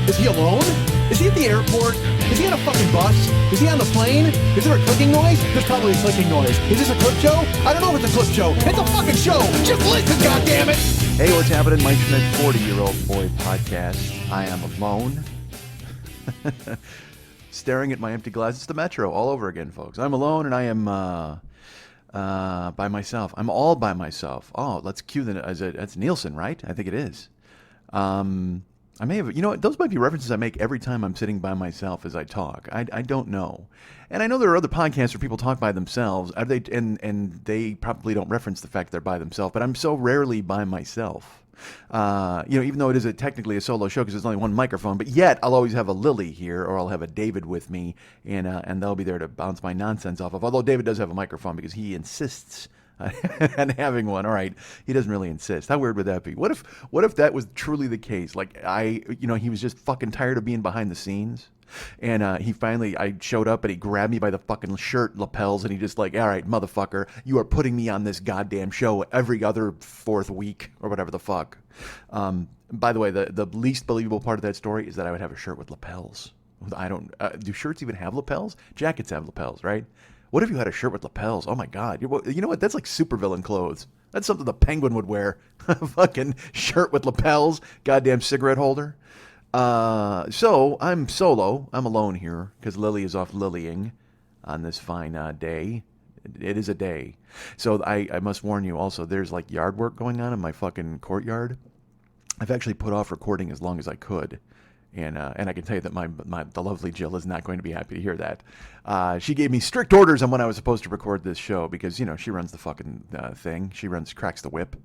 Is he alone? Is he at the airport? Is he on a fucking bus? Is he on the plane? Is there a clicking noise? There's probably a clicking noise. Is this a clip show? I don't know if it's a clip show. It's a fucking show. Just listen, goddammit! Hey, what's happening? Mike Schmidt, 40-Year-Old Boy Podcast. I am alone. Staring at my empty glass. It's the Metro all over again, folks. I'm alone and I am by myself. I'm all by myself. Oh, let's cue that's Nielsen, right? I think it is. I may have, those might be references I make every time I'm sitting by myself as I talk. I don't know. And I know there are other podcasts where people talk by themselves, and they probably don't reference the fact they're by themselves, but I'm so rarely by myself. Even though it is technically a solo show because there's only one microphone, but yet I'll always have a Lily here, or I'll have a David with me, and they'll be there to bounce my nonsense off of. Although David does have a microphone because he insists and having one. All right, he doesn't really insist. How weird would that be? What if that was truly the case? Like he was just fucking tired of being behind the scenes, and I showed up and he grabbed me by the fucking shirt lapels and he just like, all right, motherfucker, you are putting me on this goddamn show every other fourth week or whatever the fuck. By the way, the least believable part of that story is that I would have a shirt with lapels. I don't. Do shirts even have lapels? Jackets have lapels, right? What if you had a shirt with lapels? Oh my God. You know what? That's like supervillain clothes. That's something the Penguin would wear. A fucking shirt with lapels. Goddamn cigarette holder. So I'm solo. I'm alone here because Lily is off lilying on this fine day. It is a day. So I must warn you also, there's like yard work going on in my fucking courtyard. I've actually put off recording as long as I could. And I can tell you that the lovely Jill is not going to be happy to hear that. She gave me strict orders on when I was supposed to record this show because she runs the fucking thing. She cracks the whip,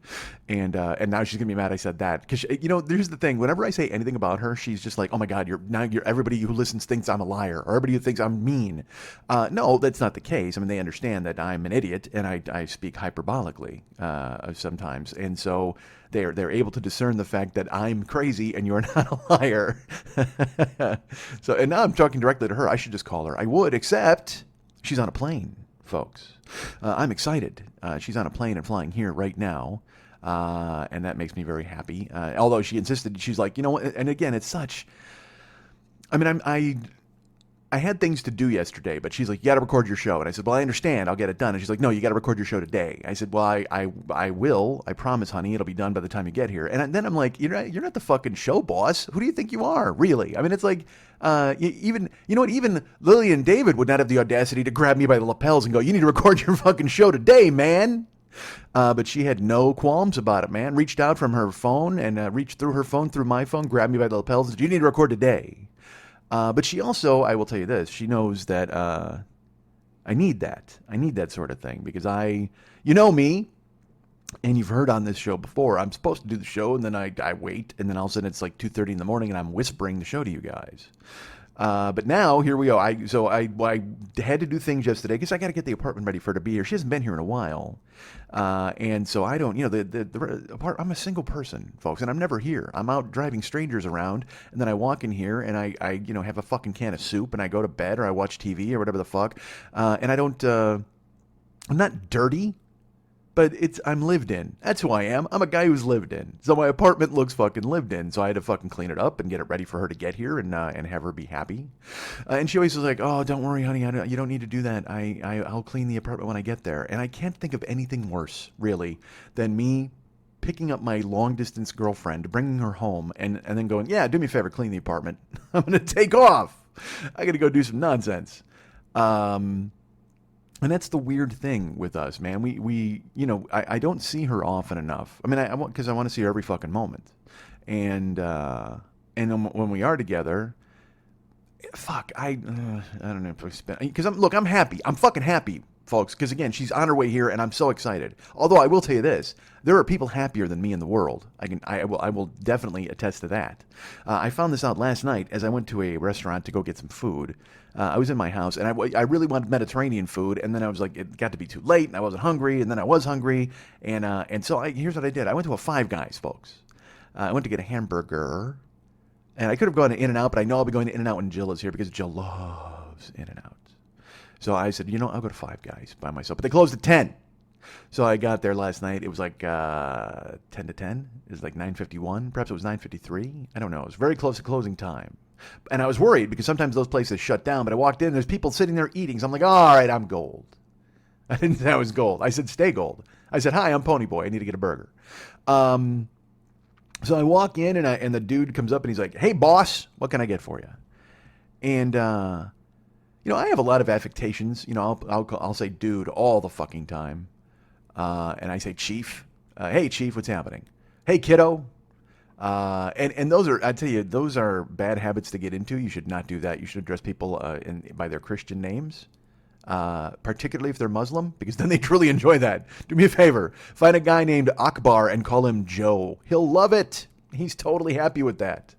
and now she's gonna be mad I said that because here's the thing. Whenever I say anything about her, she's just like, oh my God, you're everybody who listens thinks I'm a liar, or everybody who thinks I'm mean. No, that's not the case. I mean, they understand that I'm an idiot and I speak hyperbolically sometimes, and so they're able to discern the fact that I'm crazy and you're not a liar. So, and now I'm talking directly to her. I should just call her. I would, except she's on a plane, folks. I'm excited. She's on a plane and flying here right now. And that makes me very happy. Although she insisted, she's like, you know what? And again, it's such, I mean, I had things to do yesterday, but she's like, you got to record your show. And I said, well, I understand. I'll get it done. And she's like, no, you got to record your show today. I said, well, I will. I promise, honey. It'll be done by the time you get here. And then I'm like, you're not the fucking show boss. Who do you think you are, really? I mean, it's like, even Lily and David would not have the audacity to grab me by the lapels and go, you need to record your fucking show today, man. But she had no qualms about it, man. Reached out from her phone and reached through her phone, through my phone, grabbed me by the lapels. And said, you need to record today. But she also, I will tell you this, she knows that I need that. I need that sort of thing because you know me, and you've heard on this show before, I'm supposed to do the show, and then I wait, and then all of a sudden it's like 2:30 in the morning, and I'm whispering the show to you guys. But now, here we go. I had to do things yesterday because I got to get the apartment ready for her to be here. She hasn't been here in a while. And so I don't, I'm a single person, folks, and I'm never here. I'm out driving strangers around, and then I walk in here, and I have a fucking can of soup, and I go to bed, or I watch TV, or whatever the fuck. And I don't, I'm not dirty. But I'm lived in. That's who I am. I'm a guy who's lived in. So my apartment looks fucking lived in. So I had to fucking clean it up and get it ready for her to get here and have her be happy. And she always was like, oh, don't worry, honey. You don't need to do that. I'll clean the apartment when I get there. And I can't think of anything worse, really, than me picking up my long-distance girlfriend, bringing her home, and then going, yeah, do me a favor, clean the apartment. I'm going to take off. I got to go do some nonsense. And that's the weird thing with us, man. I don't see her often enough. I mean, because I want to see her every fucking moment. And when we are together, fuck, I don't know if I spend, because I'm happy. I'm fucking happy, folks. Because again, she's on her way here, and I'm so excited. Although I will tell you this, there are people happier than me in the world. I will definitely attest to that. I found this out last night as I went to a restaurant to go get some food. I was in my house, and I really wanted Mediterranean food, and then I was like, it got to be too late, and I wasn't hungry, and then I was hungry, and so here's what I did. I went to a Five Guys, folks. I went to get a hamburger, and I could have gone to In-N-Out, but I know I'll be going to In-N-Out when Jill is here, because Jill loves In-N-Out. So I said, I'll go to Five Guys by myself, but they closed at 10. So I got there last night. It was like 10 to 10. It was like 9:51. Perhaps it was 9:53. I don't know. It was very close to closing time. And I was worried because sometimes those places shut down. But I walked in, there's people sitting there eating. So I'm like, all right, I'm gold. I didn't say I was gold. I said, stay gold. I said, hi, I'm Pony Boy. I need to get a burger. So I walk in and the dude comes up and he's like, hey, boss, what can I get for you? And, I have a lot of affectations. I'll say dude all the fucking time. And I say chief. Hey, chief, what's happening? Hey, kiddo. And those are, I tell you, those are bad habits to get into. You should not do that. You should address people by their Christian names. Particularly if they're Muslim, because then they truly enjoy that. Do me a favor. Find a guy named Akbar and call him Joe. He'll love it. He's totally happy with that.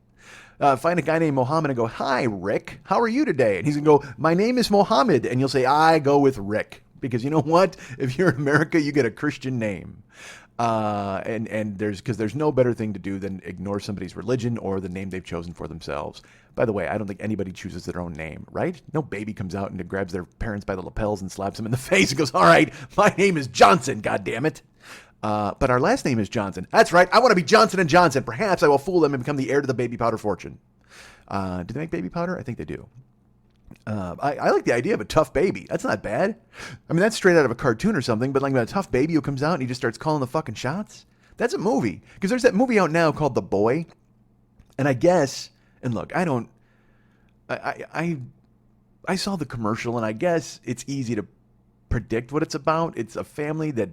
Find a guy named Mohammed and go, hi, Rick. How are you today? And he's going to go, my name is Mohammed. And you'll say, I go with Rick. Because you know what? If you're in America, you get a Christian name. And there's no better thing to do than ignore somebody's religion or the name they've chosen for themselves. By the way, I don't think anybody chooses their own name, right? No baby comes out and grabs their parents by the lapels and slaps them in the face and goes, all right, my name is Johnson, goddammit. But our last name is Johnson. That's right. I want to be Johnson & Johnson. Perhaps I will fool them and become the heir to the baby powder fortune. Do they make baby powder? I think they do. I like the idea of a tough baby. That's not bad. I mean, that's straight out of a cartoon or something, but like a tough baby who comes out and he just starts calling the fucking shots. That's a movie. Because there's that movie out now called The Boy. And I guess, and look, I saw the commercial and I guess it's easy to predict what it's about. It's a family that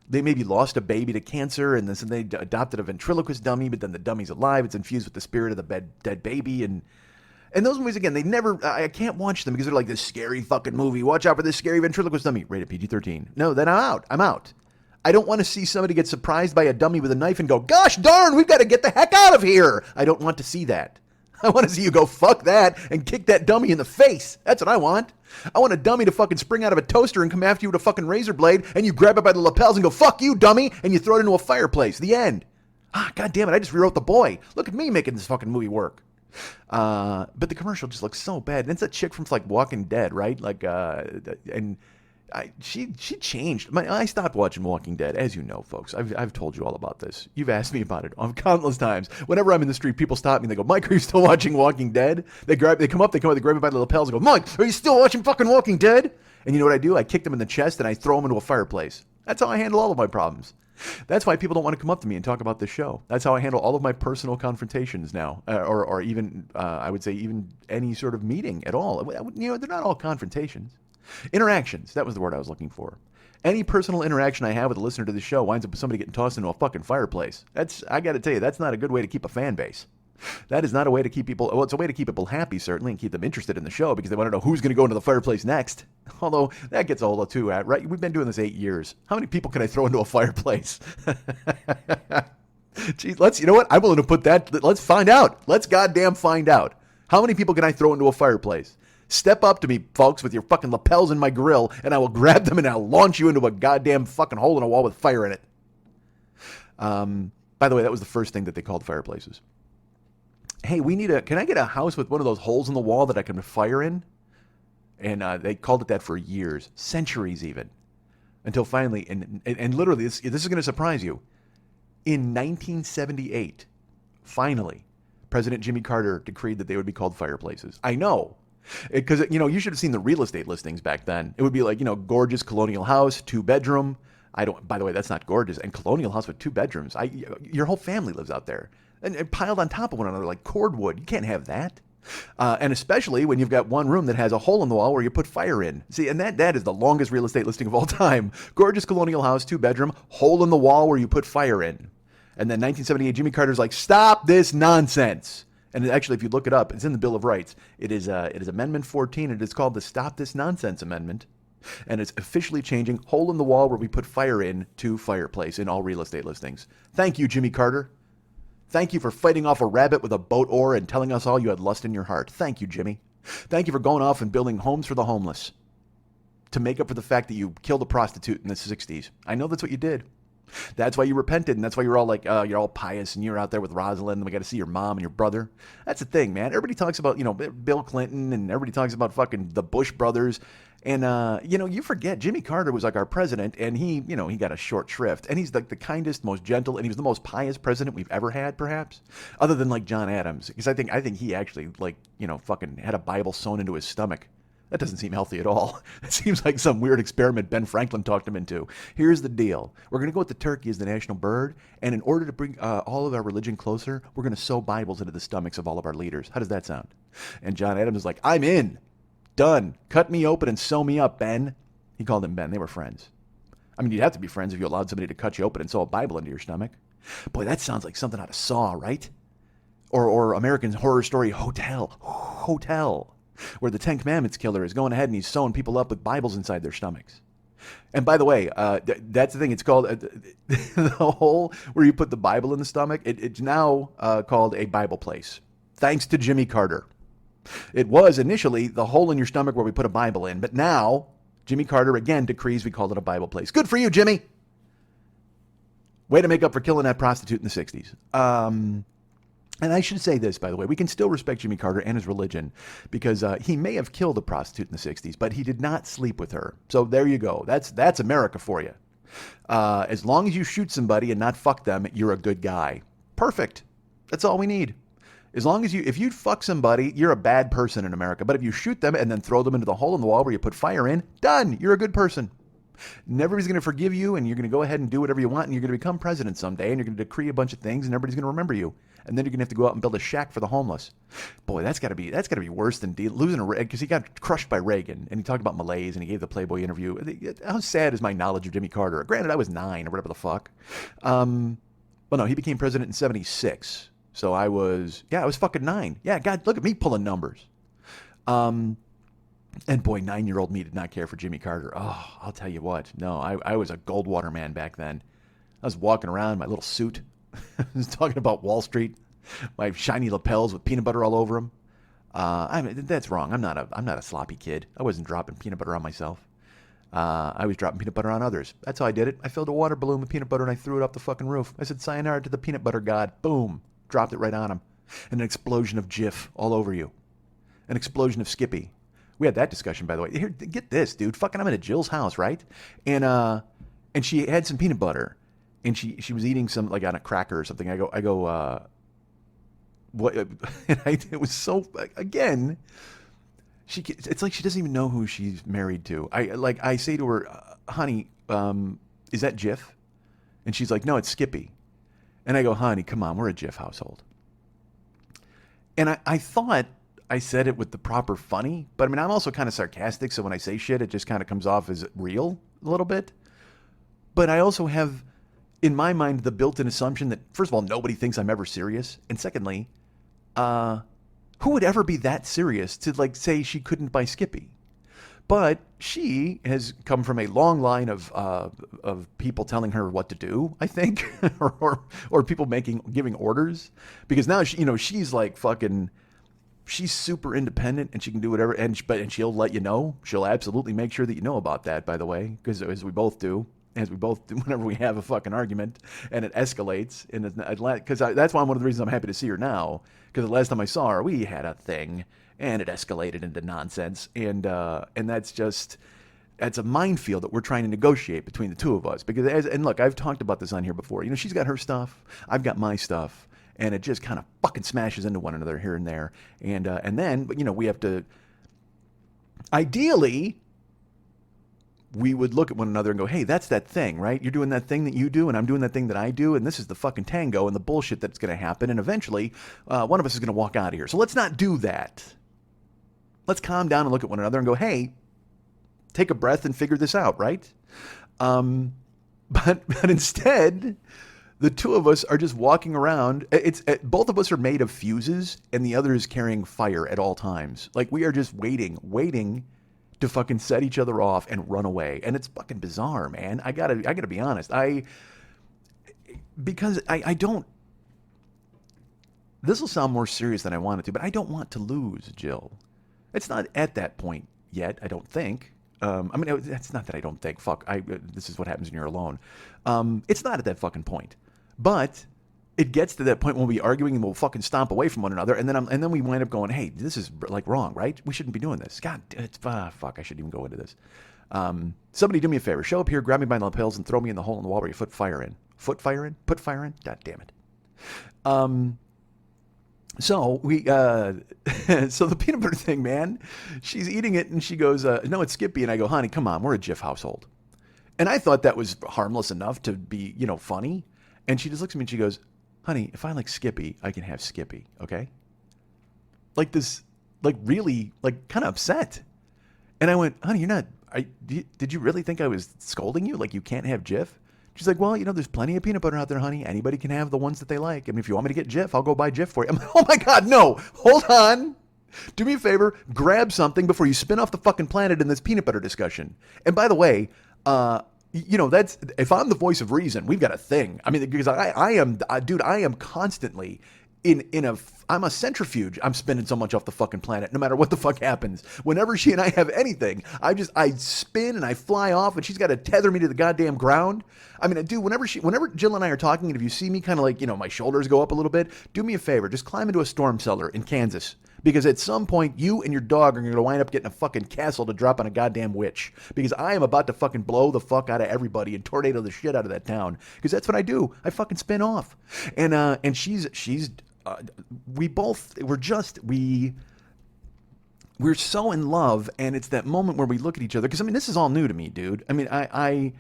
they maybe lost a baby to cancer and they adopted a ventriloquist dummy, but then the dummy's alive. It's infused with the spirit of the dead baby. And those movies, again, I can't watch them because they're like this scary fucking movie. Watch out for this scary ventriloquist dummy. Rated PG-13. No, then I'm out. I don't want to see somebody get surprised by a dummy with a knife and go, gosh darn, we've got to get the heck out of here. I don't want to see that. I want to see you go, fuck that, and kick that dummy in the face. That's what I want. I want a dummy to fucking spring out of a toaster and come after you with a fucking razor blade, and you grab it by the lapels and go, fuck you, dummy, and you throw it into a fireplace. The end. God damn it, I just rewrote The Boy. Look at me making this fucking movie work. But the commercial just looks so bad. And it's that chick from like Walking Dead, right? She changed. I stopped watching Walking Dead, as you know, folks. I've told you all about this. You've asked me about it on countless times. Whenever I'm in the street, people stop me and they go, Mike, are you still watching Walking Dead? They come up, they grab me by the lapels and go, Mike, are you still watching fucking Walking Dead? And you know what I do? I kick them in the chest and I throw them into a fireplace. That's how I handle all of my problems. That's why people don't want to come up to me and talk about this show. That's how I handle all of my personal confrontations now, or even, I would say, even any sort of meeting at all. They're not all confrontations. Interactions, that was the word I was looking for. Any personal interaction I have with a listener to the show winds up with somebody getting tossed into a fucking fireplace. I got to tell you, that's not a good way to keep a fan base. That is not a way to keep people, well, it's a way to keep people happy, certainly, and keep them interested in the show because they want to know who's going to go into the fireplace next. Although, that gets old too, right? We've been doing this 8 years. How many people can I throw into a fireplace? Geez, you know what? I'm willing to put that, let's find out. Let's goddamn find out. How many people can I throw into a fireplace? Step up to me, folks, with your fucking lapels in my grill, and I will grab them and I'll launch you into a goddamn fucking hole in a wall with fire in it. By the way, that was the first thing that they called fireplaces. Hey, can I get a house with one of those holes in the wall that I can fire in? And they called it that for years, centuries even. Until finally, and literally, this is going to surprise you. In 1978, finally, President Jimmy Carter decreed that they would be called fireplaces. I know. Because, you should have seen the real estate listings back then. It would be like, gorgeous colonial house, 2-bedroom. By the way, that's not gorgeous. And colonial house with 2 bedrooms. Your whole family lives out there. And piled on top of one another like cordwood. You can't have that. And especially when you've got one room that has a hole in the wall where you put fire in. See, and that is the longest real estate listing of all time. Gorgeous colonial house, 2-bedroom, hole in the wall where you put fire in. And then 1978, Jimmy Carter's like, stop this nonsense. And actually, if you look it up, it's in the Bill of Rights. It is Amendment 14. It is called the Stop This Nonsense Amendment. And it's officially changing hole in the wall where we put fire in to fireplace in all real estate listings. Thank you, Jimmy Carter. Thank you for fighting off a rabbit with a boat oar and telling us all you had lust in your heart. Thank you, Jimmy. Thank you for going off and building homes for the homeless to make up for the fact that you killed a prostitute in the 60s. I know that's what you did. That's why you repented, and that's why you're all like, you're all pious, and you're out there with Rosalind, and we got to see your mom and your brother. That's the thing, man. Everybody talks about, Bill Clinton, and everybody talks about fucking the Bush brothers. And, you forget Jimmy Carter was like our president, and he got a short shrift. And he's like the kindest, most gentle, and he was the most pious president we've ever had, perhaps, other than like John Adams. Because I think he actually fucking had a Bible sewn into his stomach. That doesn't seem healthy at all. It seems like some weird experiment Ben Franklin talked him into. Here's the deal. We're going to go with the turkey as the national bird, and in order to bring all of our religion closer, we're going to sew Bibles into the stomachs of all of our leaders. How does that sound? And John Adams is like, I'm in. Done. Cut me open and sew me up, Ben. He called him Ben. They were friends. I mean, you'd have to be friends if you allowed somebody to cut you open and sew a Bible into your stomach. Boy, that sounds like something out of Saw, right? Or American Horror Story Hotel, where the Ten Commandments killer is going ahead and he's sewing people up with Bibles inside their stomachs. And by the way, that's the thing. It's called the hole where you put the Bible in the stomach. It's now called a Bible place, thanks to Jimmy Carter. It was initially the hole in your stomach where we put a Bible in, but now Jimmy Carter again decrees we call it a Bible place. Good for you, Jimmy. Way to make up for killing that prostitute in the 60s. And I should say this, by the way, we can still respect Jimmy Carter and his religion because he may have killed a prostitute in the 60s, but he did not sleep with her. So there you go. That's America for you. As long as you shoot somebody and not fuck them, you're a good guy. Perfect. That's all we need. As long as if you fuck somebody, you're a bad person in America. But if you shoot them and then throw them into the hole in the wall where you put fire in, done. You're a good person. And everybody's going to forgive you, and you're going to go ahead and do whatever you want, and you're going to become president someday, and you're going to decree a bunch of things, and everybody's going to remember you. And then you're going to have to go out and build a shack for the homeless. Boy, that's got to be worse than losing a because he got crushed by Reagan, and he talked about malaise, and he gave the Playboy interview. How sad is my knowledge of Jimmy Carter? Granted, I was 9 or whatever the fuck. Well, no, he became president in 76. So I was fucking 9. Yeah, God, look at me pulling numbers. And boy, 9-year-old me did not care for Jimmy Carter. Oh, I'll tell you what. No, I was a Goldwater man back then. I was walking around in my little suit. I was talking about Wall Street, my shiny lapels with peanut butter all over them. That's wrong. I'm not a sloppy kid. I wasn't dropping peanut butter on myself. I was dropping peanut butter on others. That's how I did it. I filled a water balloon with peanut butter and I threw it up the fucking roof. I said, sayonara to the peanut butter god. Boom. Dropped it right on him. And an explosion of Jif all over you. An explosion of Skippy. We had that discussion, by the way. Here, get this, dude. Fucking, I'm at Jill's house, right? And she had some peanut butter, and she was eating some like on a cracker or something. I go. What? It was so again. It's like she doesn't even know who she's married to. I say to her, honey, is that Jif? And she's like, no, it's Skippy. And I go, honey, come on, we're a Jif household. And I thought I said it with the proper funny, but I mean, I'm also kind of sarcastic, so when I say shit, it just kind of comes off as real a little bit. But I also have, in my mind, the built-in assumption that, first of all, nobody thinks I'm ever serious. And secondly, who would ever be that serious to, like, say she couldn't buy Skippy? But she has come from a long line of people telling her what to do, I think, or people giving orders, because now she's like fucking, she's super independent and she can do whatever, and she'll let you know. She'll absolutely make sure that you know about that, by the way, because as we both do whenever we have a fucking argument and it escalates, and because that's why one of the reasons I'm happy to see her now, because the last time I saw her, we had a thing. And it escalated into nonsense, and that's a minefield that we're trying to negotiate between the two of us. Because and look, I've talked about this on here before. She's got her stuff, I've got my stuff, and it just kind of fucking smashes into one another here and there. And then, but we have to. Ideally, we would look at one another and go, "Hey, that's that thing, right? You're doing that thing that you do, and I'm doing that thing that I do, and this is the fucking tango and the bullshit that's going to happen. And eventually, one of us is going to walk out of here. So let's not do that." Let's calm down and look at one another and go, hey, take a breath and figure this out, right? But instead, the two of us are just walking around. Both of us are made of fuses, and the other is carrying fire at all times. Like, we are just waiting to fucking set each other off and run away. And it's fucking bizarre, man. I gotta be honest. Because I don't. This will sound more serious than I want it to, but I don't want to lose Jill. It's not at that point yet, I don't think. I mean, that's not that I don't think. Fuck, this is what happens when you're alone. It's not at that fucking point. But it gets to that point when we'll be arguing and we'll fucking stomp away from one another, and then we wind up going, hey, this is like wrong, right? We shouldn't be doing this. God, it's fuck. I shouldn't even go into this. Somebody do me a favor. Show up here, grab me by the lapels, and throw me in the hole in the wall where you put fire in. Put fire in? God damn it. So so the peanut butter thing, man, she's eating it and she goes, no, it's Skippy. And I go, honey, come on, we're a Jif household. And I thought that was harmless enough to be, funny. And she just looks at me and she goes, honey, if I like Skippy, I can have Skippy, okay? Like this, like really, like kind of upset. And I went, honey, did you really think I was scolding you? Like you can't have Jif? She's like, well, there's plenty of peanut butter out there, honey. Anybody can have the ones that they like. I mean, if you want me to get Jif, I'll go buy Jif for you. I'm like, oh my God, no. Hold on. Do me a favor. Grab something before you spin off the fucking planet in this peanut butter discussion. And by the way, that's, if I'm the voice of reason, we've got a thing. I mean, because I am constantly I'm a centrifuge. I'm spinning so much off the fucking planet, no matter what the fuck happens. Whenever she and I have anything, I spin and I fly off, and she's got to tether me to the goddamn ground. I mean, dude, whenever Jill and I are talking, and if you see me kind of like, my shoulders go up a little bit, do me a favor, just climb into a storm cellar in Kansas. Because at some point, you and your dog are going to wind up getting a fucking castle to drop on a goddamn witch. Because I am about to fucking blow the fuck out of everybody and tornado the shit out of that town. Because that's what I do. I fucking spin off. And she's we're so in love, and it's that moment where we look at each other. Because I mean, this is all new to me, dude. I mean, I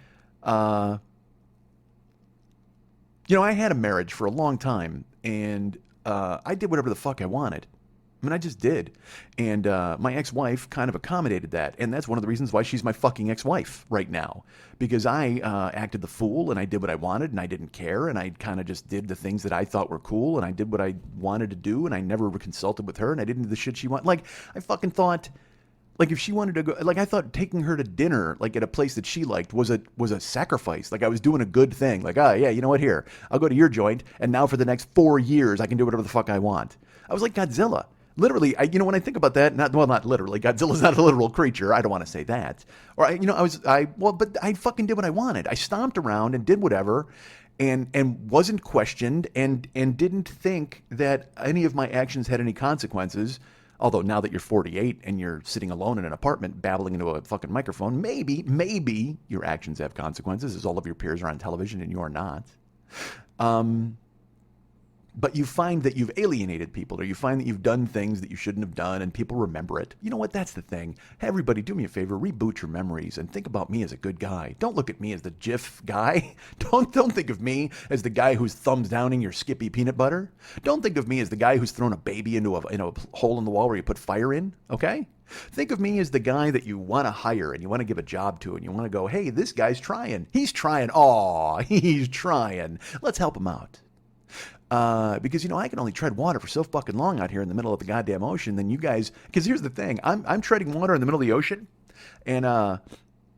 had a marriage for a long time, and I did whatever the fuck I wanted. I mean, I just did. And my ex-wife kind of accommodated that. And that's one of the reasons why she's my fucking ex-wife right now. Because I acted the fool, and I did what I wanted, and I didn't care. And I kind of just did the things that I thought were cool, and I did what I wanted to do, and I never consulted with her, and I didn't do the shit she wanted. Like, I fucking thought, like, if she wanted to go, like, I thought taking her to dinner, like, at a place that she liked was a sacrifice. Like, I was doing a good thing. Like, yeah, you know what, here, I'll go to your joint, and now for the next 4 years, I can do whatever the fuck I want. I was like Godzilla. Literally, when I think about that, not literally, Godzilla's not a literal creature. I don't want to say that. Or, but I fucking did what I wanted. I stomped around and did whatever, and wasn't questioned, and didn't think that any of my actions had any consequences. Although now that you're 48 and you're sitting alone in an apartment babbling into a fucking microphone, maybe your actions have consequences, as all of your peers are on television and you're not. But you find that you've alienated people, or you find that you've done things that you shouldn't have done, and people remember it. You know what? That's the thing. Hey, everybody, do me a favor. Reboot your memories and think about me as a good guy. Don't look at me as the Jif guy. Don't think of me as the guy who's thumbs downing your Skippy peanut butter. Don't think of me as the guy who's thrown a baby into a hole in the wall where you put fire in, okay? Think of me as the guy that you want to hire and you want to give a job to, and you want to go, hey, this guy's trying. He's trying. Aw, he's trying. Let's help him out. Because, I can only tread water for so fucking long out here in the middle of the goddamn ocean. Then you guys, because here's the thing, I'm treading water in the middle of the ocean, and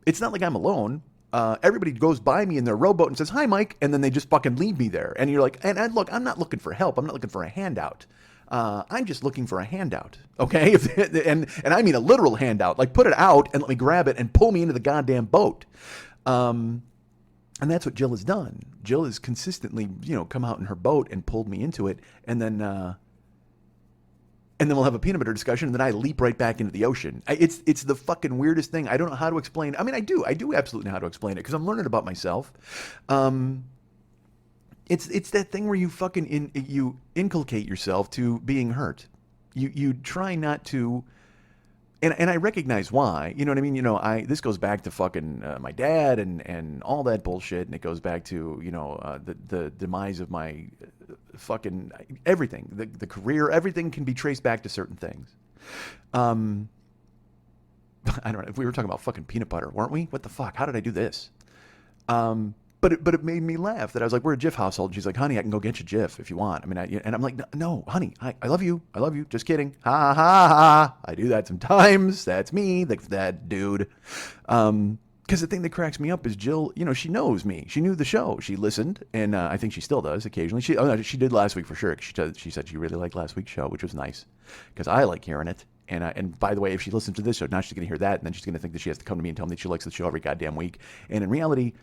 it's not like I'm alone. Everybody goes by me in their rowboat and says, hi, Mike, and then they just fucking leave me there. And you're like, and look, I'm not looking for help. I'm not looking for a handout. I'm just looking for a handout, okay? And I mean a literal handout. Like, put it out and let me grab it and pull me into the goddamn boat. And that's what Jill has done. Jill has consistently, come out in her boat and pulled me into it, and then we'll have a peanut butter discussion, and then I leap right back into the ocean. It's the fucking weirdest thing. I don't know how to explain. I mean, I do absolutely know how to explain it, because I'm learning about myself. It's that thing where you fucking you inculcate yourself to being hurt. You try not to. And I recognize why, you know what I mean? This goes back to fucking my dad and all that bullshit, and it goes back to, the demise of my fucking everything, the career, everything can be traced back to certain things. I don't know, if we were talking about fucking peanut butter, weren't we? What the fuck? How did I do this? But it made me laugh that I was like, we're a Jif household. And she's like, honey, I can go get you Jif if you want. I mean, and I'm like, no, honey, I love you. I love you. Just kidding. Ha, ha, ha. I do that sometimes. That's me, that dude. Because the thing that cracks me up is Jill, she knows me. She knew the show. She listened, and I think she still does occasionally. She did last week for sure. She said she really liked last week's show, which was nice, because I like hearing it. And by the way, if she listens to this show, now she's going to hear that, and then she's going to think that she has to come to me and tell me that she likes the show every goddamn week. And in reality,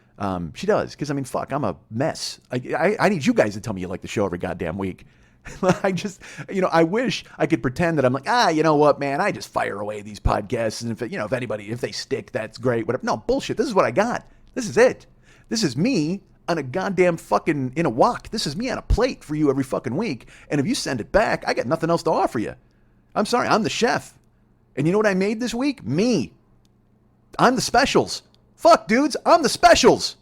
she does. Because, I mean, fuck, I'm a mess. I need you guys to tell me you like the show every goddamn week. I just, I wish I could pretend that I'm like, you know what, man, I just fire away these podcasts. And if they stick, that's great. Whatever. No, bullshit. This is what I got. This is it. This is me on a goddamn fucking, in a wok. This is me on a plate for you every fucking week. And if you send it back, I got nothing else to offer you. I'm sorry, I'm the chef. And you know what I made this week? Me. I'm the specials. Fuck, dudes, I'm the specials.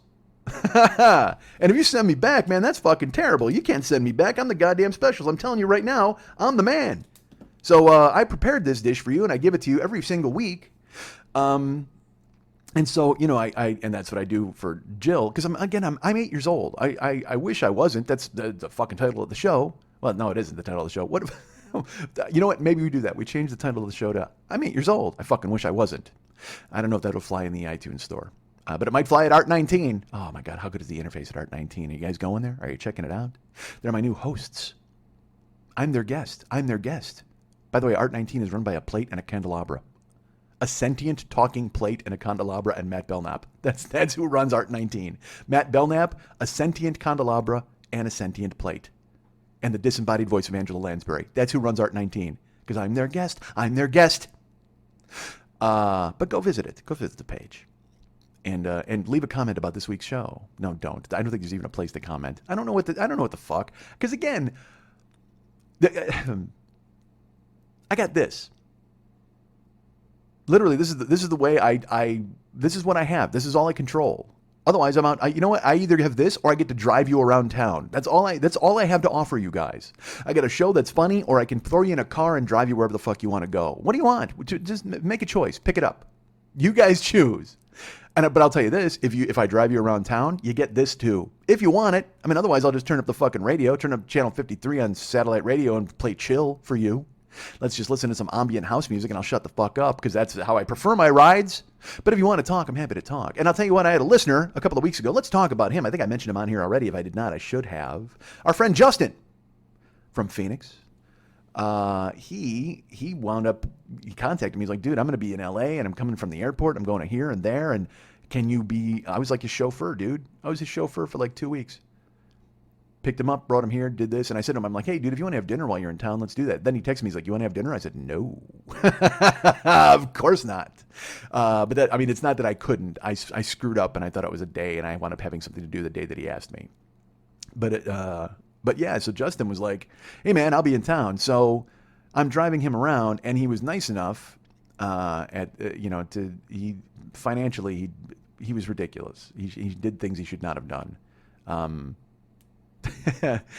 And if you send me back, man, that's fucking terrible. You can't send me back. I'm the goddamn specials. I'm telling you right now, I'm the man. So I prepared this dish for you, and I give it to you every single week. And so, and that's what I do for Jill, because I'm 8 years old. I wish I wasn't. That's the fucking title of the show. Well, no, it isn't the title of the show. What if... You know what? Maybe we do that. We change the title of the show to I'm 8 years old. I fucking wish I wasn't. I don't know if that'll fly in the iTunes store. But it might fly at Art19. Oh my God, how good is the interface at Art19? Are you guys going there? Are you checking it out? They're my new hosts. I'm their guest. By the way, Art19 is run by a plate and a candelabra. A sentient talking plate and a candelabra and Matt Belknap. That's who runs Art19. Matt Belknap, a sentient candelabra and a sentient plate. And the disembodied voice of Angela Lansbury. That's who runs Art19. Because I'm their guest. But go visit it. Go visit the page. And leave a comment about this week's show. No, don't. I don't think there's even a place to comment. I don't know what the fuck. Because again, I got this. Literally, this is the way this is what I have. This is all I control. Otherwise, I'm out. You know what? I either have this or I get to drive you around town. That's all I have to offer you guys. I got a show that's funny, or I can throw you in a car and drive you wherever the fuck you want to go. What do you want? Just make a choice. Pick it up. You guys choose. But I'll tell you this: if I drive you around town, you get this too. If you want it. I mean, otherwise, I'll just turn up the fucking radio, turn up channel 53 on satellite radio, and play chill for you. Let's just listen to some ambient house music, and I'll shut the fuck up because that's how I prefer my rides. But if you want to talk, I'm happy to talk. And I'll tell you what, I had a listener a couple of weeks ago. Let's talk about him. I think I mentioned him on here already. If I did not, I should have. Our friend Justin from Phoenix. He contacted me. He's like, dude, I'm going to be in LA and I'm coming from the airport. I'm going to here and there. And I was like his chauffeur, dude. I was his chauffeur for like 2 weeks. Picked him up, brought him here, did this. And I said to him, I'm like, hey, dude, if you want to have dinner while you're in town, let's do that. Then he texted me. He's like, you want to have dinner? I said, no. Of course not. But it's not that I couldn't. I screwed up and I thought it was a day and I wound up having something to do the day that he asked me. But yeah, so Justin was like, hey, man, I'll be in town. So I'm driving him around, and he was nice enough financially, he was ridiculous. He did things he should not have done.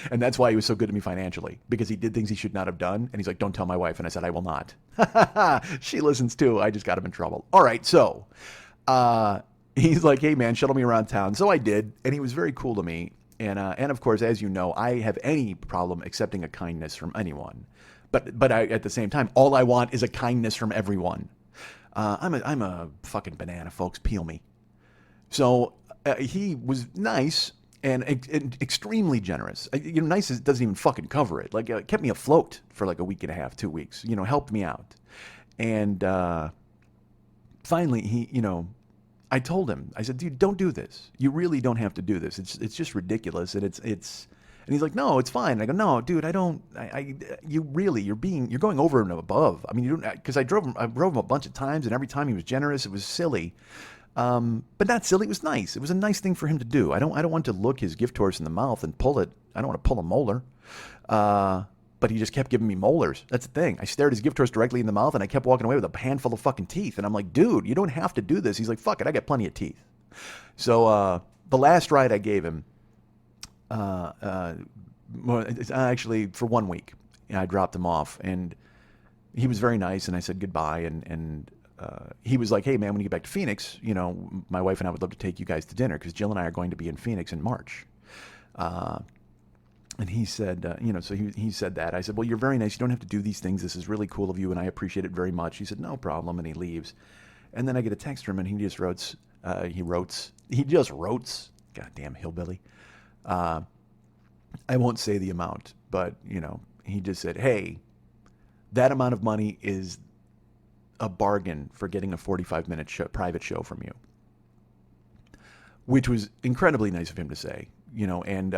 And that's why he was so good to me financially, because he did things he should not have done. And he's like, don't tell my wife. And I said, I will not. She listens too. I just got him in trouble. All right. So he's like, hey, man, shuttle me around town. So I did. And he was very cool to me. And of course, as you know, I have any problem accepting a kindness from anyone. But I, at the same time, all I want is a kindness from everyone. I'm a fucking banana, folks. Peel me. So he was nice. And extremely generous. Nice doesn't even fucking cover it. Like, kept me afloat for like a week and a half, 2 weeks. Helped me out. And finally, I told him. I said, dude, don't do this. You really don't have to do this. It's just ridiculous. And and he's like, no, it's fine. And I go, no, dude, I don't. You're going over and above. I mean, you don't, because I drove him a bunch of times, and every time he was generous. It was silly. But not silly. It was nice. It was a nice thing for him to do. I don't want to look his gift horse in the mouth and pull it. I don't want to pull a molar. But he just kept giving me molars. That's the thing. I stared his gift horse directly in the mouth, and I kept walking away with a handful of fucking teeth. And I'm like, dude, you don't have to do this. He's like, fuck it. I got plenty of teeth. So, the last ride I gave him, actually for 1 week, I dropped him off, and he was very nice. And I said goodbye. And he was like, hey, man, when you get back to Phoenix, my wife and I would love to take you guys to dinner because Jill and I are going to be in Phoenix in March. And he said, so he said that. I said, well, you're very nice. You don't have to do these things. This is really cool of you, and I appreciate it very much. He said, no problem, and he leaves. And then I get a text from him, and he just wrote, goddamn hillbilly. I won't say the amount, but, he just said, hey, that amount of money is a bargain for getting a 45-minute private show from you, which was incredibly nice of him to say. And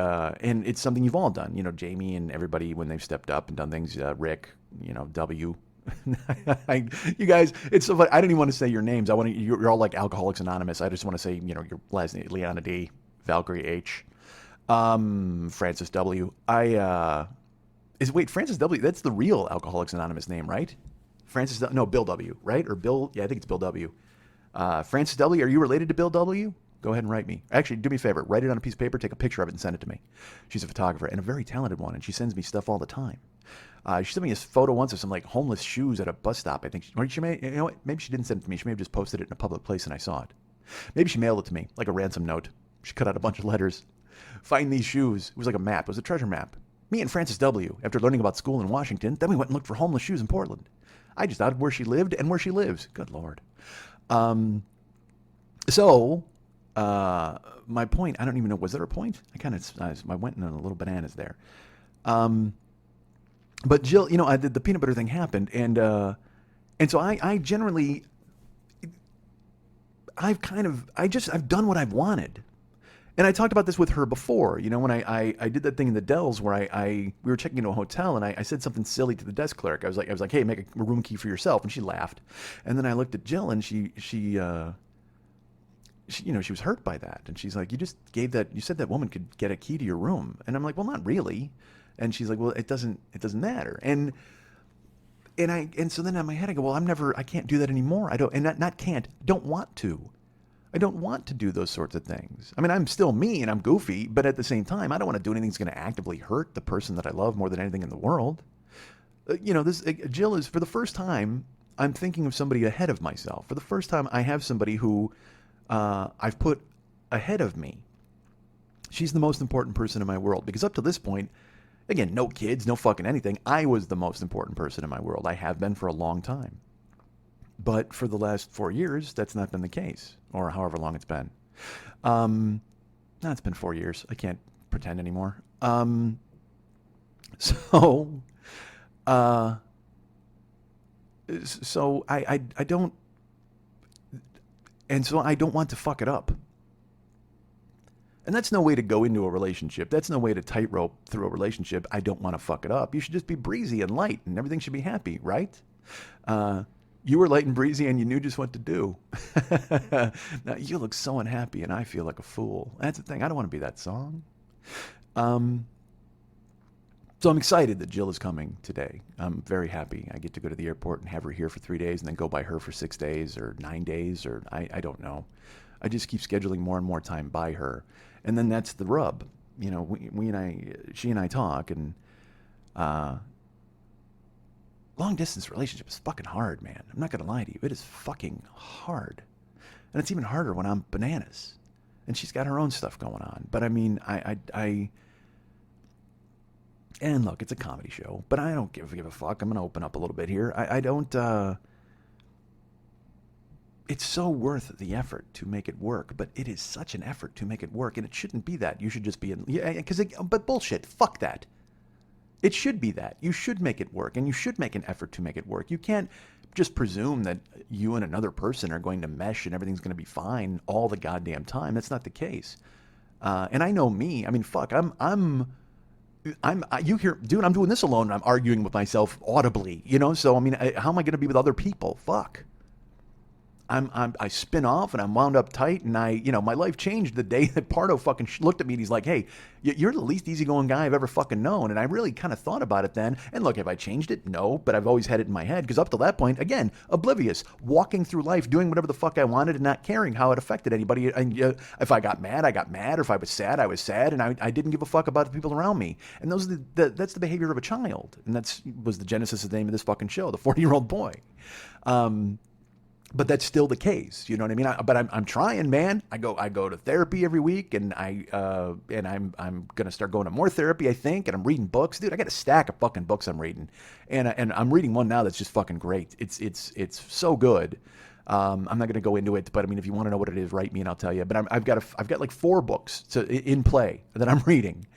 it's something you've all done. Jamie and everybody when they've stepped up and done things. Rick, W. You guys, it's so funny. I don't even want to say your names. You're all like Alcoholics Anonymous. I just want to say, your last name, Leanna D, Valkyrie H, Francis W. Francis W. That's the real Alcoholics Anonymous name, right? Bill W. Right? Or Bill? Yeah, I think it's Bill W. Francis W. Are you related to Bill W? Go ahead and write me. Actually, do me a favor. Write it on a piece of paper, take a picture of it, and send it to me. She's a photographer and a very talented one, and she sends me stuff all the time. She sent me a photo once of some like homeless shoes at a bus stop. I think maybe she didn't send it to me. She may have just posted it in a public place and I saw it. Maybe she mailed it to me like a ransom note. She cut out a bunch of letters. Find these shoes. It was like a map. It was a treasure map. Me and Francis W., after learning about school in Washington, then we went and looked for homeless shoes in Portland. I just thought where she lived and where she lives. Good Lord. My point, I don't even know, was there a point? I went in a little bananas there. But Jill, the peanut butter thing happened, and so I generally, I've done what I've wanted. And I talked about this with her before, when I did that thing in the Dells where we were checking into a hotel and I said something silly to the desk clerk. I was like, hey, make a room key for yourself. And she laughed. And then I looked at Jill and she was hurt by that. And she's like, you said that woman could get a key to your room. And I'm like, well, not really. And she's like, well, it doesn't matter. And so then in my head I go, well, I can't do that anymore. I don't want to. I don't want to do those sorts of things. I mean, I'm still me and I'm goofy, but at the same time, I don't want to do anything that's going to actively hurt the person that I love more than anything in the world. Jill is, for the first time, I'm thinking of somebody ahead of myself. For the first time, I have somebody who I've put ahead of me. She's the most important person in my world because up to this point, again, no kids, no fucking anything. I was the most important person in my world. I have been for a long time. But for the last 4 years, that's not been the case, or however long it's been. It's been 4 years. I can't pretend anymore. So I don't, and so I don't want to fuck it up. And that's no way to go into a relationship. That's no way to tightrope through a relationship. I don't want to fuck it up. You should just be breezy and light, and everything should be happy, right? You were light and breezy, and you knew just what to do. Now, you look so unhappy, and I feel like a fool. That's the thing. I don't want to be that song. So I'm excited that Jill is coming today. I'm very happy. I get to go to the airport and have her here for 3 days, and then go by her for 6 days or 9 days, or I don't know. I just keep scheduling more and more time by her. And then that's the rub. She and I talk, and long distance relationship is fucking hard, man. I'm not gonna lie to you. It is fucking hard. And it's even harder when I'm bananas. And she's got her own stuff going on. But I mean, and look, it's a comedy show, but I don't give a fuck. I'm gonna open up a little bit here. I don't, it's so worth the effort to make it work, but it is such an effort to make it work, and it shouldn't be that. You should just be but bullshit, fuck that. It should be that. You should make it work, and you should make an effort to make it work. You can't just presume that you and another person are going to mesh and everything's going to be fine all the goddamn time. That's not the case. And I know me. I mean, fuck, you hear, dude, I'm doing this alone and I'm arguing with myself audibly, So, I mean, how am I going to be with other people? Fuck. I spin off and I'm wound up tight, and my life changed the day that Pardo fucking looked at me and he's like, hey, you're the least easygoing guy I've ever fucking known. And I really kind of thought about it then. And look, have I changed it? No, but I've always had it in my head because up to that point, again, oblivious, walking through life, doing whatever the fuck I wanted and not caring how it affected anybody. And if I got mad, I got mad. Or if I was sad, I was sad. And I didn't give a fuck about the people around me. And that's the behavior of a child. And was the genesis of the name of this fucking show, the 40-year-old boy. But that's still the case, you know what I mean? But I'm trying, man. I go to therapy every week, and I'm gonna start going to more therapy, I think. And I'm reading books, dude. I got a stack of fucking books I'm reading, and I'm reading one now that's just fucking great. It's so good. I'm not gonna go into it, but I mean, if you want to know what it is, write me and I'll tell you. But I've got like 4 books in play that I'm reading.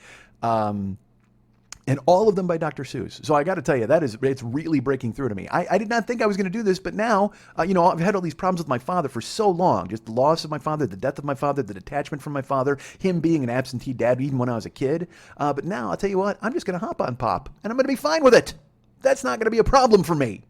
And all of them by Dr. Seuss. So I got to tell you, it's really breaking through to me. I did not think I was going to do this, but now, I've had all these problems with my father for so long. Just the loss of my father, the death of my father, the detachment from my father, him being an absentee dad even when I was a kid. But now, I'll tell you what, I'm just going to hop on Pop, and I'm going to be fine with it. That's not going to be a problem for me.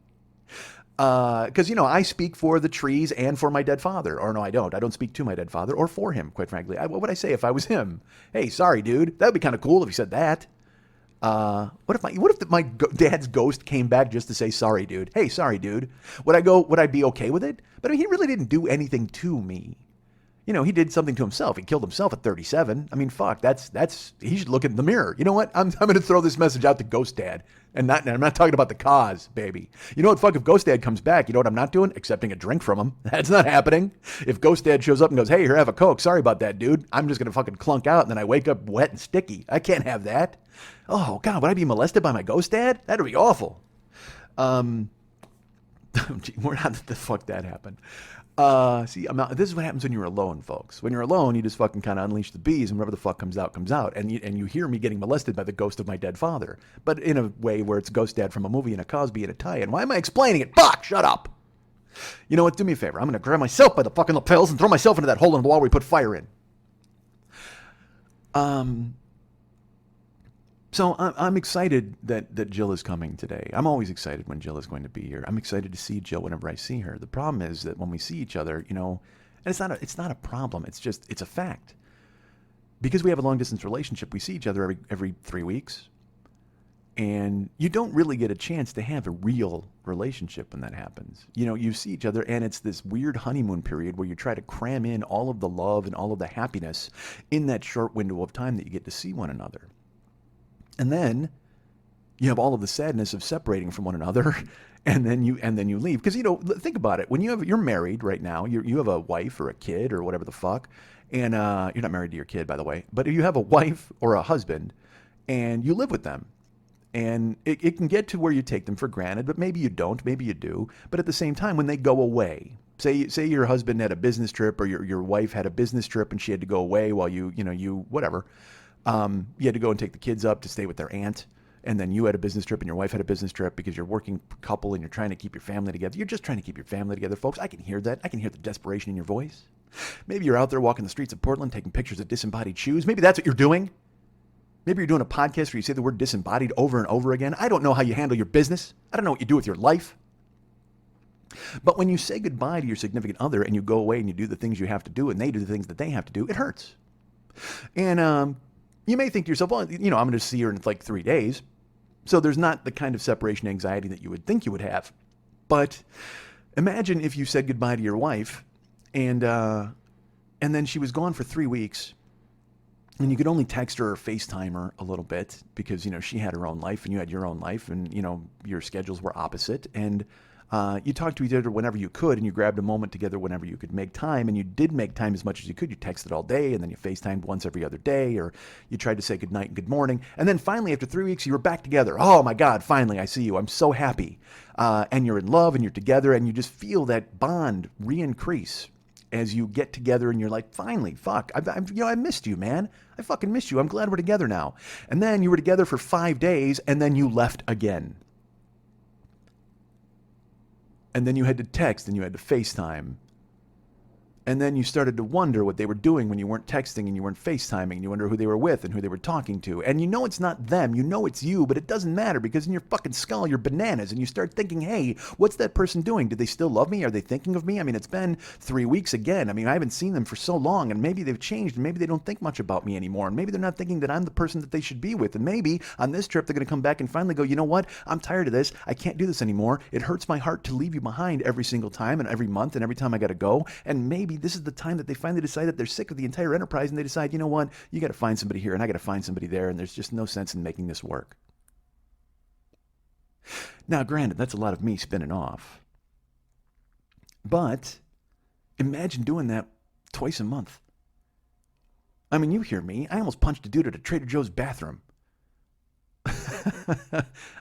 Because, I speak for the trees and for my dead father. Or no, I don't. I don't speak to my dead father or for him, quite frankly. What would I say if I was him? Hey, sorry, dude. That would be kind of cool if he said that. What if my dad's ghost came back just to say, sorry, dude? Hey, sorry, dude. Would I be okay with it? But he really didn't do anything to me. He did something to himself. He killed himself at 37. I mean, fuck, he should look in the mirror. You know what? I'm going to throw this message out to Ghost Dad. And I'm not talking about the cause, baby. You know what? Fuck, if Ghost Dad comes back, you know what I'm not doing? Accepting a drink from him. That's not happening. If Ghost Dad shows up and goes, hey, here, have a Coke. Sorry about that, dude. I'm just going to fucking clunk out and then I wake up wet and sticky. I can't have that. Oh, God, would I be molested by my Ghost Dad? That would be awful. How did the fuck that happen? This is what happens when you're alone, folks. When you're alone, you just fucking kind of unleash the bees, and whatever the fuck comes out, comes out. And you hear me getting molested by the ghost of my dead father, but in a way where it's Ghost Dad from a movie and a Cosby and a tie-in. Why am I explaining it? Fuck, shut up. You know what? Do me a favor. I'm going to grab myself by the fucking lapels and throw myself into that hole in the wall where we put fire in. So I'm excited that Jill is coming today. I'm always excited when Jill is going to be here. I'm excited to see Jill whenever I see her. The problem is that when we see each other, and it's not a problem. It's a fact. Because we have a long distance relationship, we see each other every 3 weeks. And you don't really get a chance to have a real relationship when that happens. You see each other and it's this weird honeymoon period where you try to cram in all of the love and all of the happiness in that short window of time that you get to see one another. And then you have all of the sadness of separating from one another, and then you leave. Because think about it. When you're married right now, you have a wife or a kid or whatever the fuck, and you're not married to your kid, by the way. But if you have a wife or a husband, and you live with them, and it can get to where you take them for granted, but maybe you don't, maybe you do. But at the same time, when they go away, say your husband had a business trip or your wife had a business trip and she had to go away while you whatever. You had to go and take the kids up to stay with their aunt, and then you had a business trip and your wife had a business trip because you're a working couple and you're trying to keep your family together. You're just trying to keep your family together, folks. I can hear that. I can hear the desperation in your voice. Maybe you're out there walking the streets of Portland taking pictures of disembodied shoes. Maybe that's what you're doing. Maybe you're doing a podcast where you say the word disembodied over and over again. I don't know how you handle your business. I don't know what you do with your life. But when you say goodbye to your significant other and you go away and you do the things you have to do and they do the things that they have to do, it hurts. And, you may think to yourself, well, I'm going to see her in like 3 days. So there's not the kind of separation anxiety that you would think you would have. But imagine if you said goodbye to your wife and then she was gone for 3 weeks and you could only text her or FaceTime her a little bit because, she had her own life and you had your own life and, your schedules were opposite. And you talked to each other whenever you could, and you grabbed a moment together whenever you could make time, and you did make time as much as you could. You texted all day, and then you FaceTimed once every other day, or you tried to say good night and good morning. And then finally, after 3 weeks, you were back together. Oh my God, finally, I see you. I'm so happy. And you're in love, and you're together, and you just feel that bond re-increase as you get together, and you're like, finally, fuck, I missed you, man. I fucking missed you. I'm glad we're together now. And then you were together for 5 days, and then you left again. And then you had to text and you had to FaceTime. And then you started to wonder what they were doing when you weren't texting and you weren't FaceTiming. And you wonder who they were with and who they were talking to. And it's not them. It's you, but it doesn't matter because in your fucking skull, you're bananas. And you start thinking, hey, what's that person doing? Do they still love me? Are they thinking of me? I mean, it's been 3 weeks again. I mean, I haven't seen them for so long. And maybe they've changed. And maybe they don't think much about me anymore. And maybe they're not thinking that I'm the person that they should be with. And maybe on this trip, they're going to come back and finally go, you know what? I'm tired of this. I can't do this anymore. It hurts my heart to leave you behind every single time and every month and every time I got to go. And maybe this is the time that they finally decide that they're sick of the entire enterprise and they decide, you know what, you got to find somebody here and I got to find somebody there and there's just no sense in making this work. Now, granted, that's a lot of me spinning off. But imagine doing that twice a month. I mean, you hear me. I almost punched a dude at a Trader Joe's bathroom.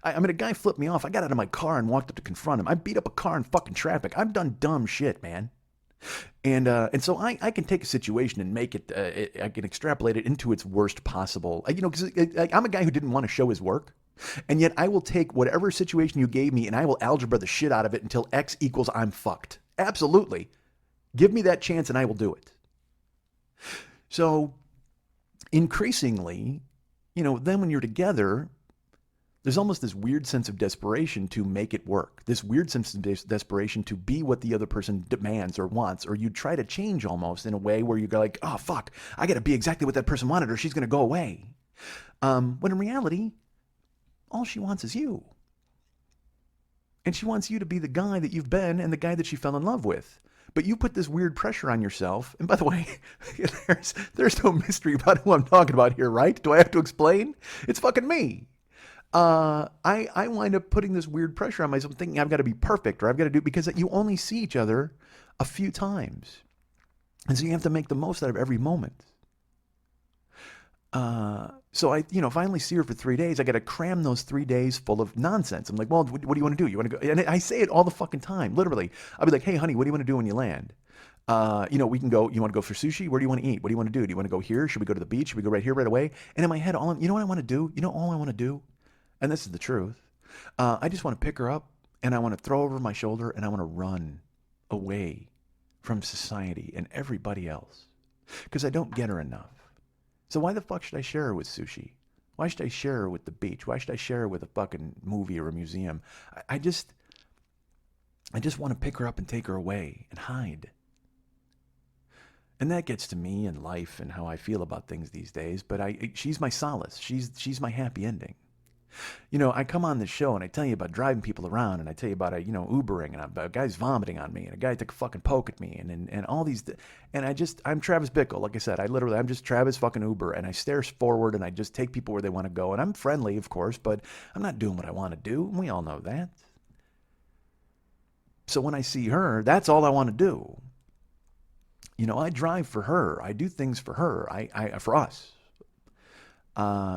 I mean, a guy flipped me off. I got out of my car and walked up to confront him. I beat up a car in fucking traffic. I've done dumb shit, man. And so I can take a situation and make it, I can extrapolate it into its worst possible. Because I'm a guy who didn't want to show his work. And yet I will take whatever situation you gave me and I will algebra the shit out of it until X equals I'm fucked. Absolutely. Give me that chance and I will do it. So increasingly, then when you're together, there's almost this weird sense of desperation to make it work. This weird sense of desperation to be what the other person demands or wants, or you try to change almost in a way where you go like, oh, fuck, I got to be exactly what that person wanted or she's going to go away. When in reality, all she wants is you. And she wants you to be the guy that you've been and the guy that she fell in love with. But you put this weird pressure on yourself. And by the way, there's no mystery about who I'm talking about here, right? Do I have to explain? It's fucking me. I wind up putting this weird pressure on myself, thinking I've got to be perfect or I've got to do, because you only see each other a few times. And so you have to make the most out of every moment. So I finally see her for 3 days. I got to cram those 3 days full of nonsense. I'm like, well, what do you want to do? You want to go? And I say it all the fucking time, literally. I'll be like, hey, honey, what do you want to do when you land? We can go, you want to go for sushi? Where do you want to eat? What do you want to do? Do you want to go here? Should we go to the beach? Should we go right here right away? And in my head, you know what I want to do? All I want to do? And this is the truth. I just want to pick her up and I want to throw her over my shoulder and I want to run away from society and everybody else because I don't get her enough. So why the fuck should I share her with sushi? Why should I share her with the beach? Why should I share her with a fucking movie or a museum? I just want to pick her up and take her away and hide. And that gets to me and life and how I feel about things these days. But she's my solace. She's my happy ending. I come on this show and I tell you about driving people around and I tell you about, Ubering and about guys vomiting on me and a guy took a fucking poke at me and all these, and I'm Travis Bickle. Like I said, I'm just Travis fucking Uber and I stare forward and I just take people where they want to go and I'm friendly, of course, but I'm not doing what I want to do. And we all know that. So when I see her, that's all I want to do. I drive for her. I do things for her. For us.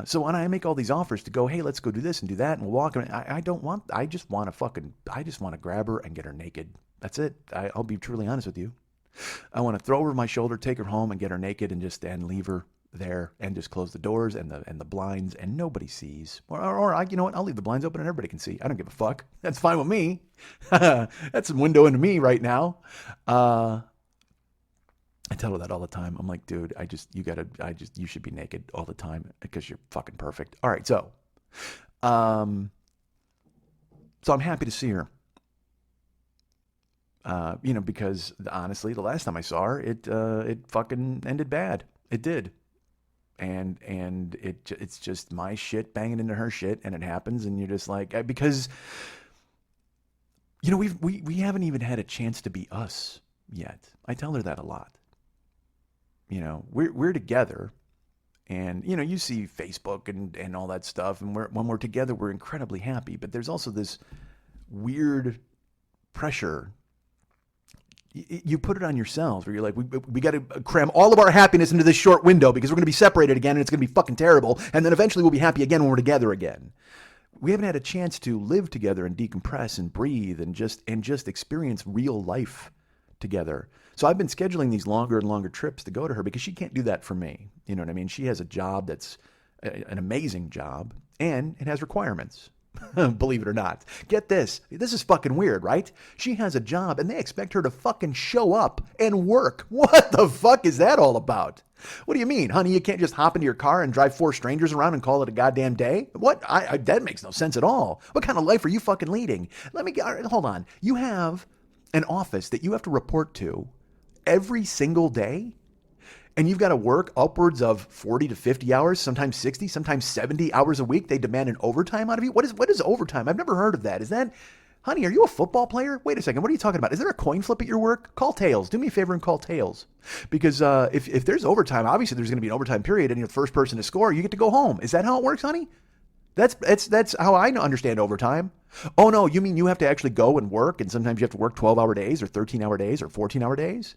So when I make all these offers to go, hey, let's go do this and do that and we'll walk, I just want to grab her and get her naked. That's it. I'll be truly honest with you. I want to throw her over my shoulder, take her home and get her naked and leave her there and just close the doors and the blinds and nobody sees. Or I'll leave the blinds open and everybody can see. I don't give a fuck. That's fine with me. That's a window into me right now. I tell her that all the time. I'm like, dude, you should be naked all the time because you're fucking perfect. All right. So I'm happy to see her. Because honestly, the last time I saw her, it fucking ended bad. It did. And it's just my shit banging into her shit and it happens. And you're just like, because, we haven't even had a chance to be us yet. I tell her that a lot. We're together and, you see Facebook and all that stuff. And when we're together, we're incredibly happy. But there's also this weird pressure. You put it on yourselves where you're like, we got to cram all of our happiness into this short window because we're going to be separated again and it's going to be fucking terrible. And then eventually we'll be happy again when we're together again. We haven't had a chance to live together and decompress and breathe and just experience real life together. So I've been scheduling these longer and longer trips to go to her because she can't do that for me. You know what I mean? She has a job that's an amazing job and it has requirements. Believe it or not. Get this. This is fucking weird, right? She has a job and they expect her to fucking show up and work. What the fuck is that all about? What do you mean, honey? You can't just hop into your car and drive 4 strangers around and call it a goddamn day? What? That makes no sense at all. What kind of life are you fucking leading? Hold on. You have an office that you have to report to every single day, and you've got to work upwards of 40 to 50 hours, sometimes 60, sometimes 70 hours a week. They demand an overtime out of you. What is overtime? I've never heard of that. Is that, honey, are you a football player? Wait a second. What are you talking about? Is there a coin flip at your work? Call Tails. Do me a favor and call Tails. Because if there's overtime, obviously there's going to be an overtime period, and you're the first person to score, you get to go home. Is that how it works, honey? That's how I understand overtime. Oh, no, you mean you have to actually go and work, and sometimes you have to work 12-hour days or 13-hour days or 14-hour days?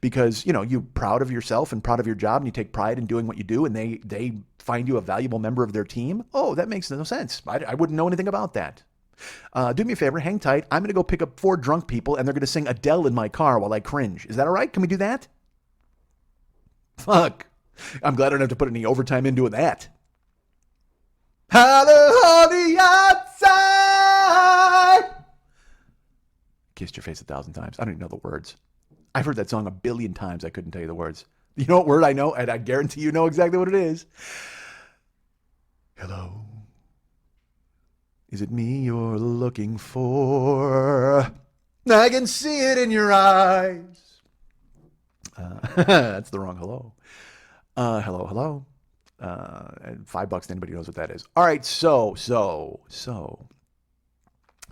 Because, you're proud of yourself and proud of your job and you take pride in doing what you do and they find you a valuable member of their team. Oh, that makes no sense. I wouldn't know anything about that. Do me a favor, hang tight. I'm going to go pick up 4 drunk people, and they're going to sing Adele in my car while I cringe. Is that all right? Can we do that? Fuck. I'm glad I don't have to put any overtime into that. Hello on the outside. Kissed your face 1,000 times. I don't even know the words. I've heard that song 1 billion times. I couldn't tell you the words. You know what word I know? And I guarantee you know exactly what it is. Hello. Is it me you're looking for? I can see it in your eyes. That's the wrong hello. Hello. And $5 to anybody who knows what that is. All right, so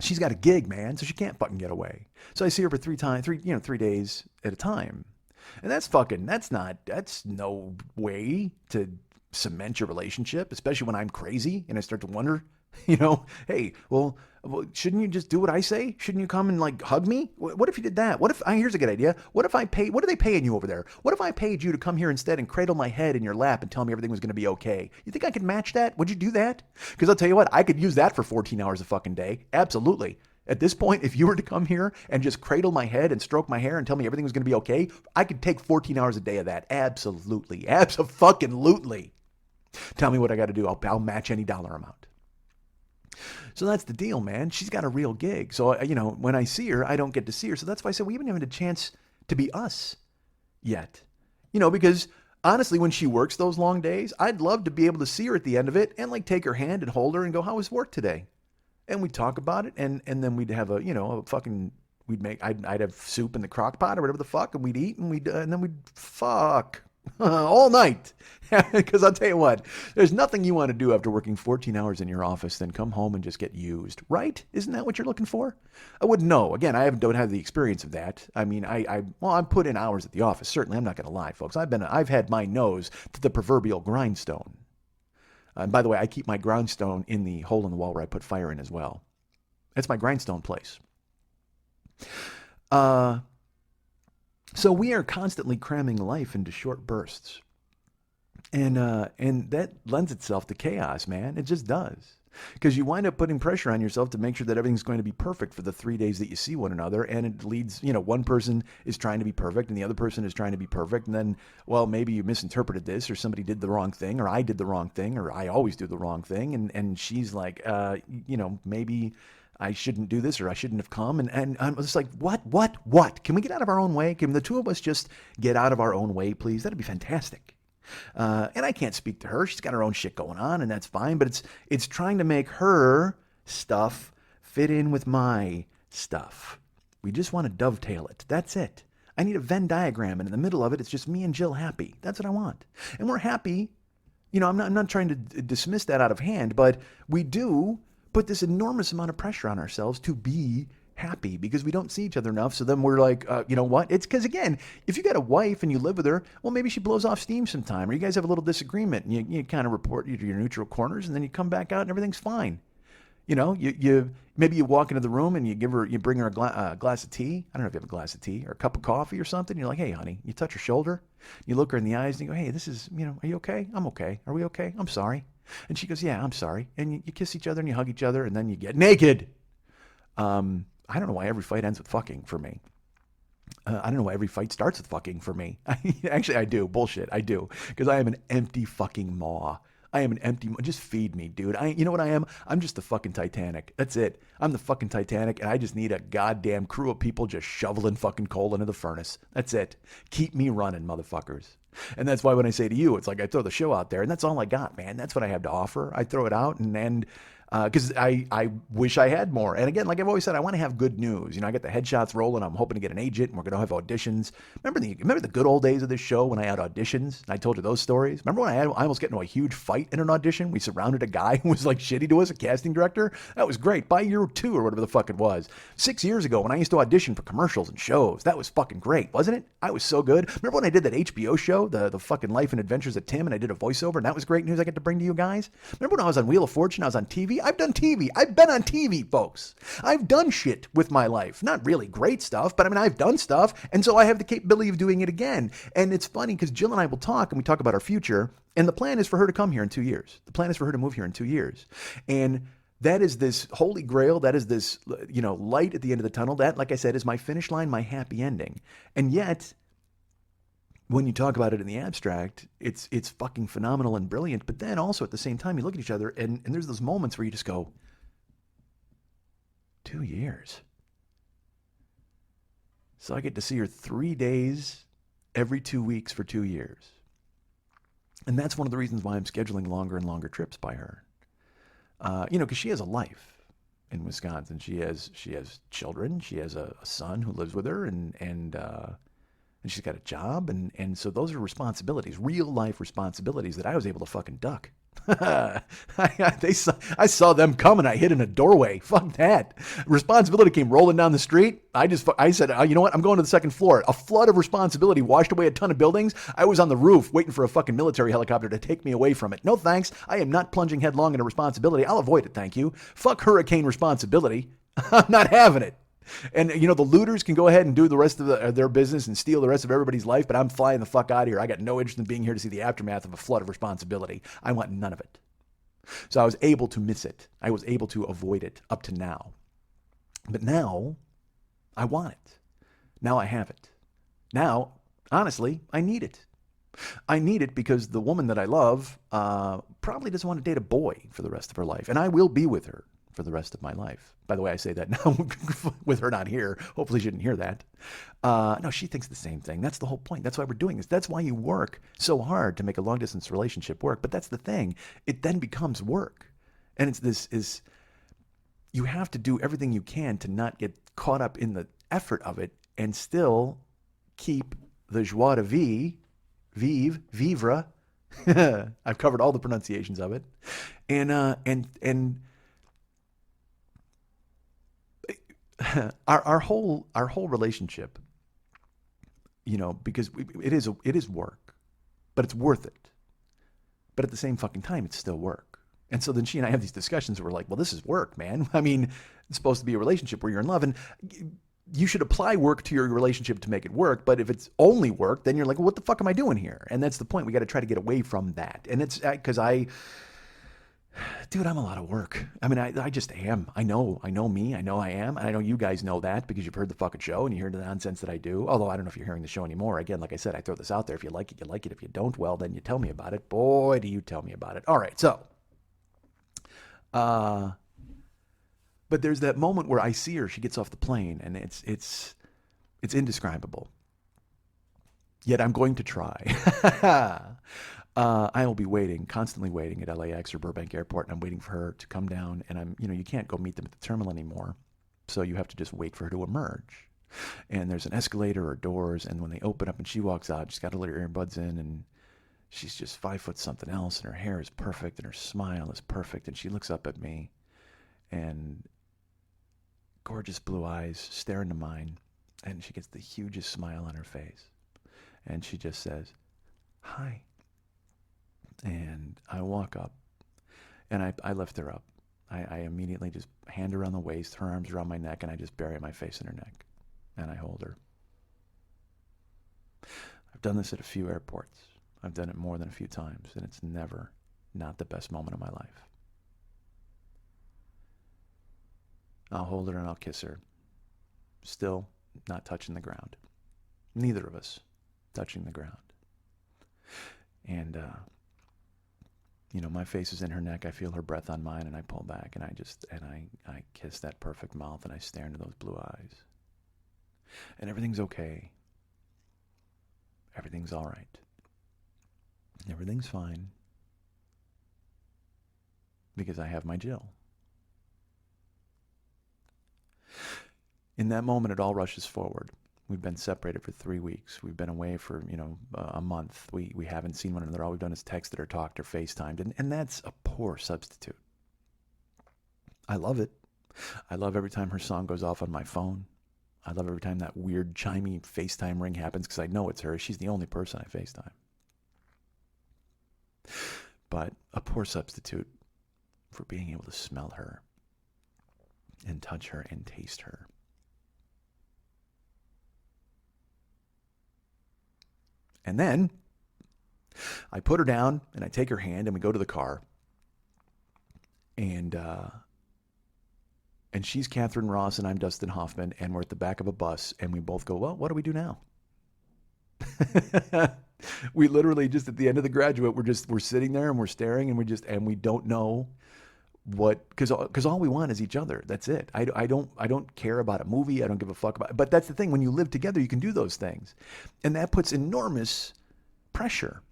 she's got a gig, man, so she can't fucking get away. So I see her for 3 days at a time. And that's no way to cement your relationship, especially when I'm crazy and I start to wonder, hey, well, shouldn't you just do what I say? Shouldn't you come and like hug me? What if you did that? Here's a good idea. What are they paying you over there? What if I paid you to come here instead and cradle my head in your lap and tell me everything was going to be okay? You think I could match that? Would you do that? Because I'll tell you what, I could use that for 14 hours a fucking day. Absolutely. At this point, if you were to come here and just cradle my head and stroke my hair and tell me everything was going to be okay, I could take 14 hours a day of that. Absolutely. Abso-fucking-lutely. Tell me what I got to do. I'll match any dollar amount. So that's the deal, man. She's got a real gig. So, when I see her, I don't get to see her. So that's why I said we haven't even had a chance to be us yet. Because honestly, when she works those long days, I'd love to be able to see her at the end of it and like take her hand and hold her and go, how was work today? And we'd talk about it, and then we'd have I'd have soup in the crock pot or whatever the fuck, and we'd eat, and then we'd fuck all night. Because I'll tell you what, there's nothing you want to do after working 14 hours in your office than come home and just get used, right? Isn't that what you're looking for? I wouldn't know. Again, don't have the experience of that. I mean, I've put in hours at the office. Certainly, I'm not going to lie, folks. I've had my nose to the proverbial grindstone. And by the way, I keep my grindstone in the hole in the wall where I put fire in as well. That's my grindstone place. So we are constantly cramming life into short bursts. And that lends itself to chaos, man. It just does. Because you wind up putting pressure on yourself to make sure that everything's going to be perfect for the 3 days that you see one another. And it leads, one person is trying to be perfect and the other person is trying to be perfect. And then, well, maybe you misinterpreted this, or somebody did the wrong thing, or I did the wrong thing, or I always do the wrong thing. And she's like, maybe I shouldn't do this, or I shouldn't have come. And I'm just like, what? Can we get out of our own way? Can the two of us just get out of our own way, please? That'd be fantastic. And I can't speak to her. She's got her own shit going on, and that's fine. But it's trying to make her stuff fit in with my stuff. We just want to dovetail it. That's it. I need a Venn diagram, and in the middle of it, it's just me and Jill happy. That's what I want. And we're happy. I'm not trying to dismiss that out of hand, but we do put this enormous amount of pressure on ourselves to be happy because we don't see each other enough. So then we're like, you know what? It's because, again, if you got a wife and you live with her, well, maybe she blows off steam sometime, or you guys have a little disagreement, and you kind of report your neutral corners, and then you come back out and everything's fine. You maybe you walk into the room and you bring her a glass of tea. I don't know if you have a glass of tea or a cup of coffee or something. You're like, hey, honey. You touch her shoulder. You look her in the eyes and you go, hey, this is, are you okay? I'm okay. Are we okay? I'm sorry. And she goes, yeah, I'm sorry. And you kiss each other and you hug each other, and then you get naked. I don't know why every fight ends with fucking for me. I don't know why every fight starts with fucking for me. Actually, I do. Bullshit. I do. Because I am an empty fucking maw. I am an empty, just feed me, dude. You know what I am? I'm just the fucking Titanic. That's it. I'm the fucking Titanic, and I just need a goddamn crew of people just shoveling fucking coal into the furnace. That's it. Keep me running, motherfuckers. And that's why when I say to you, it's like I throw the show out there, and that's all I got, man. That's what I have to offer. I throw it out, and because I wish I had more. And again, like I've always said, I want to have good news. I get the headshots rolling. I'm hoping to get an agent, and we're going to have auditions. Remember the good old days of this show when I had auditions? And I told you those stories. Remember when I almost get into a huge fight in an audition? We surrounded a guy who was like shitty to us, a casting director. That was great. By year 2 or whatever the fuck it was. 6 years ago when I used to audition for commercials and shows. That was fucking great, wasn't it? I was so good. Remember when I did that HBO show, the fucking Life and Adventures of Tim, and I did a voiceover, and that was great news I get to bring to you guys? Remember when I was on Wheel of Fortune? I was on TV. I've done TV. I've been on TV, folks. I've done shit with my life. Not really great stuff, but I mean, I've done stuff. And so I have the capability of doing it again. And it's funny because Jill and I will talk, and we talk about our future. And the plan is for her to come here in 2 years. The plan is for her to move here in 2 years. And That is this holy grail. That is this, light at the end of the tunnel. That, like I said, is my finish line, my happy ending. And yet, when you talk about it in the abstract, it's fucking phenomenal and brilliant. But then also at the same time, you look at each other and there's those moments where you just go, 2 years. So I get to see her 3 days every 2 weeks for 2 years. And that's one of the reasons why I'm scheduling longer and longer trips by her. Because she has a life in Wisconsin. She has children. She has a son who lives with her, and she's got a job, and so those are responsibilities, real life responsibilities that I was able to fucking duck. I saw them coming. I hid in a doorway. Fuck that. Responsibility came rolling down the street. I said, you know what? I'm going to the second floor. A flood of responsibility washed away a ton of buildings. I was on the roof waiting for a fucking military helicopter to take me away from it. No thanks. I am not plunging headlong into responsibility. I'll avoid it, thank you. Fuck hurricane responsibility. I'm not having it. And, the looters can go ahead and do the rest of their business and steal the rest of everybody's life, but I'm flying the fuck out of here. I got no interest in being here to see the aftermath of a flood of responsibility. I want none of it. So I was able to miss it. I was able to avoid it up to now. But now, I want it. Now I have it. Now, honestly, I need it. I need it because the woman that I love probably doesn't want to date a boy for the rest of her life. And I will be with her for the rest of my life. By the way, I say that now with her not here. Hopefully she didn't hear that. No, she thinks the same thing. That's the whole point. That's why we're doing this. That's why you work so hard to make a long distance relationship work. But that's the thing. It then becomes work. And you have to do everything you can to not get caught up in the effort of it and still keep the joie de vivre. I've covered all the pronunciations of it. And our whole relationship, because it is work, but it's worth it. But at the same fucking time, it's still work. And so then she and I have these discussions where we're like, well, this is work, man. I mean, it's supposed to be a relationship where you're in love, and you should apply work to your relationship to make it work. But if it's only work, then you're like, well, what the fuck am I doing here? And that's the point. We got to try to get away from that. And it's because dude, I'm a lot of work. I mean, I just am. I know me. I know I am. And I know you guys know that because you've heard the fucking show and you hear the nonsense that I do. Although I don't know if you're hearing the show anymore. Again, like I said, I throw this out there. If you like it, you like it. If you don't, well, then you tell me about it. Boy, do you tell me about it. All right. So, but there's that moment where I see her. She gets off the plane and it's indescribable. Yet I'm going to try. I will be constantly waiting at LAX or Burbank Airport, and I'm waiting for her to come down, and you can't go meet them at the terminal anymore, so you have to just wait for her to emerge. And there's an escalator or doors, and when they open up and she walks out, she's got her little earbuds in, and she's just 5 foot something else, and her hair is perfect, and her smile is perfect, and she looks up at me, and gorgeous blue eyes stare into mine, and she gets the hugest smile on her face, and she just says, "Hi." And I walk up, and I lift her up. I immediately just hand her around the waist, her arms around my neck, and I just bury my face in her neck, and I hold her. I've done this at a few airports. I've done it more than a few times, and it's never not the best moment of my life. I'll hold her and I'll kiss her. Still not touching the ground. Neither of us touching the ground. And, my face is in her neck. I feel her breath on mine, and I pull back, and I kiss that perfect mouth, and I stare into those blue eyes. And everything's okay. Everything's all right. Everything's fine. Because I have my Jill. In that moment, it all rushes forward. We've been separated for 3 weeks. We've been away for, a month. We haven't seen one another. All we've done is texted or talked or FaceTimed. And that's a poor substitute. I love it. I love every time her song goes off on my phone. I love every time that weird chimey FaceTime ring happens because I know it's her. She's the only person I FaceTime. But a poor substitute for being able to smell her and touch her and taste her. And then I put her down and I take her hand and we go to the car. And And she's Catherine Ross and I'm Dustin Hoffman, and we're at the back of a bus, and we both go, well, what do we do now? We literally just at the end of The Graduate, we're sitting there and we're staring and we don't know what, because all we want is each other. That's it. I don't care about a movie. I don't give a fuck about it. But that's the thing. When you live together, you can do those things, and that puts enormous pressure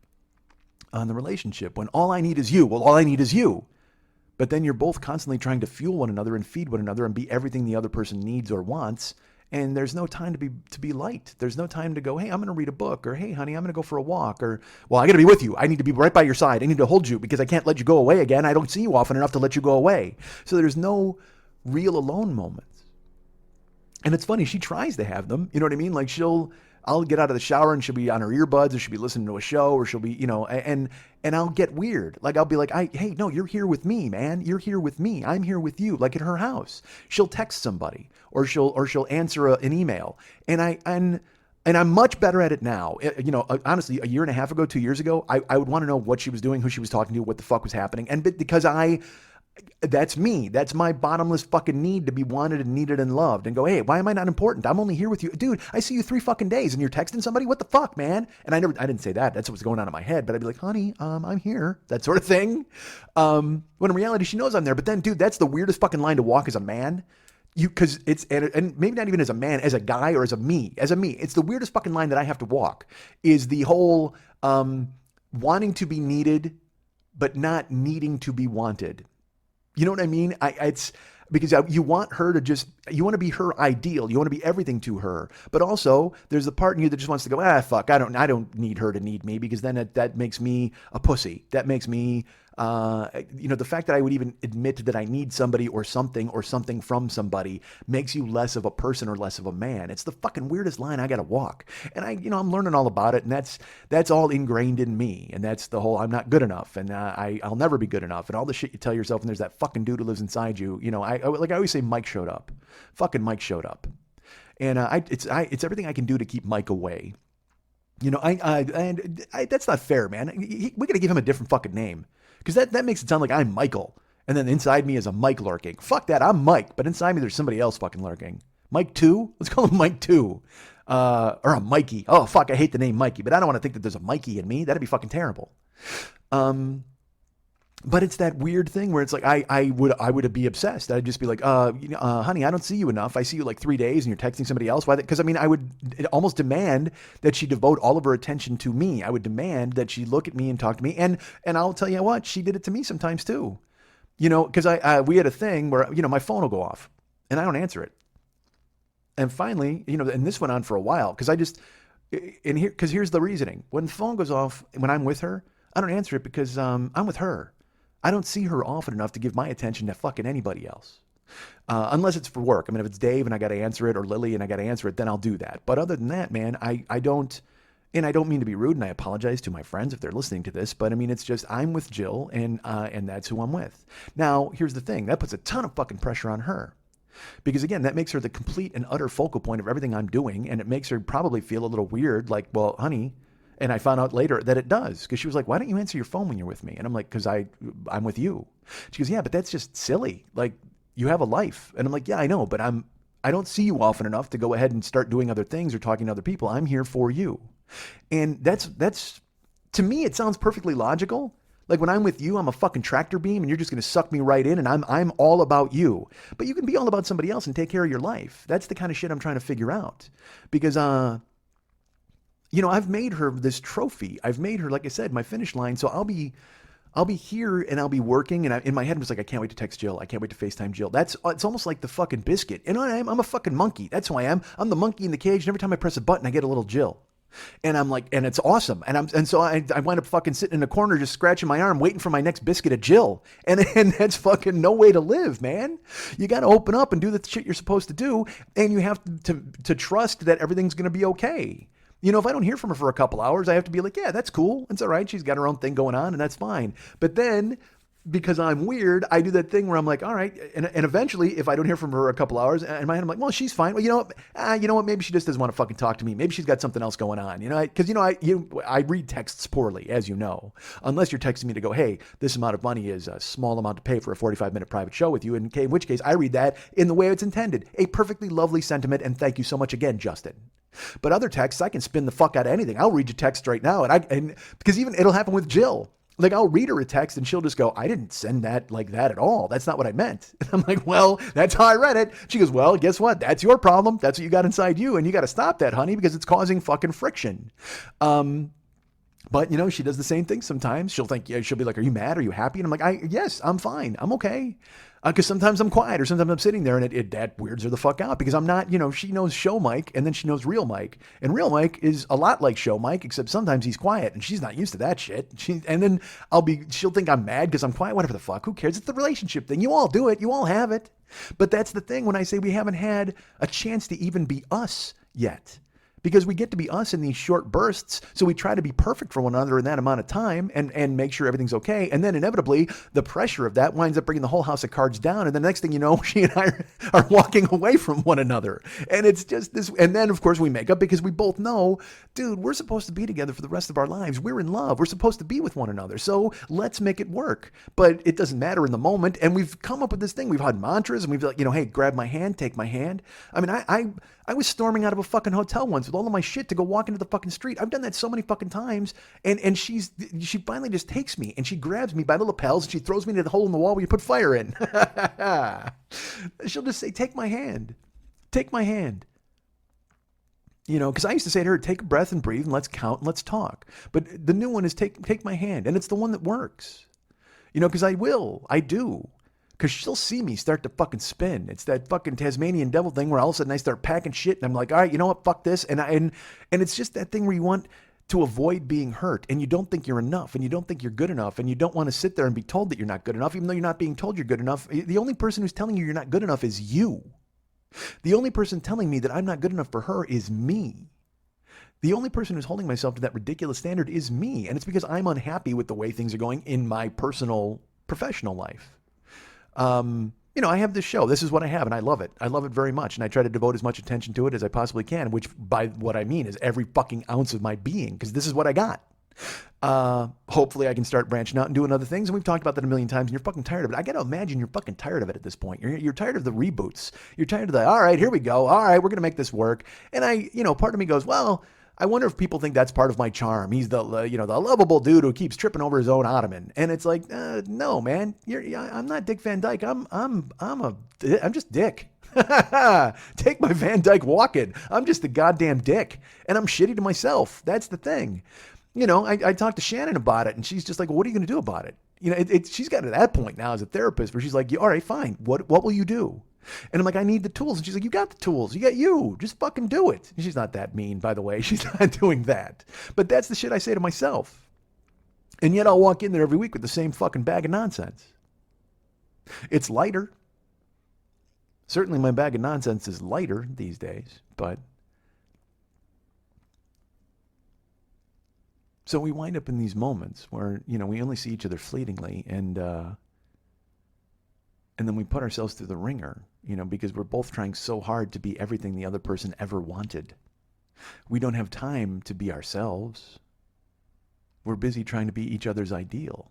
on the relationship. When all I need is you. Well, all I need is you. But then you're both constantly trying to fuel one another and feed one another and be everything the other person needs or wants. And there's no time to be light. There's no time to go, hey, I'm going to read a book, or hey, honey, I'm going to go for a walk, or well, I got to be with you. I need to be right by your side. I need to hold you because I can't let you go away again. I don't see you often enough to let you go away. So there's no real alone moments. And it's funny, she tries to have them. You know what I mean? Like I'll get out of the shower and she'll be on her earbuds, or she'll be listening to a show, or she'll be, and I'll get weird. Like I'll be like, hey, no, you're here with me, man. You're here with me. I'm here with you. Like at her house, she'll text somebody, or she'll answer an email, and I'm much better at it now. Honestly, a year and a half ago, 2 years ago, I would want to know what she was doing, who she was talking to, what the fuck was happening, and because that's me. That's my bottomless fucking need to be wanted and needed and loved, and go, hey, why am I not important? I'm only here with you. Dude, I see you 3 fucking days and you're texting somebody? What the fuck, man? And I didn't say that. That's what's going on in my head. But I'd be like, honey, I'm here. That sort of thing. When in reality, she knows I'm there. But then, dude, that's the weirdest fucking line to walk as a man. Because it's, and maybe not even as a man, as a guy, or as a me. It's the weirdest fucking line that I have to walk, is the whole wanting to be needed, but not needing to be wanted. You know what I mean? It's because you want her to you want to be her ideal. You want to be everything to her. But also there's the part in you that just wants to go, fuck, I don't need her to need me, because then that makes me a pussy. That makes me, the fact that I would even admit that I need somebody or something from somebody makes you less of a person or less of a man. It's the fucking weirdest line I got to walk. And I'm learning all about it, and that's all ingrained in me. And that's the whole, I'm not good enough, and I'll never be good enough, and all the shit you tell yourself, and there's that fucking dude who lives inside you. I always say, Mike showed up. Fucking Mike showed up. And it's everything I can do to keep Mike away. That's not fair, man. We got to give him a different fucking name. Because that makes it sound like I'm Michael. And then inside me is a Mike lurking. Fuck that, I'm Mike. But inside me there's somebody else fucking lurking. Mike 2? Let's call him Mike 2. Or a Mikey. Oh, fuck, I hate the name Mikey. But I don't want to think that there's a Mikey in me. That'd be fucking terrible. But it's that weird thing where it's like, I would be obsessed. I'd just be like, honey, I don't see you enough. I see you like 3 days and you're texting somebody else. Why? Because I would almost demand that she devote all of her attention to me. I would demand that she look at me and talk to me. And I'll tell you what, she did it to me sometimes too. Because we had a thing where, my phone will go off and I don't answer it. And finally, and this went on for a while because here's the reasoning. When the phone goes off, when I'm with her, I don't answer it because I'm with her. I don't see her often enough to give my attention to fucking anybody else. Unless it's for work. If it's Dave and I got to answer it, or Lily and I got to answer it, then I'll do that. But other than that, man, I don't, and I don't mean to be rude, and I apologize to my friends if they're listening to this, but it's just, I'm with Jill, and that's who I'm with. Now, here's the thing. That puts a ton of fucking pressure on her. Because again, that makes her the complete and utter focal point of everything I'm doing, and it makes her probably feel a little weird, like, well, honey. And I found out later that it does, because she was like, why don't you answer your phone when you're with me? And I'm like, because I'm with you. She goes, yeah, but that's just silly. Like, you have a life. And I'm like, yeah, I know, but I don't see you often enough to go ahead and start doing other things or talking to other people. I'm here for you. And that's to me, it sounds perfectly logical. Like when I'm with you, I'm a fucking tractor beam and you're just going to suck me right in, and I'm all about you. But you can be all about somebody else and take care of your life. That's the kind of shit I'm trying to figure out. Because, I've made her this trophy. I've made her, like I said, my finish line. So I'll be here and I'll be working. And in my head, I was like, I can't wait to text Jill. I can't wait to FaceTime Jill. It's almost like the fucking biscuit. And I'm a fucking monkey. That's who I am. I'm the monkey in the cage. And every time I press a button, I get a little Jill. And I'm like, and it's awesome. And so I wind up fucking sitting in a corner, just scratching my arm, waiting for my next biscuit of Jill. And that's fucking no way to live, man. You got to open up and do the shit you're supposed to do. And you have to trust that everything's going to be okay. If I don't hear from her for a couple hours, I have to be like, yeah, that's cool. It's all right. She's got her own thing going on, and that's fine. But then because I'm weird, I do that thing where I'm like, all right, and eventually, if I don't hear from her a couple hours, in my head I'm like, well, she's fine. Well, you know what? Maybe she just doesn't want to fucking talk to me. Maybe she's got something else going on. Because I read texts poorly, as you know, unless you're texting me to go, hey, this amount of money is a small amount to pay for a 45-minute private show with you. In which case, I read that in the way it's intended, a perfectly lovely sentiment, and thank you so much again, Justin. But other texts, I can spin the fuck out of anything. I'll read your text right now, and because even it'll happen with Jill. Like, I'll read her a text and she'll just go, I didn't send that like that at all. That's not what I meant. And I'm like, well, that's how I read it. She goes, well, guess what? That's your problem. That's what you got inside you. And you got to stop that, honey, because it's causing fucking friction. But, she does the same thing sometimes. She'll be like, are you mad? Are you happy? And I'm like, yes, I'm fine. I'm okay. Because sometimes I'm quiet or sometimes I'm sitting there and that weirds her the fuck out because I'm not, she knows show Mike and then she knows real Mike. And real Mike is a lot like show Mike, except sometimes he's quiet and she's not used to that shit. And then she'll think I'm mad because I'm quiet, whatever the fuck. Who cares? It's the relationship thing. You all do it. You all have it. But that's the thing when I say we haven't had a chance to even be us yet. Because we get to be us in these short bursts. So we try to be perfect for one another in that amount of time and make sure everything's okay. And then inevitably, the pressure of that winds up bringing the whole house of cards down. And the next thing you know, she and I are walking away from one another. And it's just this. And then, of course, we make up because we both know, dude, we're supposed to be together for the rest of our lives. We're in love. We're supposed to be with one another. So let's make it work. But it doesn't matter in the moment. And we've come up with this thing. We've had mantras and we've like, hey, grab my hand, take my hand. I mean, I was storming out of a fucking hotel once with all of my shit to go walk into the fucking street. I've done that so many fucking times. And she finally just takes me and she grabs me by the lapels and she throws me into the hole in the wall where you put fire in. She'll just say, take my hand. Take my hand. Because I used to say to her, take a breath and breathe and let's count and let's talk. But the new one is take my hand. And it's the one that works. Because I do. Because she'll see me start to fucking spin. It's that fucking Tasmanian devil thing where all of a sudden I start packing shit and I'm like, all right, you know what? Fuck this. And it's just that thing where you want to avoid being hurt and you don't think you're enough and you don't think you're good enough and you don't want to sit there and be told that you're not good enough, even though you're not being told you're good enough. The only person who's telling you you're not good enough is you. The only person telling me that I'm not good enough for her is me. The only person who's holding myself to that ridiculous standard is me. And it's because I'm unhappy with the way things are going in my personal, professional life. I have this show. This is what I have, and I love it. I love it very much, and I try to devote as much attention to it as I possibly can, which by what I mean is every fucking ounce of my being, because this is what I got. Hopefully I can start branching out and doing other things, and we've talked about that a million times, and you're fucking tired of it. I got to imagine you're fucking tired of it at this point. You're tired of the reboots. You're tired of the, all right, here we go. All right, we're going to make this work. And part of me goes, well, I wonder if people think that's part of my charm. He's the lovable dude who keeps tripping over his own ottoman. And it's like, no, man, I'm not Dick Van Dyke. I'm just Dick. Take my Van Dyke walking. I'm just the goddamn Dick. And I'm shitty to myself. That's the thing. I talked to Shannon about it and she's just like, well, what are you going to do about it? She's got to that point now as a therapist where she's like, all right, fine. What will you do? And I'm like, I need the tools. And she's like, you got the tools. You got you. Just fucking do it. And she's not that mean, by the way. She's not doing that. But that's the shit I say to myself. And yet I'll walk in there every week with the same fucking bag of nonsense. It's lighter. Certainly my bag of nonsense is lighter these days, but... So we wind up in these moments where, we only see each other fleetingly and then we put ourselves through the ringer, because we're both trying so hard to be everything the other person ever wanted. We don't have time to be ourselves. We're busy trying to be each other's ideal.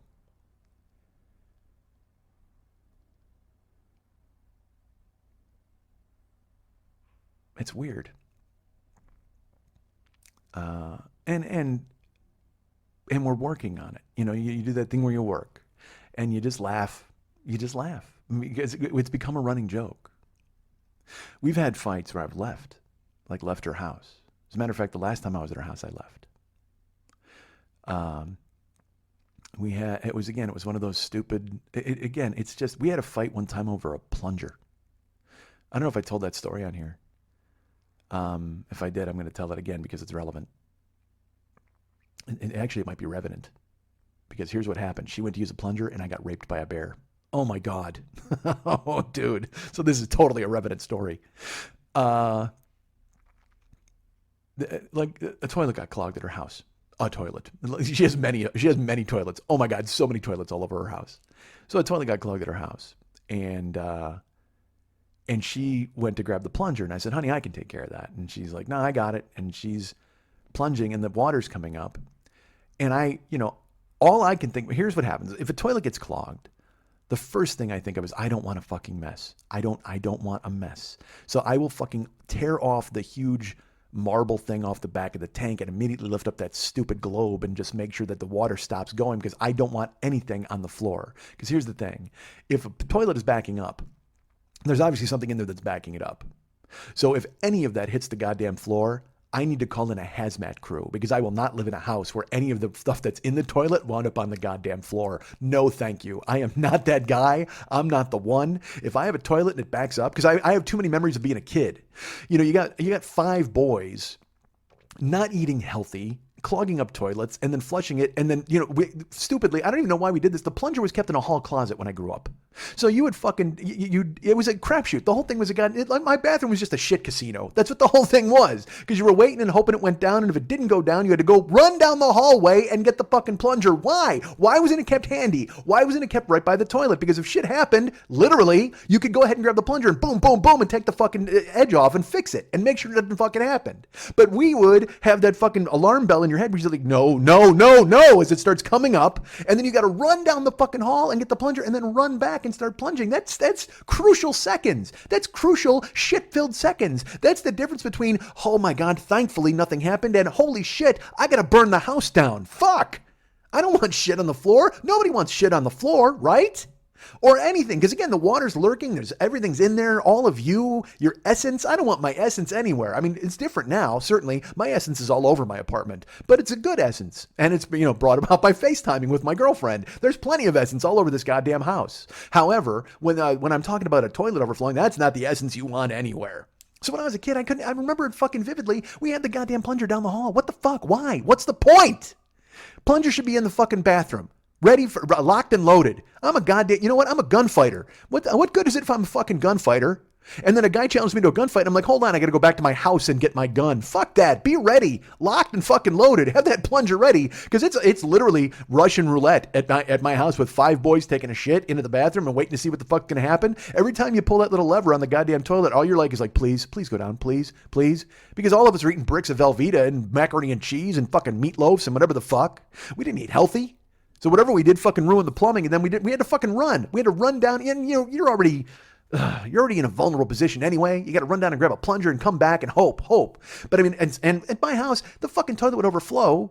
It's weird. And we're working on it. You do that thing where you work and you just laugh. You just laugh. Because it's become a running joke. We've had fights where I've left her house. As a matter of fact, the last time I was at her house, I left. It was one of those stupid, it's just, we had a fight one time over a plunger. I don't know if I told that story on here. If I did, I'm going to tell it again because it's relevant. And actually, it might be revenant. Because here's what happened. She went to use a plunger and I got raped by a bear. Oh my God. Oh, dude. So this is totally a revenant story. A toilet got clogged at her house. a toilet. She has many toilets. Oh my God, so many toilets all over her house. So a toilet got clogged at her house, and she went to grab the plunger, and I said, honey, I can take care of that. And she's like, no, I got it. And she's plunging, and the water's coming up. And all I can think, here's what happens. If a toilet gets clogged, the first thing I think of is, I don't want a fucking mess. I don't want a mess. So I will fucking tear off the huge marble thing off the back of the tank and immediately lift up that stupid globe and just make sure that the water stops going, because I don't want anything on the floor. Because here's the thing. If a toilet is backing up, there's obviously something in there that's backing it up. So if any of that hits the goddamn floor, I need to call in a hazmat crew, because I will not live in a house where any of the stuff that's in the toilet wound up on the goddamn floor. No, thank you. I am not that guy. I'm not the one. If I have a toilet and it backs up, because I have too many memories of being a kid. You got 5 boys not eating healthy, clogging up toilets, and then flushing it. And then, stupidly, I don't even know why we did this. The plunger was kept in a hall closet when I grew up. So you would fucking, it was a crapshoot. The whole thing was my bathroom was just a shit casino. That's what the whole thing was. Because you were waiting and hoping it went down. And if it didn't go down, you had to go run down the hallway and get the fucking plunger. Why? Why wasn't it kept handy? Why wasn't it kept right by the toilet? Because if shit happened, literally, you could go ahead and grab the plunger and boom, boom, boom, and take the fucking edge off and fix it and make sure it doesn't fucking happen. But we would have that fucking alarm bell in your head where you're like, no, no, no, no, as it starts coming up. And then you got to run down the fucking hall and get the plunger and then run back and start plunging. That's crucial seconds. That's crucial shit-filled seconds. That's the difference between, oh my God, thankfully nothing happened, and holy shit, I got to burn the house down. Fuck. I don't want shit on the floor. Nobody wants shit on the floor, right? Or anything. Because again, the water's lurking. Everything's in there. All of you, your essence. I don't want my essence anywhere. I mean, it's different now. Certainly, my essence is all over my apartment. But it's a good essence. And it's, brought about by FaceTiming with my girlfriend. There's plenty of essence all over this goddamn house. However, when I'm talking about a toilet overflowing, that's not the essence you want anywhere. So when I was a kid, I remember it fucking vividly. We had the goddamn plunger down the hall. What the fuck? Why? What's the point? Plunger should be in the fucking bathroom. Ready for, locked and loaded. I'm a goddamn, I'm a gunfighter. What good is it if I'm a fucking gunfighter? And then a guy challenged me to a gunfight, and I'm like, hold on, I got to go back to my house and get my gun. Fuck that. Be ready. Locked and fucking loaded. Have that plunger ready, because it's literally Russian roulette at my house with 5 boys taking a shit into the bathroom and waiting to see what the fuck's going to happen. Every time you pull that little lever on the goddamn toilet, all you're like is like, please go down, please, please. Because all of us are eating bricks of Velveeta and macaroni and cheese and fucking meatloafs and whatever the fuck. We didn't eat healthy. So whatever we did fucking ruined the plumbing, and then we had to fucking run. We had to run down, and you're already in a vulnerable position anyway. You got to run down and grab a plunger and come back and hope. But I mean, and at my house, the fucking toilet would overflow.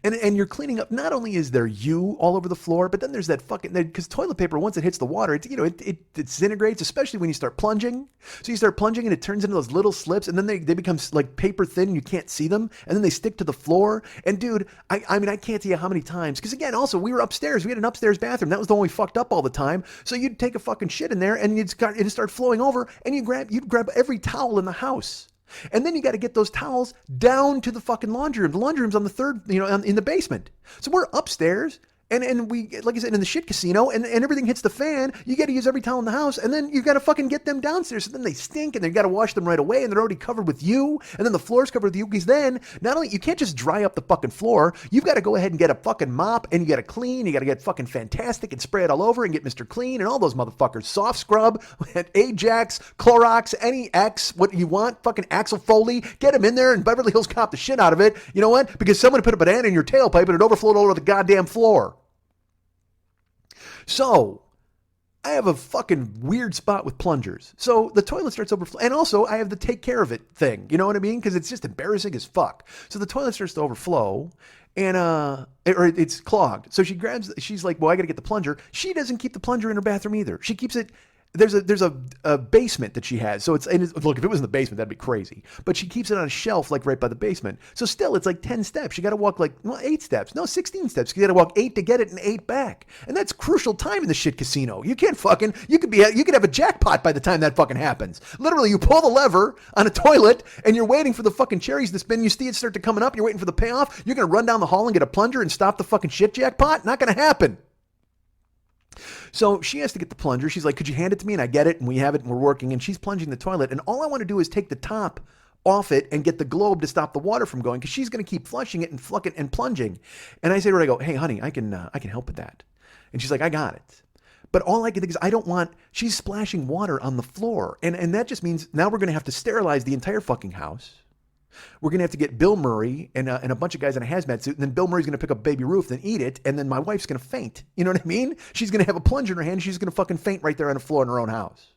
And you're cleaning up. Not only is there you all over the floor, but then there's that fucking, because toilet paper, once it hits the water, it disintegrates, especially when you start plunging. So you start plunging and it turns into those little slips, and then they become like paper thin and you can't see them, and then they stick to the floor. And dude, I mean, I can't tell you how many times, because again, also we were upstairs. We had an upstairs bathroom. That was the one we fucked up all the time. So you'd take a fucking shit in there and it'd start flowing over, and you'd grab every towel in the house. And then you got to get those towels down to the fucking laundry room. The laundry room's on the third, in the basement. So we're upstairs. And we, like I said, in the shit casino, and everything hits the fan. You got to use every towel in the house, and then you got to fucking get them downstairs. So then they stink, and then you got to wash them right away, and they're already covered with you, and then the floor's covered with you, because then, not only, you can't just dry up the fucking floor, you've got to go ahead and get a fucking mop, and you got to clean, you got to get fucking fantastic, and spray it all over, and get Mr. Clean, and all those motherfuckers. Soft scrub, Ajax, Clorox, any X, what you want, fucking Axel Foley, get him in there, and Beverly Hills Cop the shit out of it. You know what? Because someone put a banana in your tailpipe, and it overflowed all over the goddamn floor. So, I have a fucking weird spot with plungers. So, the toilet starts overflowing. And also, I have the take care of it thing. You know what I mean? Because it's just embarrassing as fuck. So, the toilet starts to overflow. And, it's clogged. So, she's like, well, I got to get the plunger. She doesn't keep the plunger in her bathroom either. She keeps it... There's a basement that she has. So look, if it was in the basement, that'd be crazy. But she keeps it on a shelf, like right by the basement. So still, it's like 10 steps. You got to walk 8 steps. No, 16 steps. You got to walk 8 to get it and 8 back. And that's crucial time in the shit casino. You can't fucking, you could have a jackpot by the time that fucking happens. Literally, you pull the lever on a toilet and you're waiting for the fucking cherries to spin. You see it start to coming up. You're waiting for the payoff. You're going to run down the hall and get a plunger and stop the fucking shit jackpot? Not going to happen. So she has to get the plunger. She's like, could you hand it to me? And I get it, and we have it, and we're working, and she's plunging the toilet. And all I want to do is take the top off it and get the globe to stop the water from going, because she's going to keep flushing it and flucking and plunging. And I say to her, I go, hey, honey, I can help with that. And she's like, I got it. But all I can think is, I don't want, she's splashing water on the floor. And that just means now we're going to have to sterilize the entire fucking house. We're going to have to get Bill Murray and a bunch of guys in a hazmat suit. And then Bill Murray's going to pick up Baby Ruth and eat it. And then my wife's going to faint. You know what I mean? She's going to have a plunger in her hand. And she's going to fucking faint right there on the floor in her own house.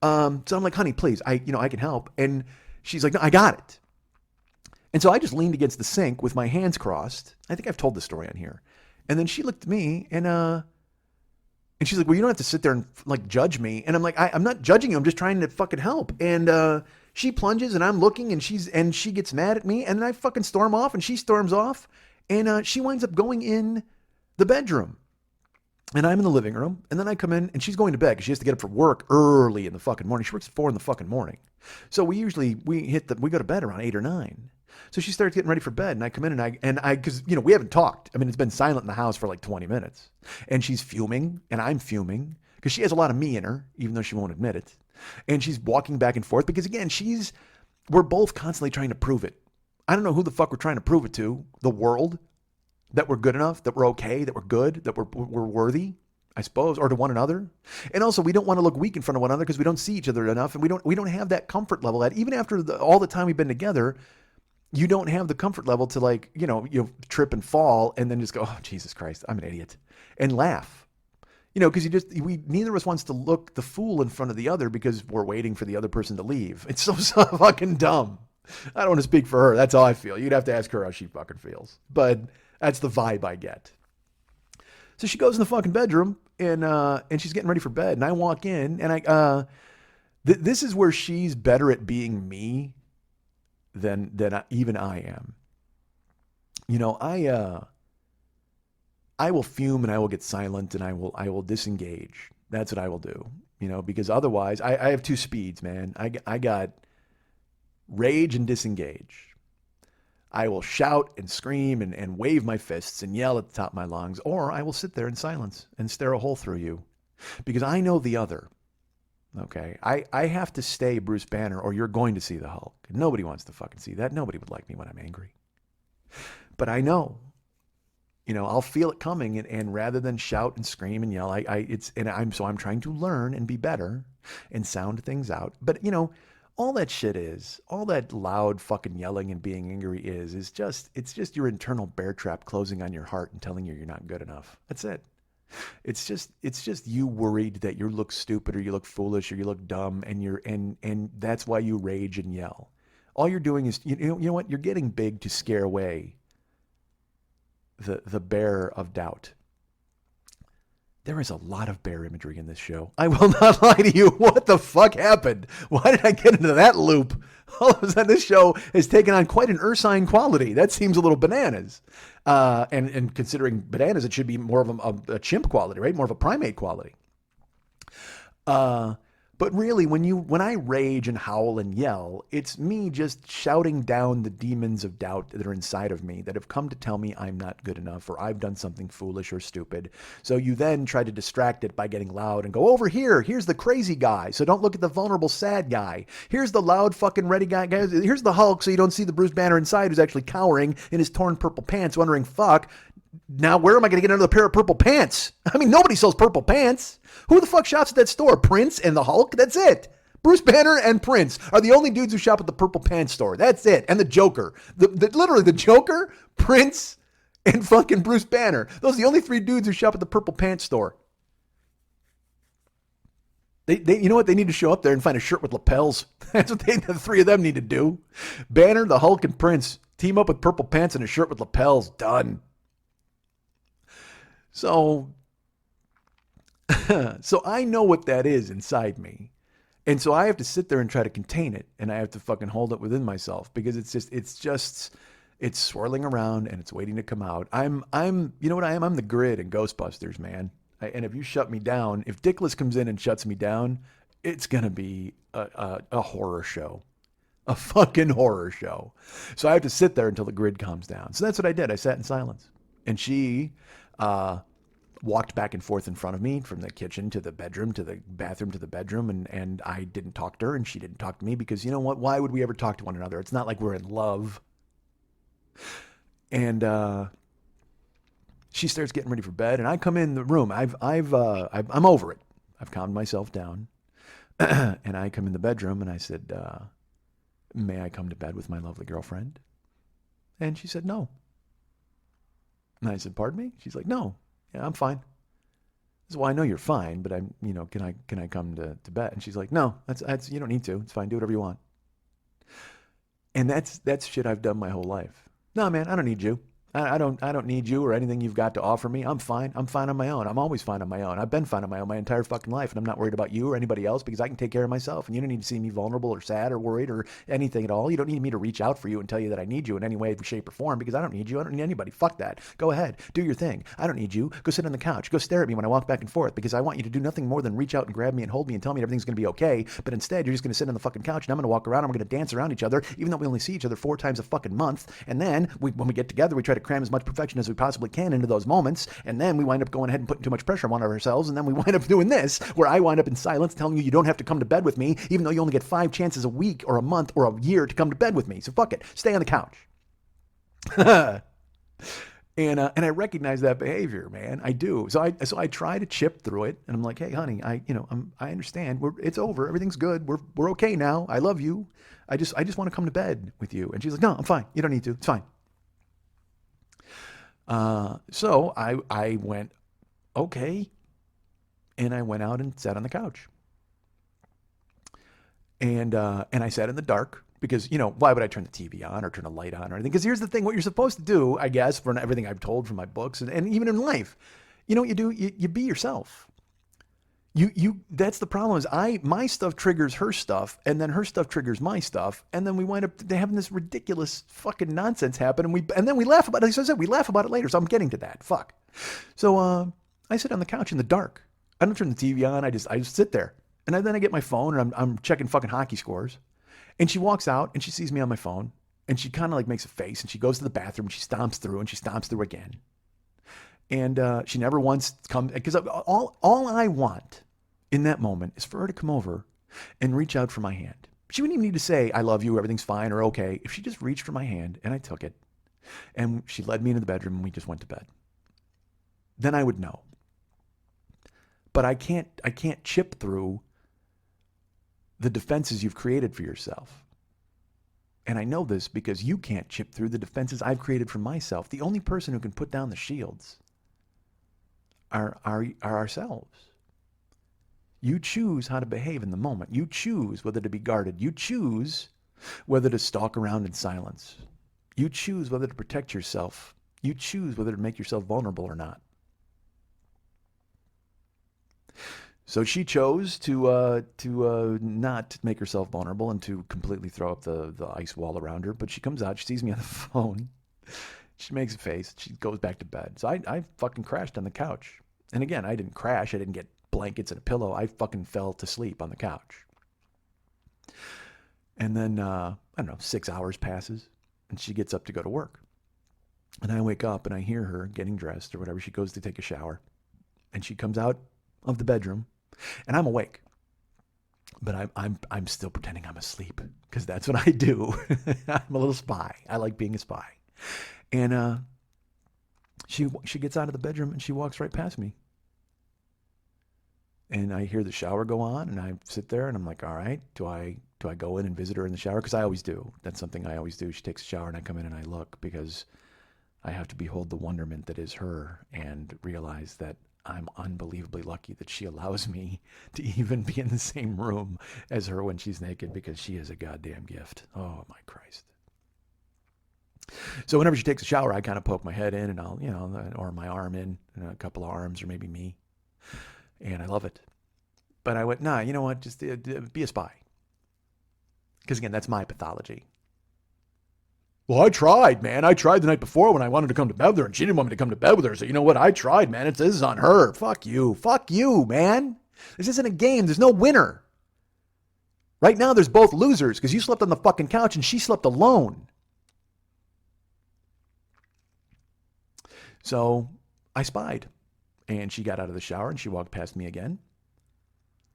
So I'm like, honey, please, I can help. And she's like, no, I got it. And so I just leaned against the sink with my hands crossed. I think I've told this story on here. And then she looked at me and she's like, well, you don't have to sit there and like judge me. And I'm like, I'm not judging you. I'm just trying to fucking help. And she plunges and I'm looking and she gets mad at me. And then I fucking storm off and she storms off. And she winds up going in the bedroom. And I'm in the living room. And then I come in and she's going to bed because she has to get up for work early in the fucking morning. She works at 4 in the fucking morning. So we go to bed around 8 or 9. So she starts getting ready for bed, and I come in and I, because, you know, we haven't talked. I mean, it's been silent in the house for like 20 minutes, and she's fuming and I'm fuming because she has a lot of me in her, even though she won't admit it. And she's walking back and forth because, again, we're both constantly trying to prove it. I don't know who the fuck we're trying to prove it to. The world, that we're good enough, that we're okay, that we're good, that we're worthy, I suppose, or to one another. And also, we don't want to look weak in front of one another because we don't see each other enough, and we don't have that comfort level that even after all the time we've been together, you don't have the comfort level to, like, you know, trip and fall and then just go, oh, Jesus Christ, I'm an idiot, and laugh. You know, because neither of us wants to look the fool in front of the other because we're waiting for the other person to leave. It's so fucking dumb. I don't want to speak for her. That's how I feel. You'd have to ask her how she fucking feels. But that's the vibe I get. So she goes in the fucking bedroom and she's getting ready for bed. And I walk in and this is where she's better at being me than even I am. You know, I will fume and I will get silent and I will disengage. That's what I will do. You know, because otherwise I have 2 speeds, man. I got rage and disengage. I will shout and scream and wave my fists and yell at the top of my lungs, or I will sit there in silence and stare a hole through you because I know the other. Okay, I have to stay Bruce Banner or you're going to see the Hulk. Nobody wants to fucking see that. Nobody would like me when I'm angry. But I know, you know, I'll feel it coming and rather than shout and scream and yell, I'm trying to learn and be better and sound things out. But, you know, all that loud fucking yelling and being angry it's just your internal bear trap closing on your heart and telling you you're not good enough. That's it. It's just you worried that you look stupid or you look foolish or you look dumb and that's why you rage and yell. All you're doing is, you know what? You're getting big to scare away the bear of doubt. There is a lot of bear imagery in this show. I will not lie to you. What the fuck happened? Why did I get into that loop? All of a sudden, this show has taken on quite an ursine quality. That seems a little bananas. And considering bananas, it should be more of a chimp quality, right? More of a primate quality. But really, when I rage and howl and yell, it's me just shouting down the demons of doubt that are inside of me that have come to tell me I'm not good enough or I've done something foolish or stupid. So you then try to distract it by getting loud and go, over here, here's the crazy guy. So don't look at the vulnerable, sad guy. Here's the loud fucking ready guy. Here's the Hulk so you don't see the Bruce Banner inside who's actually cowering in his torn purple pants wondering, fuck, now where am I going to get another pair of purple pants? I mean, nobody sells purple pants. Who the fuck shops at that store? Prince and the Hulk? That's it. Bruce Banner and Prince are the only dudes who shop at the purple pants store. That's it. And the Joker. Literally the Joker, Prince, and fucking Bruce Banner. Those are the only 3 dudes who shop at the purple pants store. They you know what? They need to show up there and find a shirt with lapels. That's what the 3 of them need to do. Banner, the Hulk, and Prince team up with purple pants and a shirt with lapels. Done. So I know what that is inside me. And so I have to sit there and try to contain it. And I have to fucking hold it within myself because it's swirling around and it's waiting to come out. You know what I am? I'm the Grid in Ghostbusters, man. And if you shut me down, if Dickless comes in and shuts me down, it's going to be a horror show. A fucking horror show. So I have to sit there until the Grid calms down. So that's what I did. I sat in silence. And she, walked back and forth in front of me from the kitchen to the bedroom to the bathroom to the bedroom, and I didn't talk to her and she didn't talk to me because you know what? Why would we ever talk to one another? It's not like we're in love. And she starts getting ready for bed, and I come in the room. I'm over it. I've calmed myself down, and I come in the bedroom and I said, "May I come to bed with my lovely girlfriend?" And she said, "No." And I said, "Pardon me?" She's like, "No, yeah, I'm fine." I said, "Well, I know you're fine, but I'm, can I come to bed?" And she's like, "No, that's you don't need to. It's fine. Do whatever you want." And that's shit I've done my whole life. No, man, I don't need you. I don't need you or anything you've got to offer me. I'm fine. I'm fine on my own. I'm always fine on my own. I've been fine on my own my entire fucking life, and I'm not worried about you or anybody else because I can take care of myself. And you don't need to see me vulnerable or sad or worried or anything at all. You don't need me to reach out for you and tell you that I need you in any way, shape, or form because I don't need you. I don't need anybody. Fuck that. Go ahead. Do your thing. I don't need you. Go sit on the couch. Go stare at me when I walk back and forth because I want you to do nothing more than reach out and grab me and hold me and tell me everything's going to be okay. But instead, you're just going to sit on the fucking couch and I'm going to walk around and we're going to dance around each other even though we only see each other 4 times a fucking month. And then when we get together, we try to cram as much perfection as we possibly can into those moments, and then we wind up going ahead and putting too much pressure on ourselves, and then we wind up doing this, where I wind up in silence telling you don't have to come to bed with me, even though you only get 5 chances a week or a month or a year to come to bed with me. So fuck it. Stay on the couch. And I recognize that behavior, man. I do. So I try to chip through it, and I'm like, hey, honey, I understand. It's over. Everything's good. We're okay now. I love you. I just want to come to bed with you. And she's like, no, I'm fine. You don't need to. It's fine. So I went, okay. And I went out and sat on the couch. And I sat in the dark because, why would I turn the TV on or turn a light on or anything? Because here's the thing, what you're supposed to do, I guess, for everything I've told from my books and even in life, you know what you do? You be yourself. That's the problem is my stuff triggers her stuff and then her stuff triggers my stuff. And then we wind up having this ridiculous fucking nonsense happen. And then we laugh about it. As I said, we laugh about it later. So I'm getting to that. Fuck. So, I sit on the couch in the dark. I don't turn the TV on. I just sit there. And then I get my phone and I'm checking fucking hockey scores. And she walks out and she sees me on my phone and she kind of like makes a face and she goes to the bathroom and she stomps through and she stomps through again. And she never once comes, because all I want in that moment is for her to come over and reach out for my hand. She wouldn't even need to say, I love you, everything's fine or okay. If she just reached for my hand and I took it and she led me into the bedroom and we just went to bed, then I would know. But I can't chip through the defenses you've created for yourself. And I know this because you can't chip through the defenses I've created for myself. The only person who can put down the shields are ourselves. You choose how to behave in the moment. You choose whether to be guarded. You choose whether to stalk around in silence. You choose whether to protect yourself. You choose whether to make yourself vulnerable or not. So she chose to not make herself vulnerable and to completely throw up the ice wall around her. But she comes out, she sees me on the phone. She makes a face. She goes back to bed. So I fucking crashed on the couch. And again, I didn't crash. I didn't get blankets and a pillow. I fucking fell to sleep on the couch. And then, 6 hours passes and she gets up to go to work. And I wake up and I hear her getting dressed or whatever. She goes to take a shower and she comes out of the bedroom and I'm awake. But I'm still pretending I'm asleep because that's what I do. I'm a little spy. I like being a spy. And she gets out of the bedroom and she walks right past me. And I hear the shower go on and I sit there and I'm like, all right, do I go in and visit her in the shower? Because I always do. That's something I always do. She takes a shower and I come in and I look because I have to behold the wonderment that is her and realize that I'm unbelievably lucky that she allows me to even be in the same room as her when she's naked because she is a goddamn gift. Oh my Christ. So whenever she takes a shower, I kind of poke my head in and I'll, or my arm in, a couple of arms or maybe me. And I love it. But I went, nah, you know what? Just be a spy. Because again, that's my pathology. Well, I tried, man. I tried the night before when I wanted to come to bed with her and she didn't want me to come to bed with her. So you know what? I tried, man. This is on her. Fuck you. Fuck you, man. This isn't a game. There's no winner. Right now, there's both losers because you slept on the fucking couch and she slept alone. So I spied. And she got out of the shower and she walked past me again.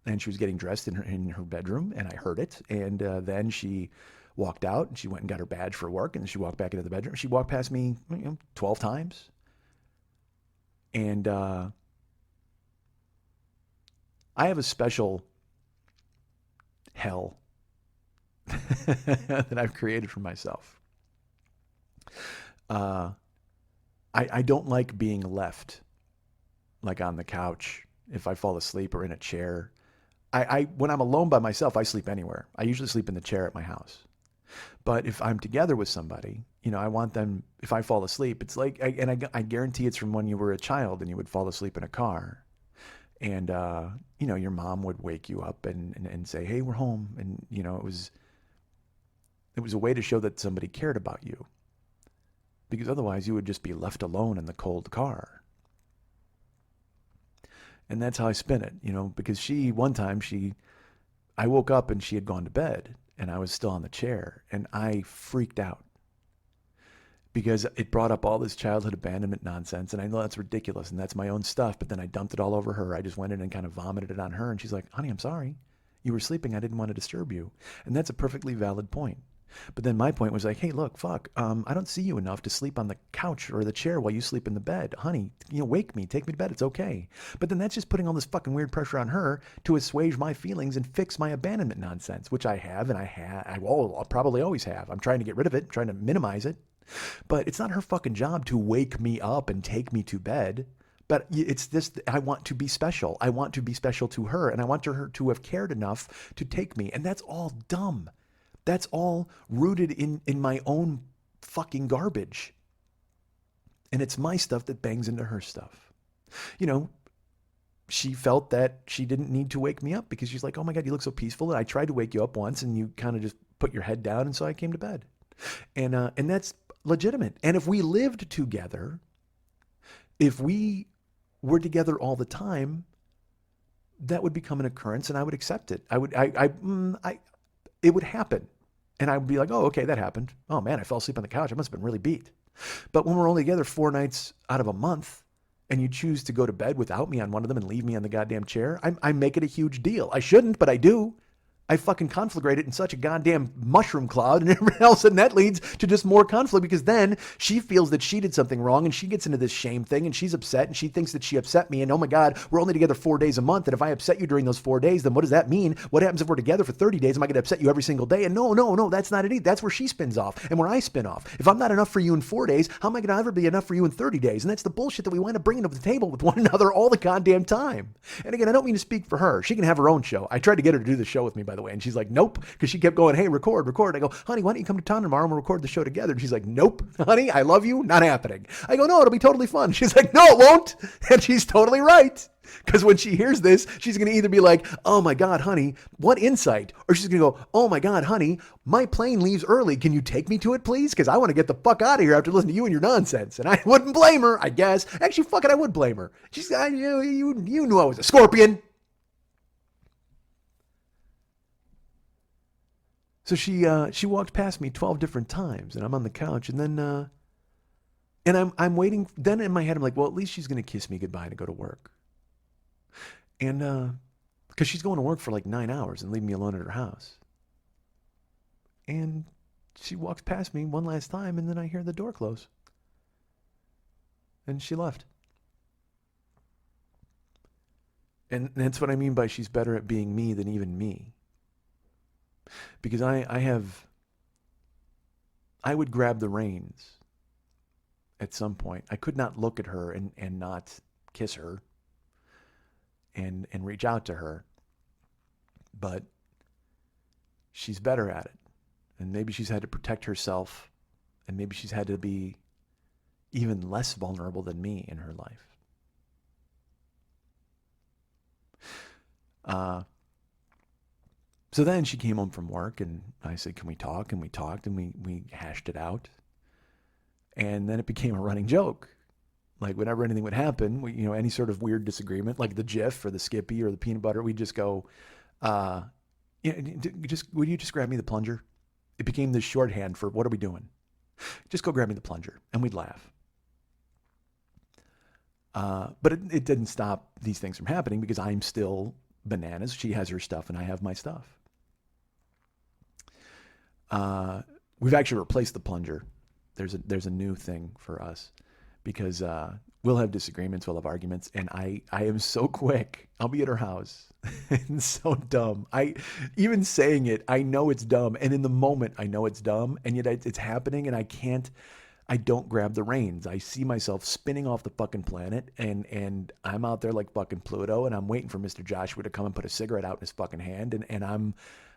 And she was getting dressed in her bedroom, and I heard it. And then she walked out and she went and got her badge for work, and then she walked back into the bedroom. She walked past me 12 times. And I have a special hell that I've created for myself. I don't like being left like on the couch if I fall asleep or in a chair. When I'm alone by myself, I sleep anywhere. I usually sleep in the chair at my house. But if I'm together with somebody, I want them, if I fall asleep, it's like, I guarantee it's from when you were a child and you would fall asleep in a car. And, your mom would wake you up and say, hey, we're home. And, it was a way to show that somebody cared about you. Because otherwise you would just be left alone in the cold car. And that's how I spin it, because one time I woke up and she had gone to bed and I was still on the chair and I freaked out because it brought up all this childhood abandonment nonsense. And I know that's ridiculous and that's my own stuff, but then I dumped it all over her. I just went in and kind of vomited it on her. And she's like, honey, I'm sorry. You were sleeping. I didn't want to disturb you. And that's a perfectly valid point. But then my point was like, hey, look, fuck, I don't see you enough to sleep on the couch or the chair while you sleep in the bed. Honey, wake me, take me to bed. It's okay. But then that's just putting all this fucking weird pressure on her to assuage my feelings and fix my abandonment nonsense, which I have and I'll probably always have. I'm trying to get rid of it, trying to minimize it. But it's not her fucking job to wake me up and take me to bed. But it's this, I want to be special. I want to be special to her, and I want her to have cared enough to take me. And that's all dumb. That's all rooted in my own fucking garbage. And it's my stuff that bangs into her stuff. She felt that she didn't need to wake me up because she's like, oh my God, you look so peaceful. And I tried to wake you up once and you kind of just put your head down. And so I came to bed. And that's legitimate. And if we lived together, if we were together all the time, that would become an occurrence and I would accept it. It would happen. And I would be like, oh, okay, that happened. Oh man, I fell asleep on the couch. I must have been really beat. But when we're only together 4 nights out of a month and you choose to go to bed without me on one of them and leave me on the goddamn chair, I make it a huge deal. I shouldn't, but I do. I fucking conflagrate it in such a goddamn mushroom cloud and everything else, and that leads to just more conflict because then she feels that she did something wrong and she gets into this shame thing and she's upset and she thinks that she upset me and oh my God, we're only together 4 days a month and if I upset you during those 4 days, then what does that mean? What happens if we're together for 30 days? Am I going to upset you every single day? And no, that's not it either. That's where she spins off and where I spin off. If I'm not enough for you in 4 days, how am I going to ever be enough for you in 30 days? And that's the bullshit that we wind up bringing to the table with one another all the goddamn time. And again, I don't mean to speak for her. She can have her own show. I tried to get her to do the show with me, by the way, and she's like, nope. Because she kept going, hey, record. I go, honey, why don't you come to town tomorrow and we'll record the show together? And she's like, nope, honey, I love you. Not happening. I go, no, it'll be totally fun. She's like, no, it won't. And she's totally right. Because when she hears this, she's going to either be like, oh my God, honey, what insight? Or she's going to go, oh my God, honey, my plane leaves early. Can you take me to it, please? Because I want to get the fuck out of here after listening to you and your nonsense. And I wouldn't blame her, I guess. Actually, fuck it, I would blame her. She's, you knew I was a scorpion. So she walked past me 12 different times, and I'm on the couch, and then and I'm waiting. Then in my head, I'm like, well, at least she's gonna kiss me goodbye to go to work, and because she's going to work for like 9 hours and leaving me alone at her house, and she walks past me one last time, and then I hear the door close, and she left. And that's what I mean by she's better at being me than even me. Because I would grab the reins at some point. I could not look at her and not kiss her and reach out to her. But she's better at it. And maybe she's had to protect herself. And maybe she's had to be even less vulnerable than me in her life. So then she came home from work and I said, can we talk? And we talked and we hashed it out. And then it became a running joke. Like whenever anything would happen, any sort of weird disagreement, like the Jif or the Skippy or the peanut butter, we'd just go, would you just grab me the plunger? It became this shorthand for what are we doing? Just go grab me the plunger. And we'd laugh. But it didn't stop these things from happening because I'm still bananas. She has her stuff and I have my stuff. We've actually replaced the plunger. There's a new thing for us because we'll have disagreements, we'll have arguments, and I am so quick. I'll be at her house. It's so dumb. Even saying it, I know it's dumb, and in the moment I know it's dumb, and yet it's happening, and I don't grab the reins. I see myself spinning off the fucking planet, and I'm out there like fucking Pluto, and I'm waiting for Mr. Joshua to come and put a cigarette out in his fucking hand, and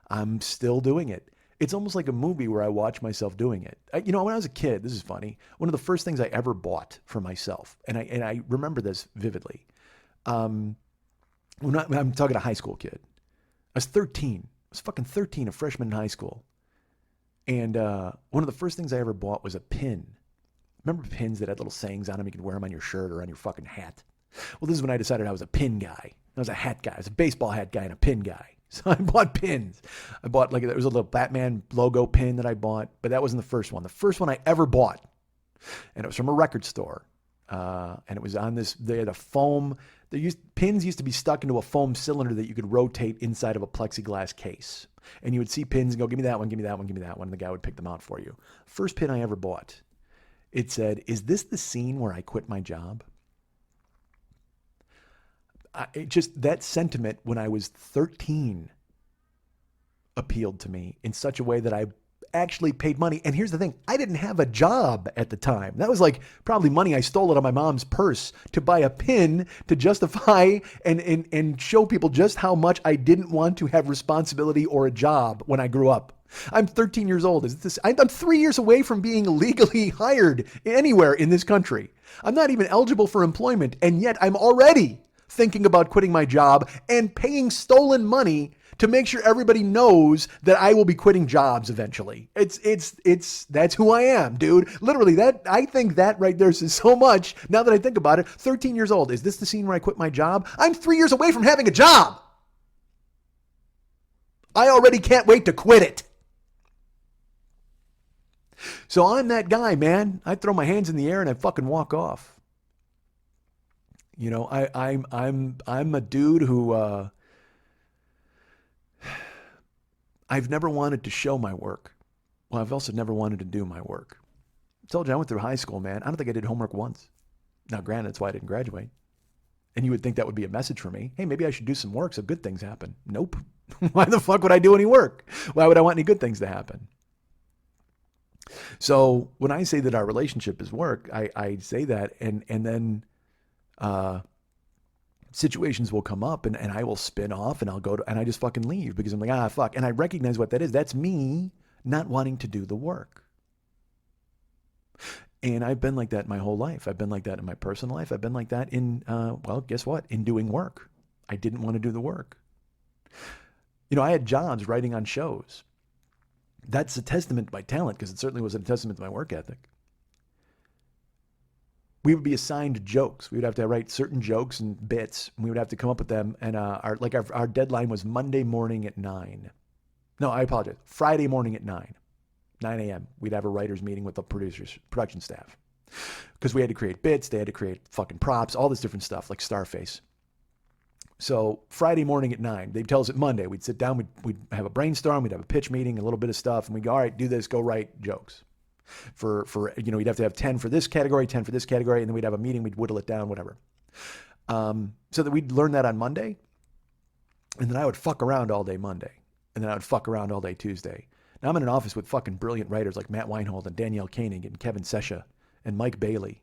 I'm still doing it. It's almost like a movie where I watch myself doing it. When I was a kid, this is funny. One of the first things I ever bought for myself, and I remember this vividly. I'm talking a high school kid. I was 13. I was fucking 13, a freshman in high school. And one of the first things I ever bought was a pin. Remember pins that had little sayings on them? You could wear them on your shirt or on your fucking hat. Well, this is when I decided I was a pin guy. I was a hat guy. I was a baseball hat guy and a pin guy. So I bought pins. I bought there was a little Batman logo pin that I bought, but that wasn't the first one. The first one I ever bought, and it was from a record store. And it was on they had a foam. Pins used to be stuck into a foam cylinder that you could rotate inside of a plexiglass case. And you would see pins and go, give me that one, give me that one, give me that one. And the guy would pick them out for you. First pin I ever bought, it said, "Is this the scene where I quit my job?" Just that sentiment when I was 13 appealed to me in such a way that I actually paid money. And here's the thing, I didn't have a job at the time. That was like probably money I stole out of my mom's purse to buy a pin to justify and show people just how much I didn't want to have responsibility or a job when I grew up. I'm 13 years old. I'm 3 years away from being legally hired anywhere in this country. I'm not even eligible for employment, and yet I'm already thinking about quitting my job and paying stolen money to make sure everybody knows that I will be quitting jobs eventually. That's who I am, dude. Literally, I think that right there says so much. Now that I think about it, 13 years old. Is this the scene where I quit my job? I'm 3 years away from having a job. I already can't wait to quit it. So I'm that guy, man. I throw my hands in the air and I fucking walk off. I'm a dude who I've never wanted to show my work. Well, I've also never wanted to do my work. I told you I went through high school, man. I don't think I did homework once. Now, granted, that's why I didn't graduate. And you would think that would be a message for me. Hey, maybe I should do some work so good things happen. Nope. Why the fuck would I do any work? Why would I want any good things to happen? So when I say that our relationship is work, I say that and then situations will come up and I will spin off and and I just fucking leave because I'm like, fuck. And I recognize what that is. That's me not wanting to do the work. And I've been like that my whole life. I've been like that in my personal life. I've been like that in, guess what? In doing work. I didn't want to do the work. I had jobs writing on shows. That's a testament to my talent because it certainly was a testament to my work ethic. We would be assigned jokes. We would have to write certain jokes and bits. And we would have to come up with them. And our deadline was Monday morning at 9. No, I apologize. Friday morning at 9 a.m. We'd have a writer's meeting with the production staff. Because we had to create bits. They had to create fucking props, all this different stuff like Starface. So Friday morning at 9, they'd tell us at Monday. We'd sit down. We'd have a brainstorm. We'd have a pitch meeting, a little bit of stuff. And we'd go, all right, do this. Go write jokes. For we'd have to have 10 for this category, 10 for this category, and then we'd have a meeting, we'd whittle it down, whatever. So that we'd learn that on Monday, and then I would fuck around all day Monday, and then I would fuck around all day Tuesday. Now I'm in an office with fucking brilliant writers like Matt Weinhold and Danielle Koenig and Kevin Sesha and Mike Bailey.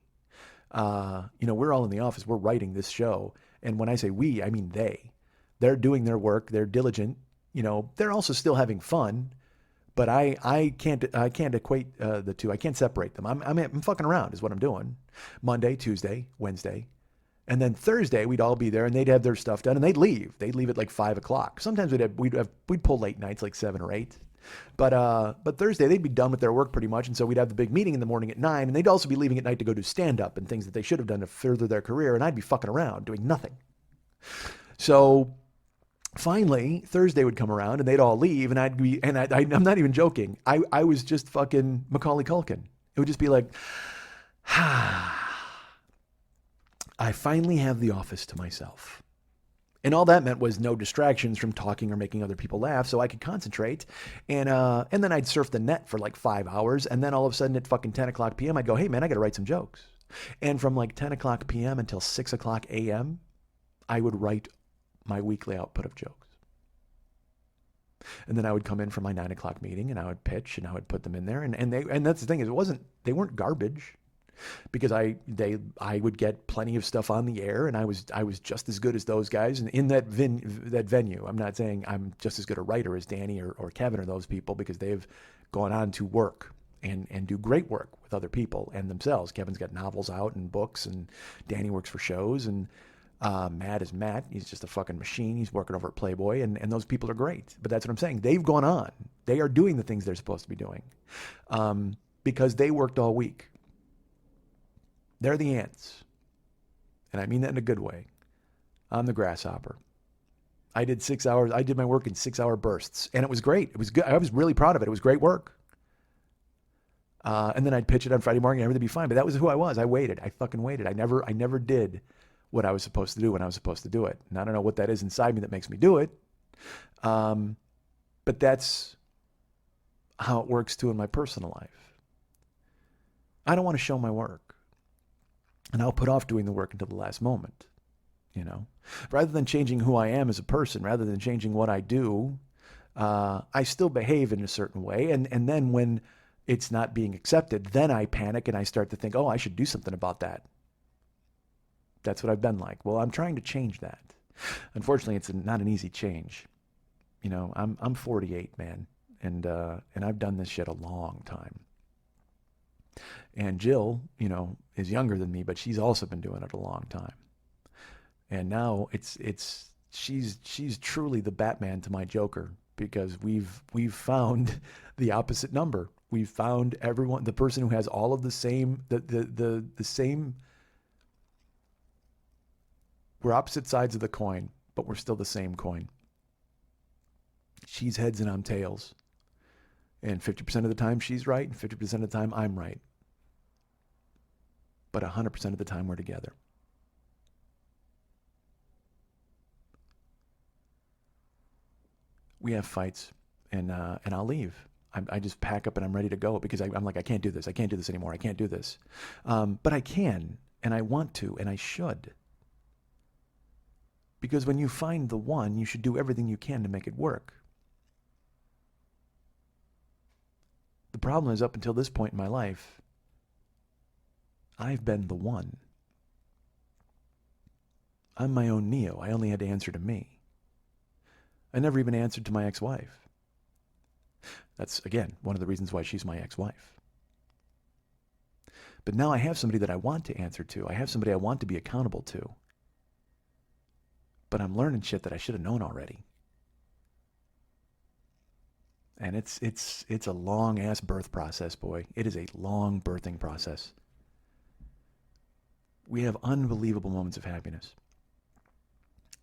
We're all in the office, we're writing this show, and when I say we, I mean they. They're doing their work, they're diligent, they're also still having fun. But I can't equate the two. I can't separate them. I'm fucking around is what I'm doing. Monday, Tuesday, Wednesday. And then Thursday we'd all be there and they'd have their stuff done and they'd leave. They'd leave at like 5:00. Sometimes we'd pull late nights like 7 or 8. But Thursday they'd be done with their work pretty much, and so we'd have the big meeting in the morning at 9, and they'd also be leaving at night to go do stand-up and things that they should have done to further their career, and I'd be fucking around doing nothing. So finally, Thursday would come around and they'd all leave and I'm not even joking. I was just fucking Macaulay Culkin. It would just be like, I finally have the office to myself. And all that meant was no distractions from talking or making other people laugh, so I could concentrate. And then I'd surf the net for like 5 hours, and then all of a sudden at fucking 10 o'clock p.m., I'd go, hey man, I got to write some jokes. And from like 10 o'clock p.m. until 6 o'clock a.m., I would write my weekly output of jokes. And then I would come in for my 9 o'clock meeting, and I would pitch, and I would put them in there. And that's the thing is, they weren't garbage. Because I would get plenty of stuff on the air, and I was just as good as those guys. And in that venue, I'm not saying I'm just as good a writer as Danny or Kevin or those people, because they've gone on to work and do great work with other people and themselves. Kevin's got novels out and books, and Danny works for shows, and Matt is Matt. He's just a fucking machine. He's working over at Playboy, and those people are great. But that's what I'm saying. They've gone on. They are doing the things they're supposed to be doing because they worked all week. They're the ants. And I mean that in a good way. I'm the grasshopper. I did 6 hours. I did my work in 6-hour bursts. And it was great. It was good. I was really proud of it. It was great work. And then I'd pitch it on Friday morning and everything would be fine. But that was who I was. I waited. I fucking waited. I never did what I was supposed to do when I was supposed to do it. And I don't know what that is inside me that makes me do it. But that's how it works too in my personal life. I don't want to show my work. And I'll put off doing the work until the last moment, Rather than changing who I am as a person, rather than changing what I do, I still behave in a certain way. And then when it's not being accepted, then I panic and I start to think, oh, I should do something about that. That's what I've been like. Well, I'm trying to change that. Unfortunately, it's not an easy change. I'm 48, man, and I've done this shit a long time. And Jill, is younger than me, but she's also been doing it a long time. And now she's truly the Batman to my Joker, because we've found the opposite number. We've found the person who has all of the same, the same. We're opposite sides of the coin, but we're still the same coin. She's heads and I'm tails. And 50% of the time she's right, and 50% of the time I'm right. But 100% of the time we're together. We have fights, and I'll leave. I just pack up and I'm ready to go because I'm like, I can't do this. I can't do this anymore. I can't do this. But I can, and I want to, and I should. Because when you find the one, you should do everything you can to make it work. The problem is, up until this point in my life, I've been the one. I'm my own Neo. I only had to answer to me. I never even answered to my ex-wife. That's, again, one of the reasons why she's my ex-wife. But now I have somebody that I want to answer to. I have somebody I want to be accountable to. But I'm learning shit that I should have known already. And it's a long-ass birth process, boy. It is a long birthing process. We have unbelievable moments of happiness.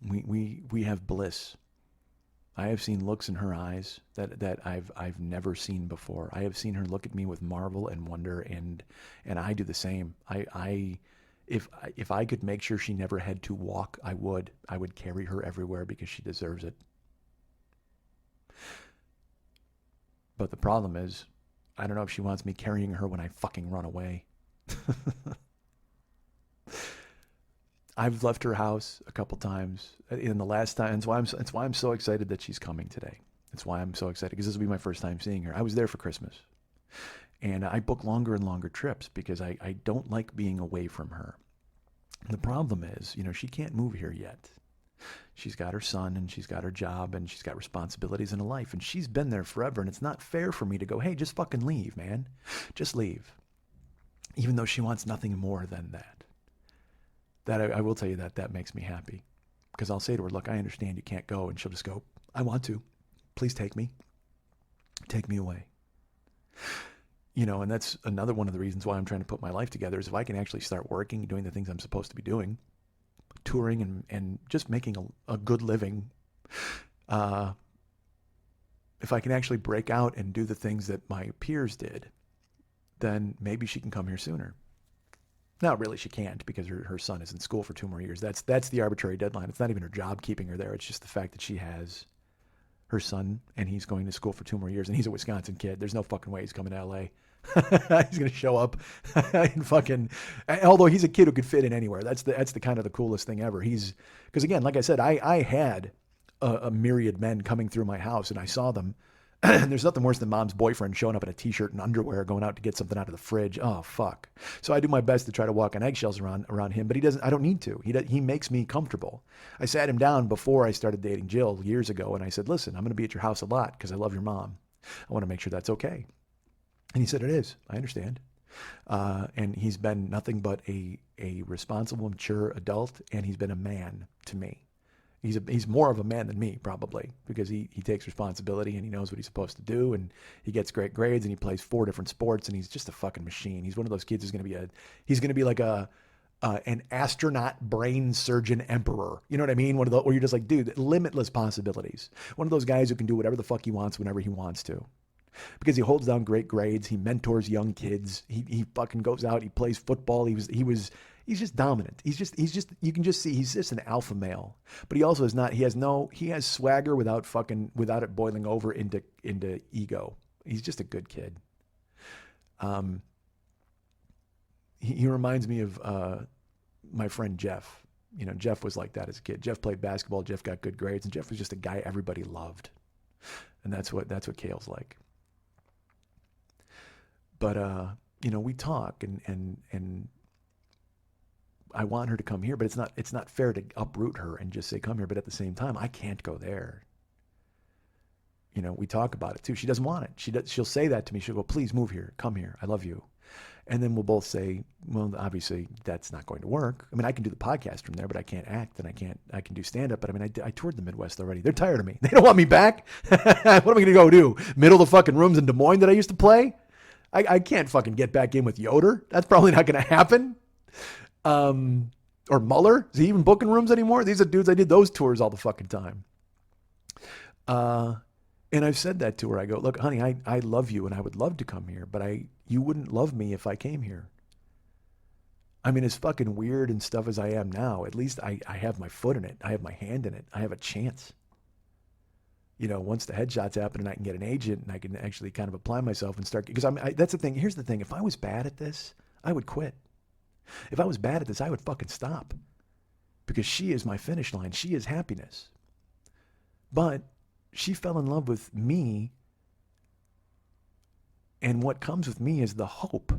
We have bliss. I have seen looks in her eyes that I've never seen before. I have seen her look at me with marvel and wonder, and I do the same. If I could make sure she never had to walk, I would carry her everywhere because she deserves it. But the problem is, I don't know if she wants me carrying her when I fucking run away. I've left her house a couple times in the last time. That's why I'm so excited that she's coming today. That's why I'm so excited, because this will be my first time seeing her. I was there for Christmas. And I book longer and longer trips because I don't like being away from her. The problem is, she can't move here yet. She's got her son, and she's got her job, and she's got responsibilities in a life, and she's been there forever, and it's not fair for me to go, hey, just fucking leave, man. Just leave. Even though she wants nothing more than that. I will tell you that makes me happy. Because I'll say to her, look, I understand you can't go, and she'll just go, I want to. Please take me. Take me away. And that's another one of the reasons why I'm trying to put my life together, is if I can actually start working, doing the things I'm supposed to be doing, touring and just making a good living. If I can actually break out and do the things that my peers did, then maybe she can come here sooner. No, really, she can't because her son is in school for 2 more years. That's the arbitrary deadline. It's not even her job keeping her there. It's just the fact that she has her son and he's going to school for 2 more years and he's a Wisconsin kid. There's no fucking way he's coming to L.A. He's gonna show up and fucking. Although he's a kid who could fit in anywhere. That's the kind of the coolest thing ever. Because again, like I said, I had a myriad men coming through my house and I saw them. And there's nothing worse than mom's boyfriend showing up in a t-shirt and underwear going out to get something out of the fridge. Oh, fuck. So I do my best to try to walk on eggshells around him, but he doesn't. I don't need to. He makes me comfortable. I sat him down before I started dating Jill years ago and I said, listen, I'm going to be at your house a lot because I love your mom. I want to make sure that's okay. And he said, it is. I understand. And he's been nothing but a responsible, mature adult, and he's been a man to me. He's more of a man than me, probably, because he takes responsibility and he knows what he's supposed to do, and he gets great grades, and he plays 4 different sports, and he's just a fucking machine. He's one of those kids who's going to be like an astronaut, brain surgeon, emperor. You know what I mean? One of those where you're just like, dude, limitless possibilities. One of those guys who can do whatever the fuck he wants whenever he wants to. Because he holds down great grades, he mentors young kids, he fucking goes out, he plays football, he's just dominant. He's just you can just see he's just an alpha male. But he also is not, he has swagger without it boiling over into ego. He's just a good kid. He reminds me of my friend Jeff. You know, Jeff was like that as a kid. Jeff played basketball, Jeff got good grades, and Jeff was just a guy everybody loved. And that's what Kale's like. But you know, we talk and I want her to come here, but it's not fair to uproot her and just say come here, but at the same time I can't go there. You know, we talk about it too. She doesn't want it. She'll say that to me. She'll go, "Please move here. Come here. I love you." And then we'll both say, "Well, obviously that's not going to work. I mean, I can do the podcast from there, but I can't act and I can do stand up, but I mean, I toured the Midwest already. They're tired of me. They don't want me back. What am I going to go do? Middle of the fucking rooms in Des Moines that I used to play? I can't fucking get back in with Yoder. That's probably not going to happen. Or Muller. Is he even booking rooms anymore? These are dudes, I did those tours all the fucking time. And I've said that to her. I go, look, honey, I love you and I would love to come here, but you wouldn't love me if I came here. I mean, as fucking weird and stuff as I am now, at least I have my foot in it. I have my hand in it. I have a chance. You know, once the headshots happen and I can get an agent and I can actually kind of apply myself and start, because that's the thing. Here's the thing. If I was bad at this, I would quit. If I was bad at this, I would fucking stop, because she is my finish line. She is happiness. But she fell in love with me. And what comes with me is the hope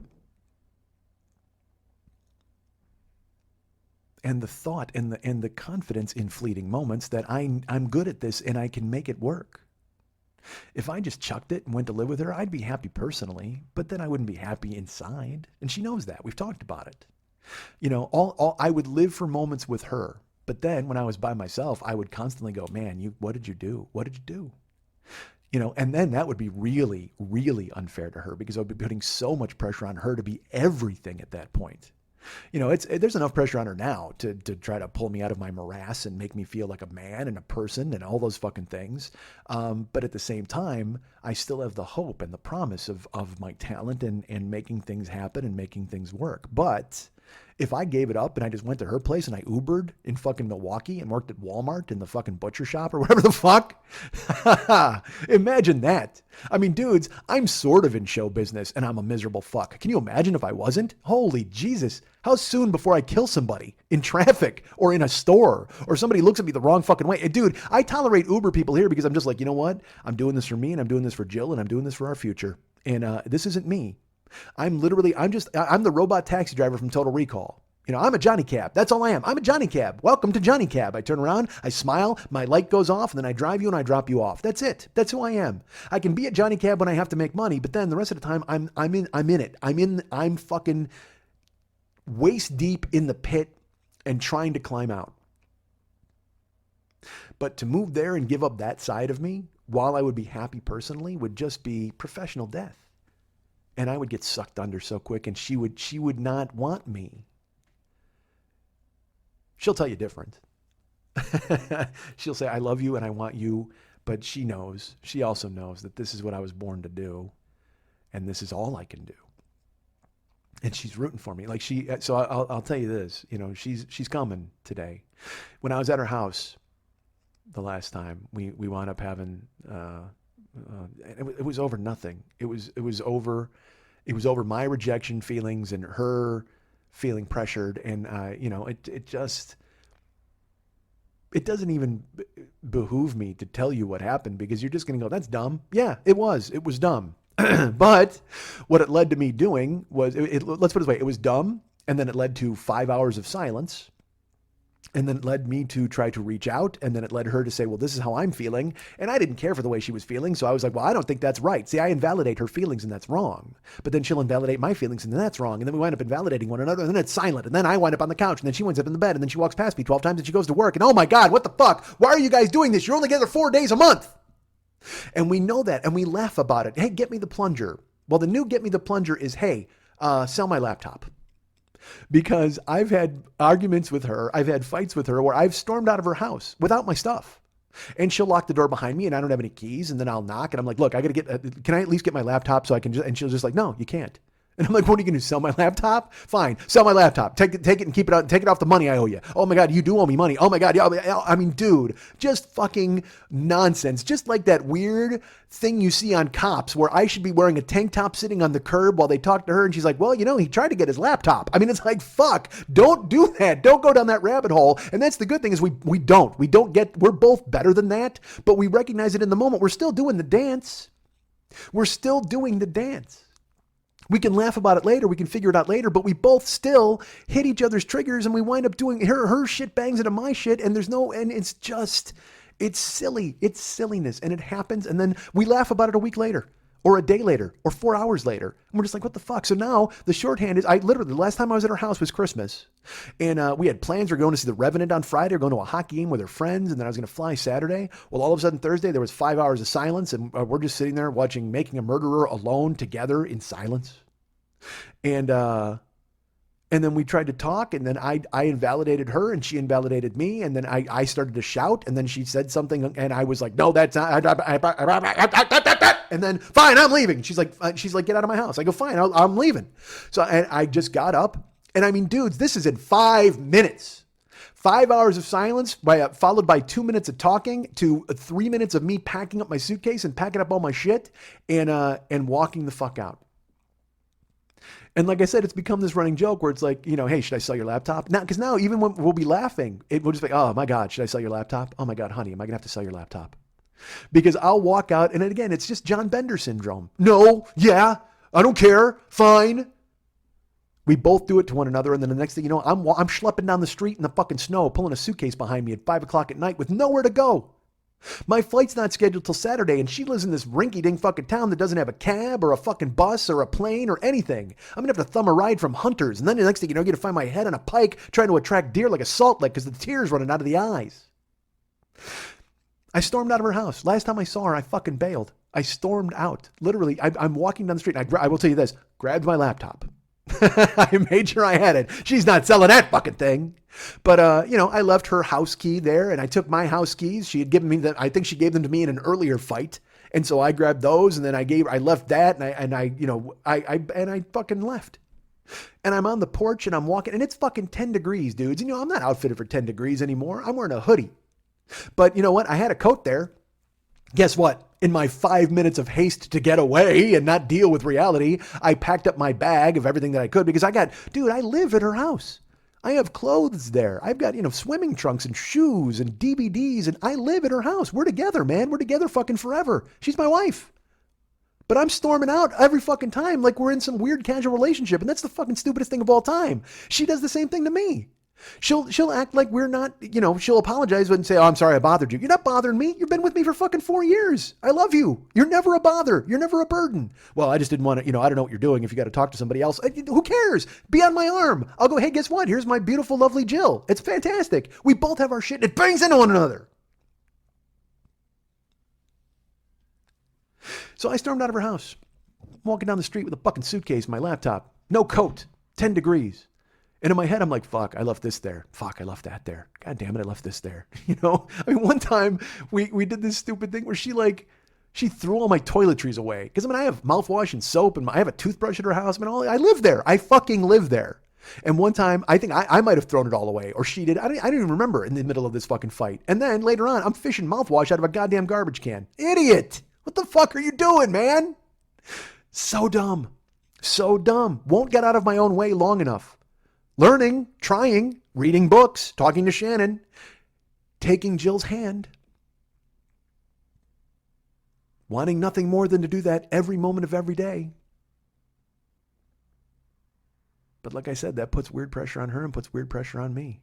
and the thought and the confidence in fleeting moments that I'm good at this and I can make it work. If I just chucked it and went to live with her, I'd be happy personally, but then I wouldn't be happy inside. And she knows that. We've talked about it. You know, I would live for moments with her, but then when I was by myself, I would constantly go, man, what did you do? What did you do? You know, and then that would be really, really unfair to her, because I would be putting so much pressure on her to be everything at that point. You know, there's enough pressure on her now to try to pull me out of my morass and make me feel like a man and a person and all those fucking things. But at the same time, I still have the hope and the promise of my talent and making things happen and making things work. But if I gave it up and I just went to her place and I Ubered in fucking Milwaukee and worked at Walmart in the fucking butcher shop or whatever the fuck, imagine that. I mean, dudes, I'm sort of in show business and I'm a miserable fuck. Can you imagine if I wasn't? Holy Jesus. How soon before I kill somebody in traffic or in a store or somebody looks at me the wrong fucking way? Dude, I tolerate Uber people here because I'm just like, you know what? I'm doing this for me and I'm doing this for Jill and I'm doing this for our future. And this isn't me. I'm the robot taxi driver from Total Recall. You know, I'm a Johnny Cab. That's all I am. I'm a Johnny Cab. Welcome to Johnny Cab. I turn around, I smile, my light goes off, and then I drive you and I drop you off. That's it. That's who I am. I can be at Johnny Cab when I have to make money, but then the rest of the time I'm in it. I'm fucking waist deep in the pit and trying to climb out. But to move there and give up that side of me, while I would be happy personally, would just be professional death. And I would get sucked under so quick, and she would not want me. She'll tell you different. She'll say, I love you and I want you, but she also knows that this is what I was born to do, and this is all I can do. and she's rooting for me. Like so I'll tell you this, you know, she's coming today. When I was at her house the last time, we wound up having, it was over nothing. It was over my rejection feelings and her feeling pressured. And, you know, it doesn't even behoove me to tell you what happened, because you're just going to go, that's dumb. Yeah, it was dumb. But what it led to me doing was, let's put it this way, it was dumb, and then it led to 5 hours of silence, and then it led me to try to reach out, and then it led her to say, well, this is how I'm feeling, and I didn't care for the way she was feeling, so I was like, well, I don't think that's right. See, I invalidate her feelings, and that's wrong. But then she'll invalidate my feelings, and then that's wrong, and then we wind up invalidating one another, and then it's silent, and then I wind up on the couch, and then she winds up in the bed, and then she walks past me 12 times, and she goes to work, and oh my God, what the fuck? Why are you guys doing this? You're only together 4 days a month. And we know that, and we laugh about it. Hey, get me the plunger. Well, the new get me the plunger is, hey, sell my laptop. Because I've had arguments with her, I've had fights with her where I've stormed out of her house without my stuff. And she'll lock the door behind me, and I don't have any keys, and then I'll knock, and I'm like, look, I got to can I at least get my laptop so I can just, and she'll just like, no, you can't. And I'm like, what are you going to do? Sell my laptop? Fine. Sell my laptop. Take it and keep it out. Take it off the money I owe you. Oh my God, you do owe me money. Oh my God. Yeah, I mean, dude, just fucking nonsense. Just like that weird thing you see on Cops where I should be wearing a tank top sitting on the curb while they talk to her. And she's like, well, you know, he tried to get his laptop. I mean, it's like, fuck, don't do that. Don't go down that rabbit hole. And that's the good thing is we're both better than that, but we recognize it in the moment. We're still doing the dance. We're still doing the dance. We can laugh about it later. We can figure it out later, but we both still hit each other's triggers, and we wind up doing her shit bangs into my shit. And it's silly. It's silliness. And it happens. And then we laugh about it a week later or a day later or 4 hours later. And we're just like, what the fuck? So now the shorthand is the last time I was at her house was Christmas. And we had plans. We were going to see The Revenant on Friday. We're going to a hockey game with her friends. And then I was going to fly Saturday. Well, all of a sudden Thursday, there was 5 hours of silence. And we're just sitting there watching Making a Murderer alone together in silence. And then we tried to talk, and then I invalidated her, and she invalidated me, and then I started to shout, and then she said something, and I was like, no, that's not, and then, fine, I'm leaving. She's like, get out of my house. I go, fine, I'm leaving. So and I just got up, and I mean, dudes, this is in 5 minutes. 5 hours of silence, followed by 2 minutes of talking, to 3 minutes of me packing up my suitcase and packing up all my shit, and walking the fuck out. And like I said, it's become this running joke where it's like, you know, hey, should I sell your laptop? Now, because now even when we'll be laughing, it will just be, oh my God, should I sell your laptop? Oh my God, honey, am I going to have to sell your laptop? Because I'll walk out, and then again, it's just John Bender syndrome. No, yeah, I don't care, fine. We both do it to one another, and then the next thing you know, I'm schlepping down the street in the fucking snow, pulling a suitcase behind me at 5 o'clock at night with nowhere to go. My flight's not scheduled till Saturday, and she lives in this rinky-dink fucking town that doesn't have a cab or a fucking bus or a plane or anything. I'm gonna have to thumb a ride from Hunters, and then the next thing you know, I'm gonna find my head on a pike trying to attract deer like a salt lick because the tears running out of the eyes. I stormed out of her house. Last time I saw her, I fucking bailed. I stormed out. Literally, I'm walking down the street, and I will tell you this, grabbed my laptop. I made sure I had it. She's not selling that fucking thing. But, you know, I left her house key there, and I took my house keys. She had given me that. I think she gave them to me in an earlier fight. And so I grabbed those, and then I left that, and I fucking left. And I'm on the porch, and I'm walking, and it's fucking 10 degrees, dudes. And, you know, I'm not outfitted for 10 degrees anymore. I'm wearing a hoodie. But you know what? I had a coat there. Guess what? In my 5 minutes of haste to get away and not deal with reality, I packed up my bag of everything that I could because I live at her house. I have clothes there. I've got, you know, swimming trunks and shoes and DVDs, and I live at her house. We're together, man. We're together fucking forever. She's my wife. But I'm storming out every fucking time like we're in some weird casual relationship, and that's the fucking stupidest thing of all time. She does the same thing to me. She'll act like we're not, you know, she'll apologize and say, oh, I'm sorry I bothered you. You're not bothering me. You've been with me for fucking 4 years. I love you. You're never a bother. You're never a burden. Well, I just didn't want to, you know, I don't know what you're doing if you got to talk to somebody else. Who cares? Be on my arm. I'll go, hey, guess what? Here's my beautiful, lovely Jill. It's fantastic. We both have our shit. It bangs into one another. So I stormed out of her house, walking down the street with a fucking suitcase, my laptop, no coat, 10 degrees. And in my head, I'm like, fuck, I left this there. Fuck, I left that there. God damn it, I left this there. You know? I mean, one time we did this stupid thing where she She threw all my toiletries away. Because, I mean, I have mouthwash and soap, and I have a toothbrush at her house. I mean, I live there. I fucking live there. And one time, I think I might have thrown it all away, or she did. I don't even remember in the middle of this fucking fight. And then later on, I'm fishing mouthwash out of a goddamn garbage can. Idiot! What the fuck are you doing, man? So dumb. So dumb. Won't get out of my own way long enough. Learning, trying, reading books, talking to Shannon, taking Jill's hand. Wanting nothing more than to do that every moment of every day. But like I said, that puts weird pressure on her and puts weird pressure on me.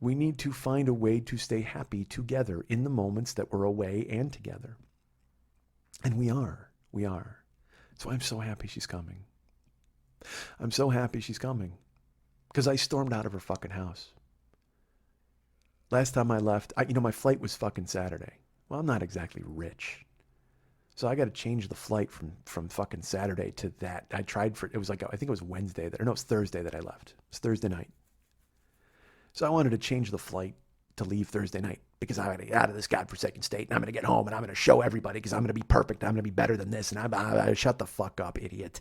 We need to find a way to stay happy together in the moments that we're away and together. And we are. We are. That's why I'm so happy she's coming. I'm so happy she's coming. Because I stormed out of her fucking house. Last time I left, my flight was fucking Saturday. Well, I'm not exactly rich. So I got to change the flight from fucking Saturday to that. I tried it was like, I think it was Wednesday, it was Thursday that I left. It's Thursday night. So I wanted to change the flight to leave Thursday night because I'm going to get out of this godforsaken state and I'm going to get home and I'm going to show everybody because I'm going to be perfect. I'm going to be better than this. And I shut the fuck up, idiot.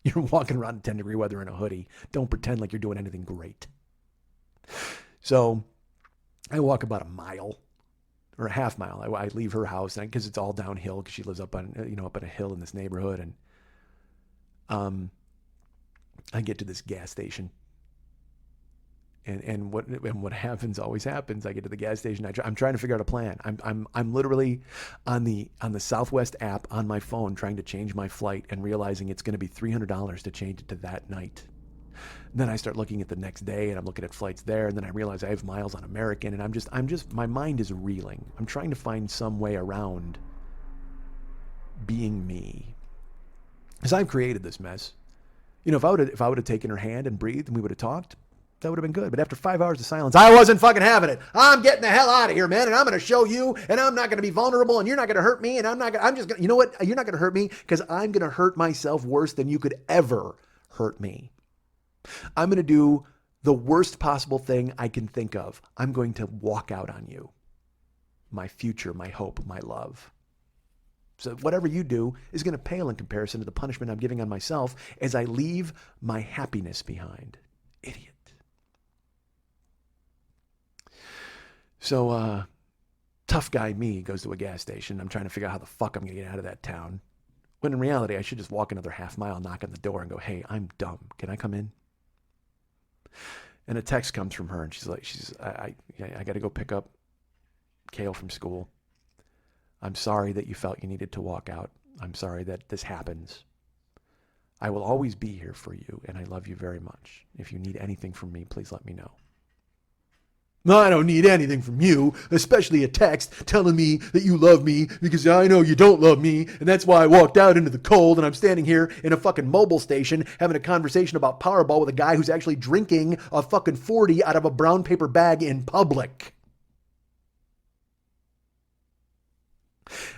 You're walking around in 10-degree weather in a hoodie. Don't pretend like you're doing anything great. So I walk about a mile. Or a half mile. I leave her house because it's all downhill because she lives up on a hill in this neighborhood, and I get to this gas station, and what happens always happens. I get to the gas station. I'm trying to figure out a plan. I'm literally on the Southwest app on my phone trying to change my flight and realizing it's going to be $300 to change it to that night. Then I start looking at the next day and I'm looking at flights there. And then I realize I have miles on American and I'm just, my mind is reeling. I'm trying to find some way around being me. Because I've created this mess. If I would have taken her hand and breathed and we would have talked, that would have been good. But after 5 hours of silence, I wasn't fucking having it. I'm getting the hell out of here, man. And I'm going to show you and I'm not going to be vulnerable and you're not going to hurt me. And I'm just going to, you know what? You're not going to hurt me because I'm going to hurt myself worse than you could ever hurt me. I'm going to do the worst possible thing I can think of. I'm going to walk out on you. My future, my hope, my love. So whatever you do is going to pale in comparison to the punishment I'm giving on myself as I leave my happiness behind. Idiot. So, tough guy me goes to a gas station. I'm trying to figure out how the fuck I'm going to get out of that town. When in reality, I should just walk another half mile, knock on the door and go, hey, I'm dumb. Can I come in? And a text comes from her and she's like, I got to go pick up Kale from school. I'm sorry that you felt you needed to walk out. I'm sorry that this happens. I will always be here for you and I love you very much. If you need anything from me, please let me know. No, I don't need anything from you, especially a text telling me that you love me because I know you don't love me. And that's why I walked out into the cold and I'm standing here in a fucking mobile station having a conversation about Powerball with a guy who's actually drinking a fucking 40 out of a brown paper bag in public.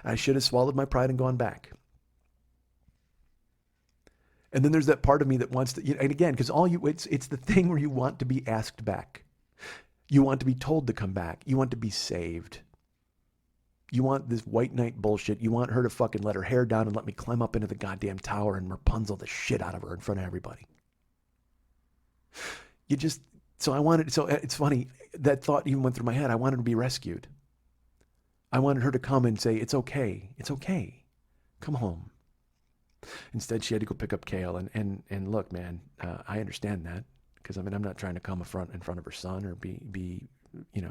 I should have swallowed my pride and gone back. And then there's that part of me that wants to, and again, because it's the thing where you want to be asked back. You want to be told to come back. You want to be saved. You want this white knight bullshit. You want her to fucking let her hair down and let me climb up into the goddamn tower and Rapunzel the shit out of her in front of everybody. So it's funny, that thought even went through my head. I wanted to be rescued. I wanted her to come and say, it's okay. It's okay. Come home. Instead, she had to go pick up Kale. And look, man, I understand that. Because, I'm not trying to come in front of her son or be, and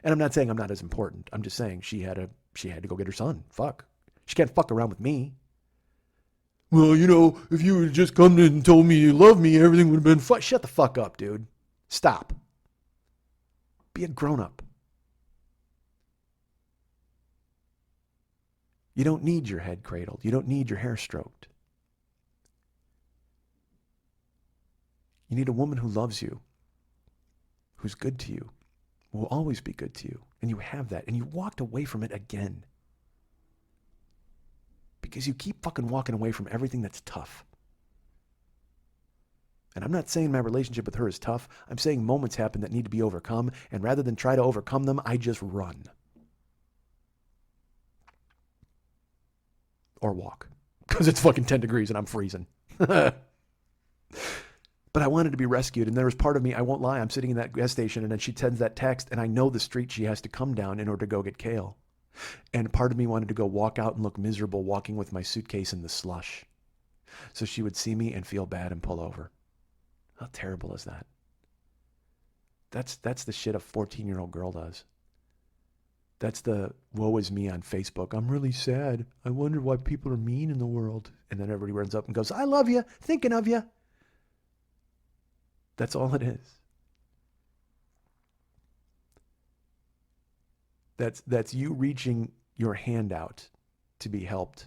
I'm not saying I'm not as important. I'm just saying she had to go get her son. Fuck. She can't fuck around with me. Well, if you had just come in and told me you love me, everything would have been fine. Shut the fuck up, dude. Stop. Be a grown-up. You don't need your head cradled. You don't need your hair stroked. You need a woman who loves you, who's good to you, will always be good to you. And you have that. And you walked away from it again. Because you keep fucking walking away from everything that's tough. And I'm not saying my relationship with her is tough. I'm saying moments happen that need to be overcome. And rather than try to overcome them, I just run. or walk because it's fucking 10 degrees and I'm freezing. But I wanted to be rescued. And there was part of me, I won't lie, I'm sitting in that gas station and then she sends that text and I know the street she has to come down in order to go get Kale. And part of me wanted to go walk out and look miserable walking with my suitcase in the slush. So she would see me and feel bad and pull over. How terrible is that? That's the shit a 14-year-old girl does. That's the woe is me on Facebook. I'm really sad. I wonder why people are mean in the world. And then everybody runs up and goes, I love you, thinking of you. That's all it is. That's you reaching your hand out to be helped.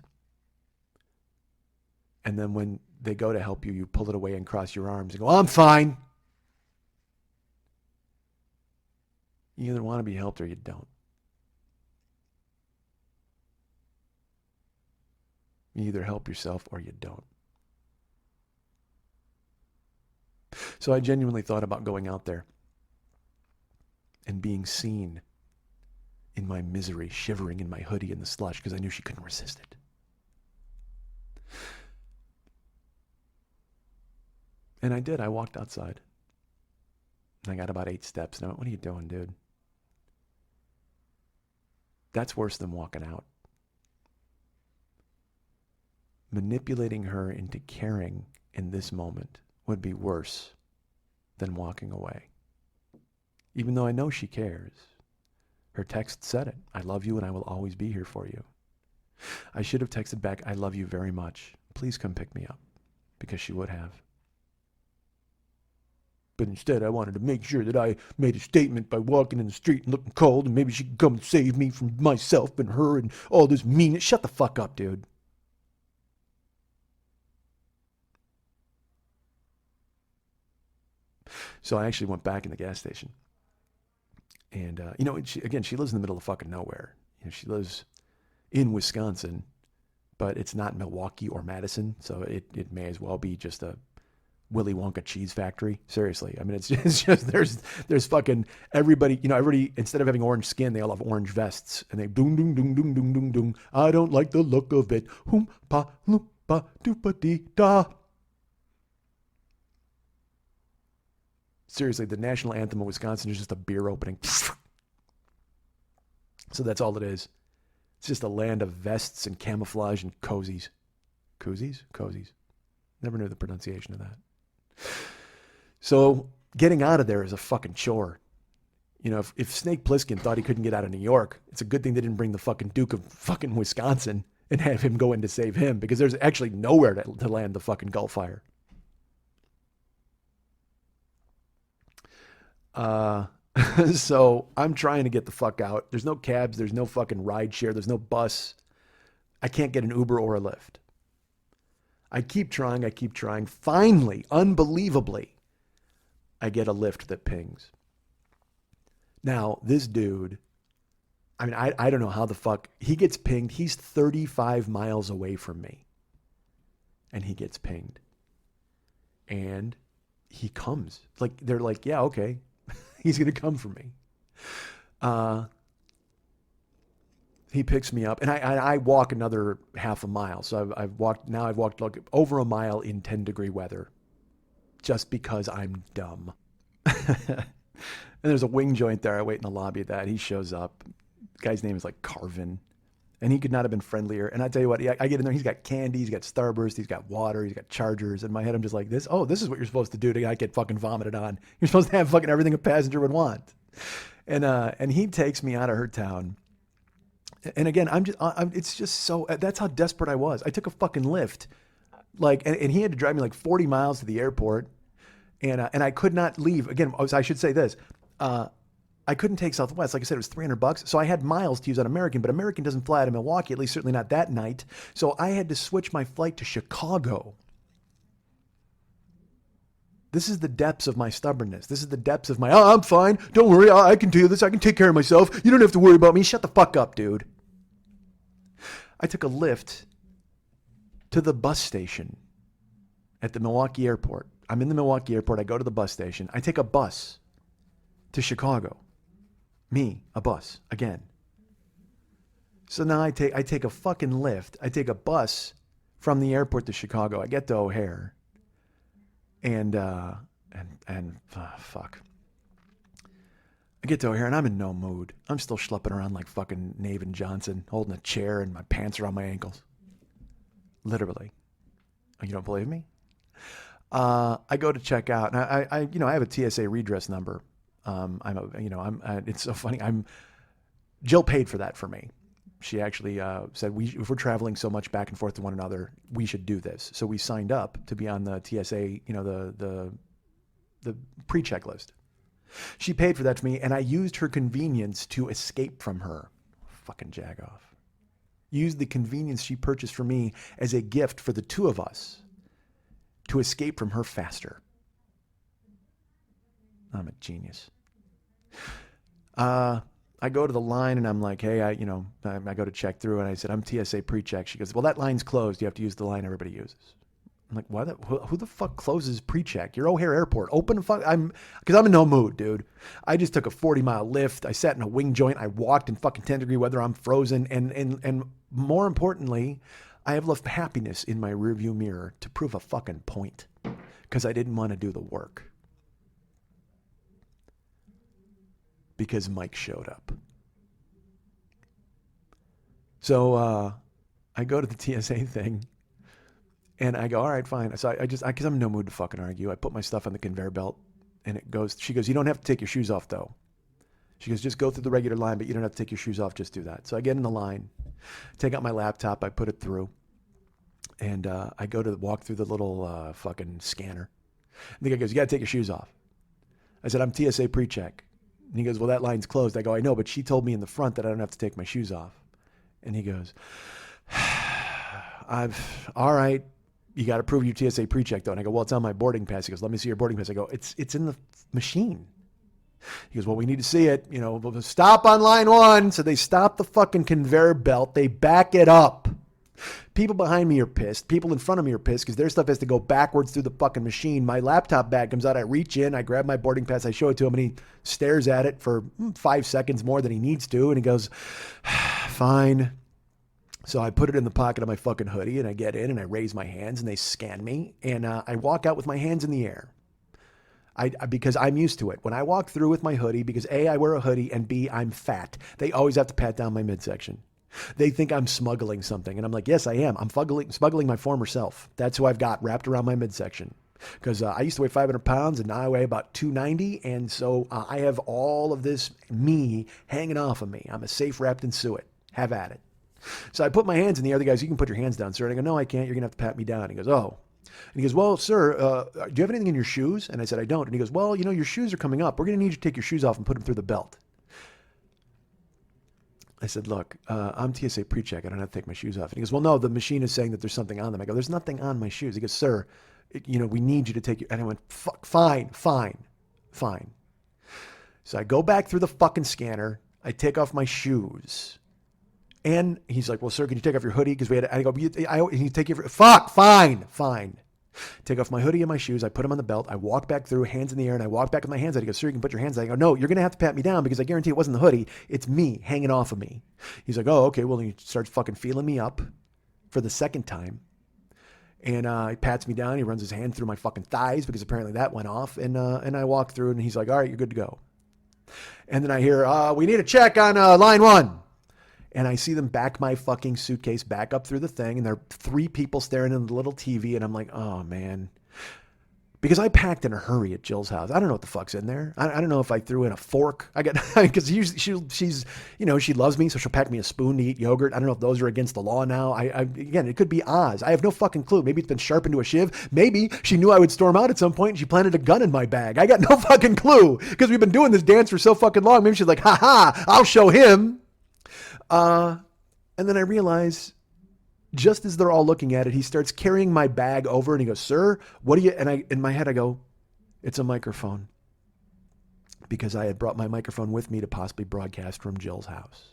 And then when they go to help you, you pull it away and cross your arms and go, I'm fine. You either want to be helped or you don't. You either help yourself or you don't. So I genuinely thought about going out there and being seen in my misery, shivering in my hoodie in the slush because I knew she couldn't resist it. And I did. I walked outside. And I got about 8 steps. And I went, what are you doing, dude? That's worse than walking out. Manipulating her into caring in this moment would be worse than walking away. Even though I know she cares. Her text said it. I love you and I will always be here for you. I should have texted back, I love you very much. Please come pick me up. Because she would have. But instead I wanted to make sure that I made a statement by walking in the street and looking cold and maybe she could come and save me from myself and her and all this meanness. Shut the fuck up, dude. So I actually went back in the gas station. And, she lives in the middle of fucking nowhere. She lives in Wisconsin, but it's not Milwaukee or Madison. So it may as well be just a Willy Wonka cheese factory. Seriously. I mean, it's just there's fucking everybody, everybody, instead of having orange skin, they all have orange vests. And they doom, doom, doom, doom, doom, doom, doom. I don't like the look of it. Hoom, pa, loom, pa, doopa, dee, da. Seriously, the national anthem of Wisconsin is just a beer opening. So that's all it is. It's just a land of vests and camouflage and cozies. Cozies? Cozies. Never knew the pronunciation of that. So getting out of there is a fucking chore. If Snake Plissken thought he couldn't get out of New York, it's a good thing they didn't bring the fucking Duke of fucking Wisconsin and have him go in to save him because there's actually nowhere to land the fucking Gulf Fire. So I'm trying to get the fuck out. There's no cabs. There's no fucking ride share. There's no bus. I can't get an Uber or a Lyft. I keep trying. Finally, unbelievably, I get a Lyft that pings. Now, this dude, I mean, I don't know how the fuck he gets pinged. He's 35 miles away from me. And he gets pinged. And he comes. They're like, yeah, okay. He's going to come for me. He picks me up and I walk another half a mile. So I've walked like over a mile in 10-degree weather just because I'm dumb. And there's a wing joint there. I wait in the lobby of that. He shows up. The guy's name is like Carvin. And he could not have been friendlier. And I tell you what, I get in there. He's got candy. He's got Starburst. He's got water. He's got chargers. In my head, I'm just like, this is what you're supposed to do to not get fucking vomited on. You're supposed to have fucking everything a passenger would want. And he takes me out of her town. And again, it's just so, that's how desperate I was. I took a fucking Lyft. And he had to drive me 40 miles to the airport. And I could not leave. Again, I should say this. I couldn't take Southwest. Like I said, it was $300. So I had miles to use on American, but American doesn't fly out of Milwaukee, at least certainly not that night. So I had to switch my flight to Chicago. This is the depths of my stubbornness. This is the depths of my, I'm fine. Don't worry. I can do this. I can take care of myself. You don't have to worry about me. Shut the fuck up, dude. I took a Lyft to the bus station at the Milwaukee airport. I'm in the Milwaukee airport. I go to the bus station. I take a bus to Chicago. Me, a bus, again. So now I take a fucking lift. I take a bus from the airport to Chicago. I get to O'Hare. And fuck. I get to O'Hare and I'm in no mood. I'm still schlepping around like fucking Navin Johnson, holding a chair and my pants are on my ankles. Literally. You don't believe me? I go to check out, and I have a TSA redress number. It's so funny. Jill paid for that for me. She actually said, if we're traveling so much back and forth to one another, we should do this. So we signed up to be on the TSA, the pre-check list. She paid for that for me, and I used her convenience to escape from her. Fucking jagoff. Used the convenience she purchased for me as a gift for the two of us to escape from her faster. I'm a genius. I go to the line and I'm like, hey, I go to check through and I said, I'm TSA pre-check. She goes, well, that line's closed. You have to use the line everybody uses. I'm like, who the fuck closes pre-check? You're O'Hare Airport. Open the fuck. Because I'm in no mood, dude. I just took a 40-mile lift. I sat in a wing joint. I walked in fucking 10-degree weather. I'm frozen. And more importantly, I have left happiness in my rearview mirror to prove a fucking point. Because I didn't want to do the work. Because Mike showed up. So I go to the TSA thing. And I go, all right, fine. So because I'm in no mood to fucking argue. I put my stuff on the conveyor belt and she goes, you don't have to take your shoes off though. She goes, just go through the regular line, but you don't have to take your shoes off. Just do that. So I get in the line, take out my laptop. I put it through and I go to walk through the little fucking scanner. And the guy goes, you got to take your shoes off. I said, I'm TSA pre-check. And he goes, well, that line's closed. I go, I know, but she told me in the front that I don't have to take my shoes off. And he goes, all right. You got to prove your TSA pre-check though. And I go, well, it's on my boarding pass. He goes, let me see your boarding pass. I go, it's in the machine. He goes, well, we need to see it. We'll stop on line 1. So they stop the fucking conveyor belt. They back it up. People behind me are pissed. People in front of me are pissed because their stuff has to go backwards through the fucking machine. My laptop bag comes out. I reach in. I grab my boarding pass. I show it to him and he stares at it for 5 seconds more than he needs to. And he goes, fine. So I put it in the pocket of my fucking hoodie and I get in and I raise my hands and they scan me and I walk out with my hands in the air. Because I'm used to it. When I walk through with my hoodie, because A, I wear a hoodie and B, I'm fat. They always have to pat down my midsection. They think I'm smuggling something. And I'm like, yes, I am. I'm smuggling my former self. That's who I've got wrapped around my midsection. Because I used to weigh 500 pounds and now I weigh about 290. And so I have all of this me hanging off of me. I'm a safe wrapped in suet. Have at it. So I put my hands in the air. The guy goes, you can put your hands down, sir. And I go, no, I can't. You're going to have to pat me down. He goes, oh. And he goes, well, sir, do you have anything in your shoes? And I said, I don't. And he goes, well, your shoes are coming up. We're going to need you to take your shoes off and put them through the belt. I said, look, I'm TSA pre-check. I don't have to take my shoes off. And he goes, well, no, the machine is saying that there's something on them. I go, there's nothing on my shoes. He goes, sir, we need you to take your... And I went, fine. So I go back through the fucking scanner. I take off my shoes. And he's like, well, sir, can you take off your hoodie? Because I go, you take your... Fine. Take off my hoodie and my shoes. I put them on the belt. I walk back through, hands in the air, and I walk back with my hands out. He goes, sir, you can put your hands out. I go, no, you're going to have to pat me down because I guarantee it wasn't the hoodie. It's me hanging off of me. He's like, oh, okay. Well, then he starts fucking feeling me up for the second time. And he pats me down. He runs his hand through my fucking thighs because apparently that went off. And I walk through and he's like, all right, you're good to go. And then I hear, we need a check on line 1. And I see them back my fucking suitcase back up through the thing. And there are 3 people staring at the little TV. And I'm like, oh, man. Because I packed in a hurry at Jill's house. I don't know what the fuck's in there. I don't know if I threw in a fork. Because she's, she loves me. So she'll pack me a spoon to eat yogurt. I don't know if those are against the law now. Again, it could be Oz. I have no fucking clue. Maybe it's been sharpened to a shiv. Maybe she knew I would storm out at some point and she planted a gun in my bag. I got no fucking clue. Because we've been doing this dance for so fucking long. Maybe she's like, I'll show him. And then I realize, just as they're all looking at it, he starts carrying my bag over and he goes, sir, what do you, and in my head, I go, it's a microphone. Because I had brought my microphone with me to possibly broadcast from Jill's house.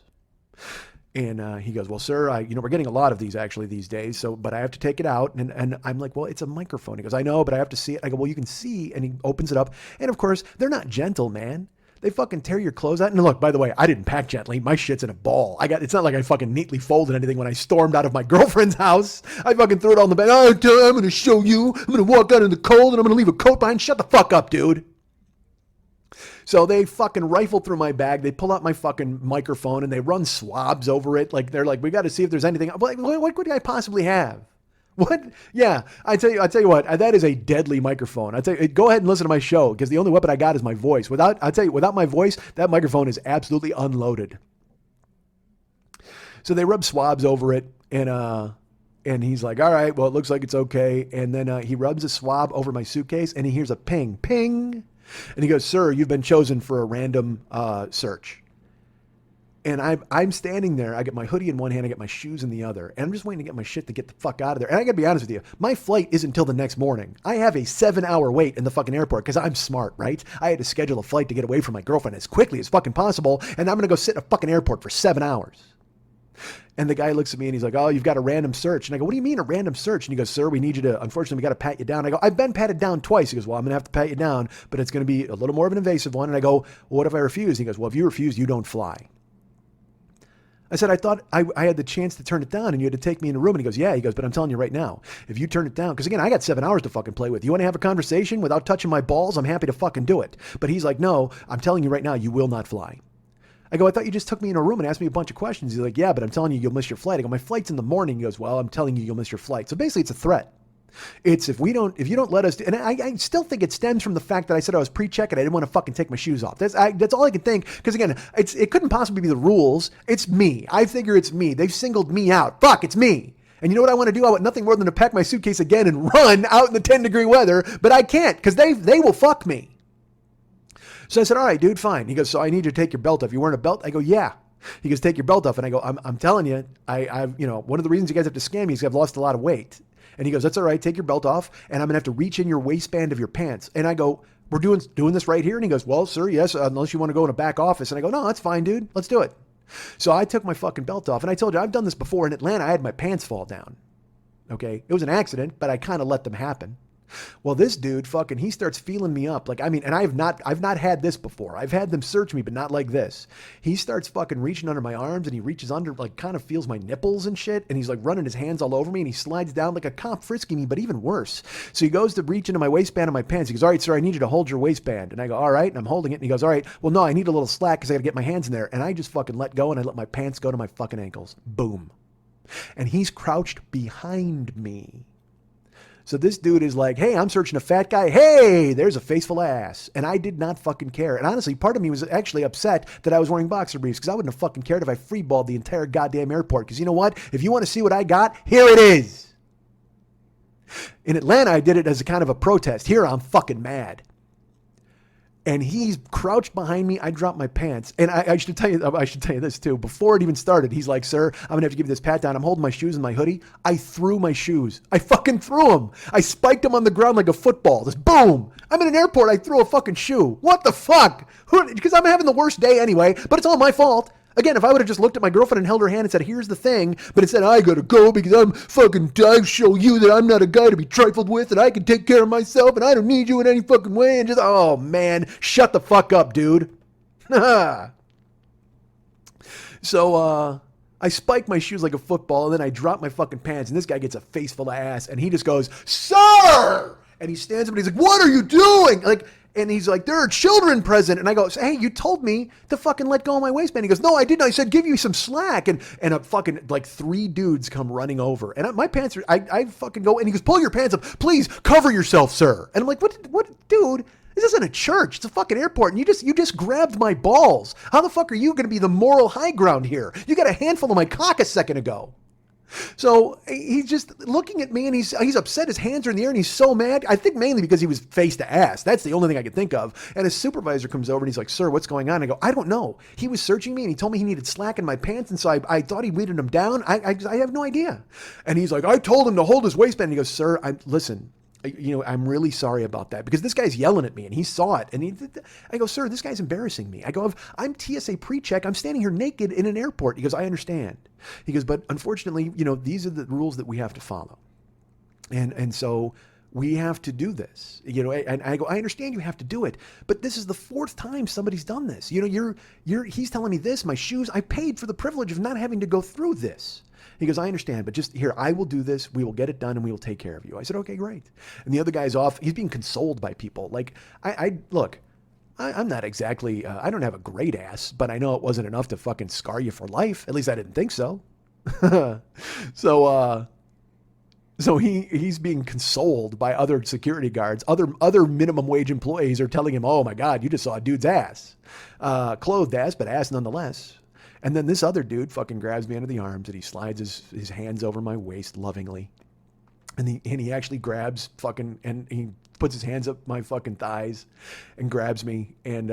And he goes, well, sir, we're getting a lot of these actually these days. But I have to take it out. And I'm like, well, it's a microphone. He goes, I know, but I have to see it. I go, well, you can see. And he opens it up. And of course, they're not gentle, man. They fucking tear your clothes out. And look, by the way, I didn't pack gently. My shit's in a ball. It's not like I fucking neatly folded anything when I stormed out of my girlfriend's house. I fucking threw it all in the bed. Oh, I'm going to show you. I'm going to walk out in the cold and I'm going to leave a coat behind. Shut the fuck up, dude. So they fucking rifle through my bag. They pull out my fucking microphone and they run swabs over it. Like, they're like, we got to see if there's anything. I'm like, what could I possibly have? What? Yeah, I tell you what, that is a deadly microphone. I tell you, go ahead and listen to my show because the only weapon I got is my voice. Without my voice, that microphone is absolutely unloaded. So they rub swabs over it, and he's like, all right, well, it looks like it's okay. And then he rubs a swab over my suitcase, and he hears a ping, ping. And he goes, sir, you've been chosen for a random search. And I'm standing there. I get my hoodie in one hand. I get my shoes in the other. And I'm just waiting to get my shit to get the fuck out of there. And I got to be honest with you. My flight isn't until the next morning. I have a 7-hour wait in the fucking airport because I'm smart, right? I had to schedule a flight to get away from my girlfriend as quickly as fucking possible. And I'm going to go sit in a fucking airport for 7 hours. And the guy looks at me and he's like, oh, you've got a random search. And I go, what do you mean a random search? And he goes, sir, we need you to, unfortunately, we got to pat you down. I go, I've been patted down twice. He goes, well, I'm going to have to pat you down, but it's going to be a little more of an invasive one. And I go, well, what if I refuse? He goes, well, if you refuse, you don't fly. I said, I thought I had the chance to turn it down and you had to take me in a room. And he goes, yeah. He goes, but I'm telling you right now, if you turn it down, because again, I got 7 hours to fucking play with. You want to have a conversation without touching my balls? I'm happy to fucking do it. But he's like, no, I'm telling you right now, you will not fly. I go, I thought you just took me in a room and asked me a bunch of questions. He's like, yeah, but I'm telling you, you'll miss your flight. I go, my flight's in the morning. He goes, well, I'm telling you, you'll miss your flight. So basically it's a threat. It's if you don't let us do, and I still think it stems from the fact that I said I was pre-check and I didn't want to fucking take my shoes off. That's all I could think. Because again, it couldn't possibly be the rules. It's me. I figure it's me. They've singled me out. Fuck, it's me. And you know what I want to do? I want nothing more than to pack my suitcase again and run out in the 10-degree weather, but I can't because they will fuck me. So I said, all right, dude, fine. He goes, so I need you to take your belt off. You wearing a belt? I go, yeah. He goes, take your belt off. And I go, I'm telling you, I've one of the reasons you guys have to scam me is I've lost a lot of weight. And he goes, that's all right. Take your belt off. And I'm going to have to reach in your waistband of your pants. And I go, we're doing this right here. And he goes, well, sir, yes, unless you want to go in a back office. And I go, no, that's fine, dude. Let's do it. So I took my fucking belt off. And I told you, I've done this before in Atlanta. I had my pants fall down. Okay. It was an accident, but I kind of let them happen. Well, this dude he starts feeling me up. Like, I mean, and I've not had this before. I've had them search me, but not like this. He starts fucking reaching under my arms and he reaches under, like kind of feels my nipples and shit. And he's like running his hands all over me and he slides down like a cop frisking me, but even worse. So he goes to reach into my waistband of my pants. He goes, all right, sir, I need you to hold your waistband. And I go, all right. And I'm holding it. And he goes, all right, well, no, I need a little slack because I got to get my hands in there. And I just fucking let go and I let my pants go to my fucking ankles. Boom. And he's crouched behind me. So this dude is like, hey, I'm searching a fat guy. Hey, there's a faceful ass. And I did not fucking care. And honestly, part of me was actually upset that I was wearing boxer briefs because I wouldn't have fucking cared if I freeballed the entire goddamn airport. Because you know what? If you want to see what I got, here it is. In Atlanta, I did it as a kind of a protest. Here, I'm fucking mad. And he's crouched behind me. I dropped my pants. And I should tell you this too. Before it even started, he's like, sir, I'm going to have to give you this pat down. I'm holding my shoes in my hoodie. I threw my shoes. I fucking threw them. I spiked them on the ground like a football. Just boom. I'm in an airport. I threw a fucking shoe. What the fuck? Because I'm having the worst day anyway, but it's all my fault. Again, if I would have just looked at my girlfriend and held her hand and said, here's the thing, but it said, I gotta go because I show you that I'm not a guy to be trifled with and I can take care of myself and I don't need you in any fucking way. And just, oh man, shut the fuck up, dude. So, I spike my shoes like a football and then I drop my fucking pants and this guy gets a face full of ass and he just goes, sir! And he stands up and he's like, what are you doing? And he's like, there are children present. And I go, hey, you told me to fucking let go of my waistband. He goes, no, I didn't. I said, give you some slack. And a fucking, like 3 dudes come running over. And my pants are, I fucking go, and he goes, pull your pants up. Please cover yourself, sir. And I'm like, what, dude? This isn't a church. It's a fucking airport. And you just grabbed my balls. How the fuck are you going to be the moral high ground here? You got a handful of my cock a second ago. So he's just looking at me and he's upset. His hands are in the air and he's so mad. I think mainly because he was face to ass. That's the only thing I could think of. And his supervisor comes over and he's like, sir, what's going on? I go, I don't know. He was searching me and he told me he needed slack in my pants. And so I thought he weeded him down. I have no idea. And he's like, I told him to hold his waistband. And he goes, sir, listen, I'm really sorry about that because this guy's yelling at me and he saw it. And I go, sir, this guy's embarrassing me. I go, I'm TSA pre-check. I'm standing here naked in an airport. He goes, I understand. He goes, but unfortunately, these are the rules that we have to follow. And so we have to do this. You know, and I go, I understand you have to do it, but this is the fourth time somebody's done this. You know, he's telling me this, my shoes, I paid for the privilege of not having to go through this. He goes, I understand, but just here, I will do this. We will get it done and we will take care of you. I said, okay, great. And the other guy's off. He's being consoled by people. Like, look, I'm not exactly, I don't have a great ass, but I know it wasn't enough to fucking scar you for life. At least I didn't think so. So he's being consoled by other security guards. Other minimum wage employees are telling him, oh my God, you just saw a dude's ass. Clothed ass, but ass nonetheless. And then this other dude fucking grabs me under the arms and he slides his hands over my waist lovingly. And he actually grabs fucking, and he puts his hands up my fucking thighs and grabs me. And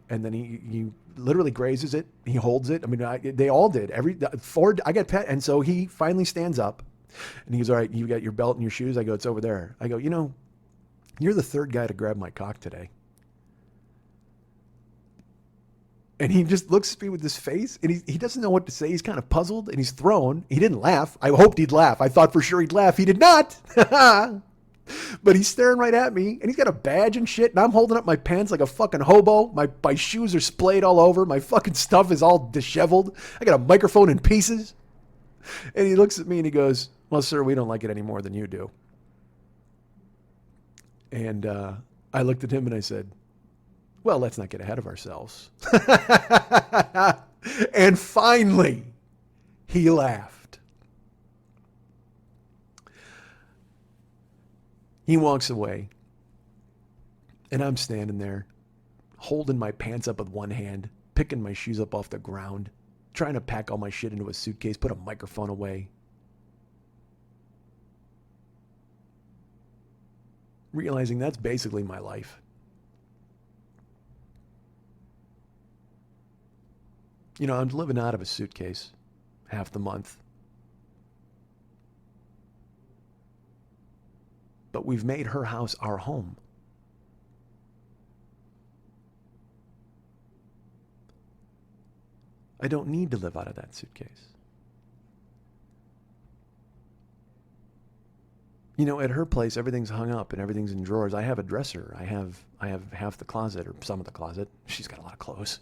then he literally grazes it. He holds it. I mean, they all did. I got pet. And so he finally stands up and he goes, all right, you got your belt and your shoes? I go, it's over there. I go, you know, you're the third guy to grab my cock today. And he just looks at me with this face, and he doesn't know what to say. He's kind of puzzled, and he's thrown. He didn't laugh. I hoped he'd laugh. I thought for sure he'd laugh. He did not. But he's staring right at me, and he's got a badge and shit, and I'm holding up my pants like a fucking hobo. My shoes are splayed all over. My fucking stuff is all disheveled. I got a microphone in pieces. And he looks at me, and he goes, well, sir, we don't like it any more than you do. And I looked at him, and I said, well, let's not get ahead of ourselves. And finally, he laughed. He walks away, and I'm standing there, holding my pants up with one hand, picking my shoes up off the ground, trying to pack all my shit into a suitcase, put a microphone away. Realizing that's basically my life. You know, I'm living out of a suitcase half the month. But we've made her house our home. I don't need to live out of that suitcase. You know, at her place, everything's hung up and everything's in drawers. I have a dresser. I have half the closet, or some of the closet. She's got a lot of clothes.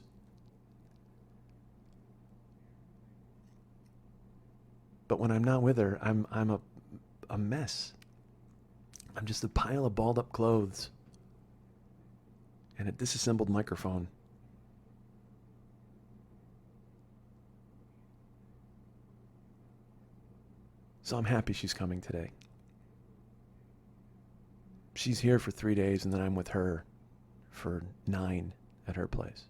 But when I'm not with her, I'm a mess. I'm just a pile of balled up clothes and a disassembled microphone. So I'm happy she's coming today. She's here for 3 days, and then I'm with her for 9 at her place.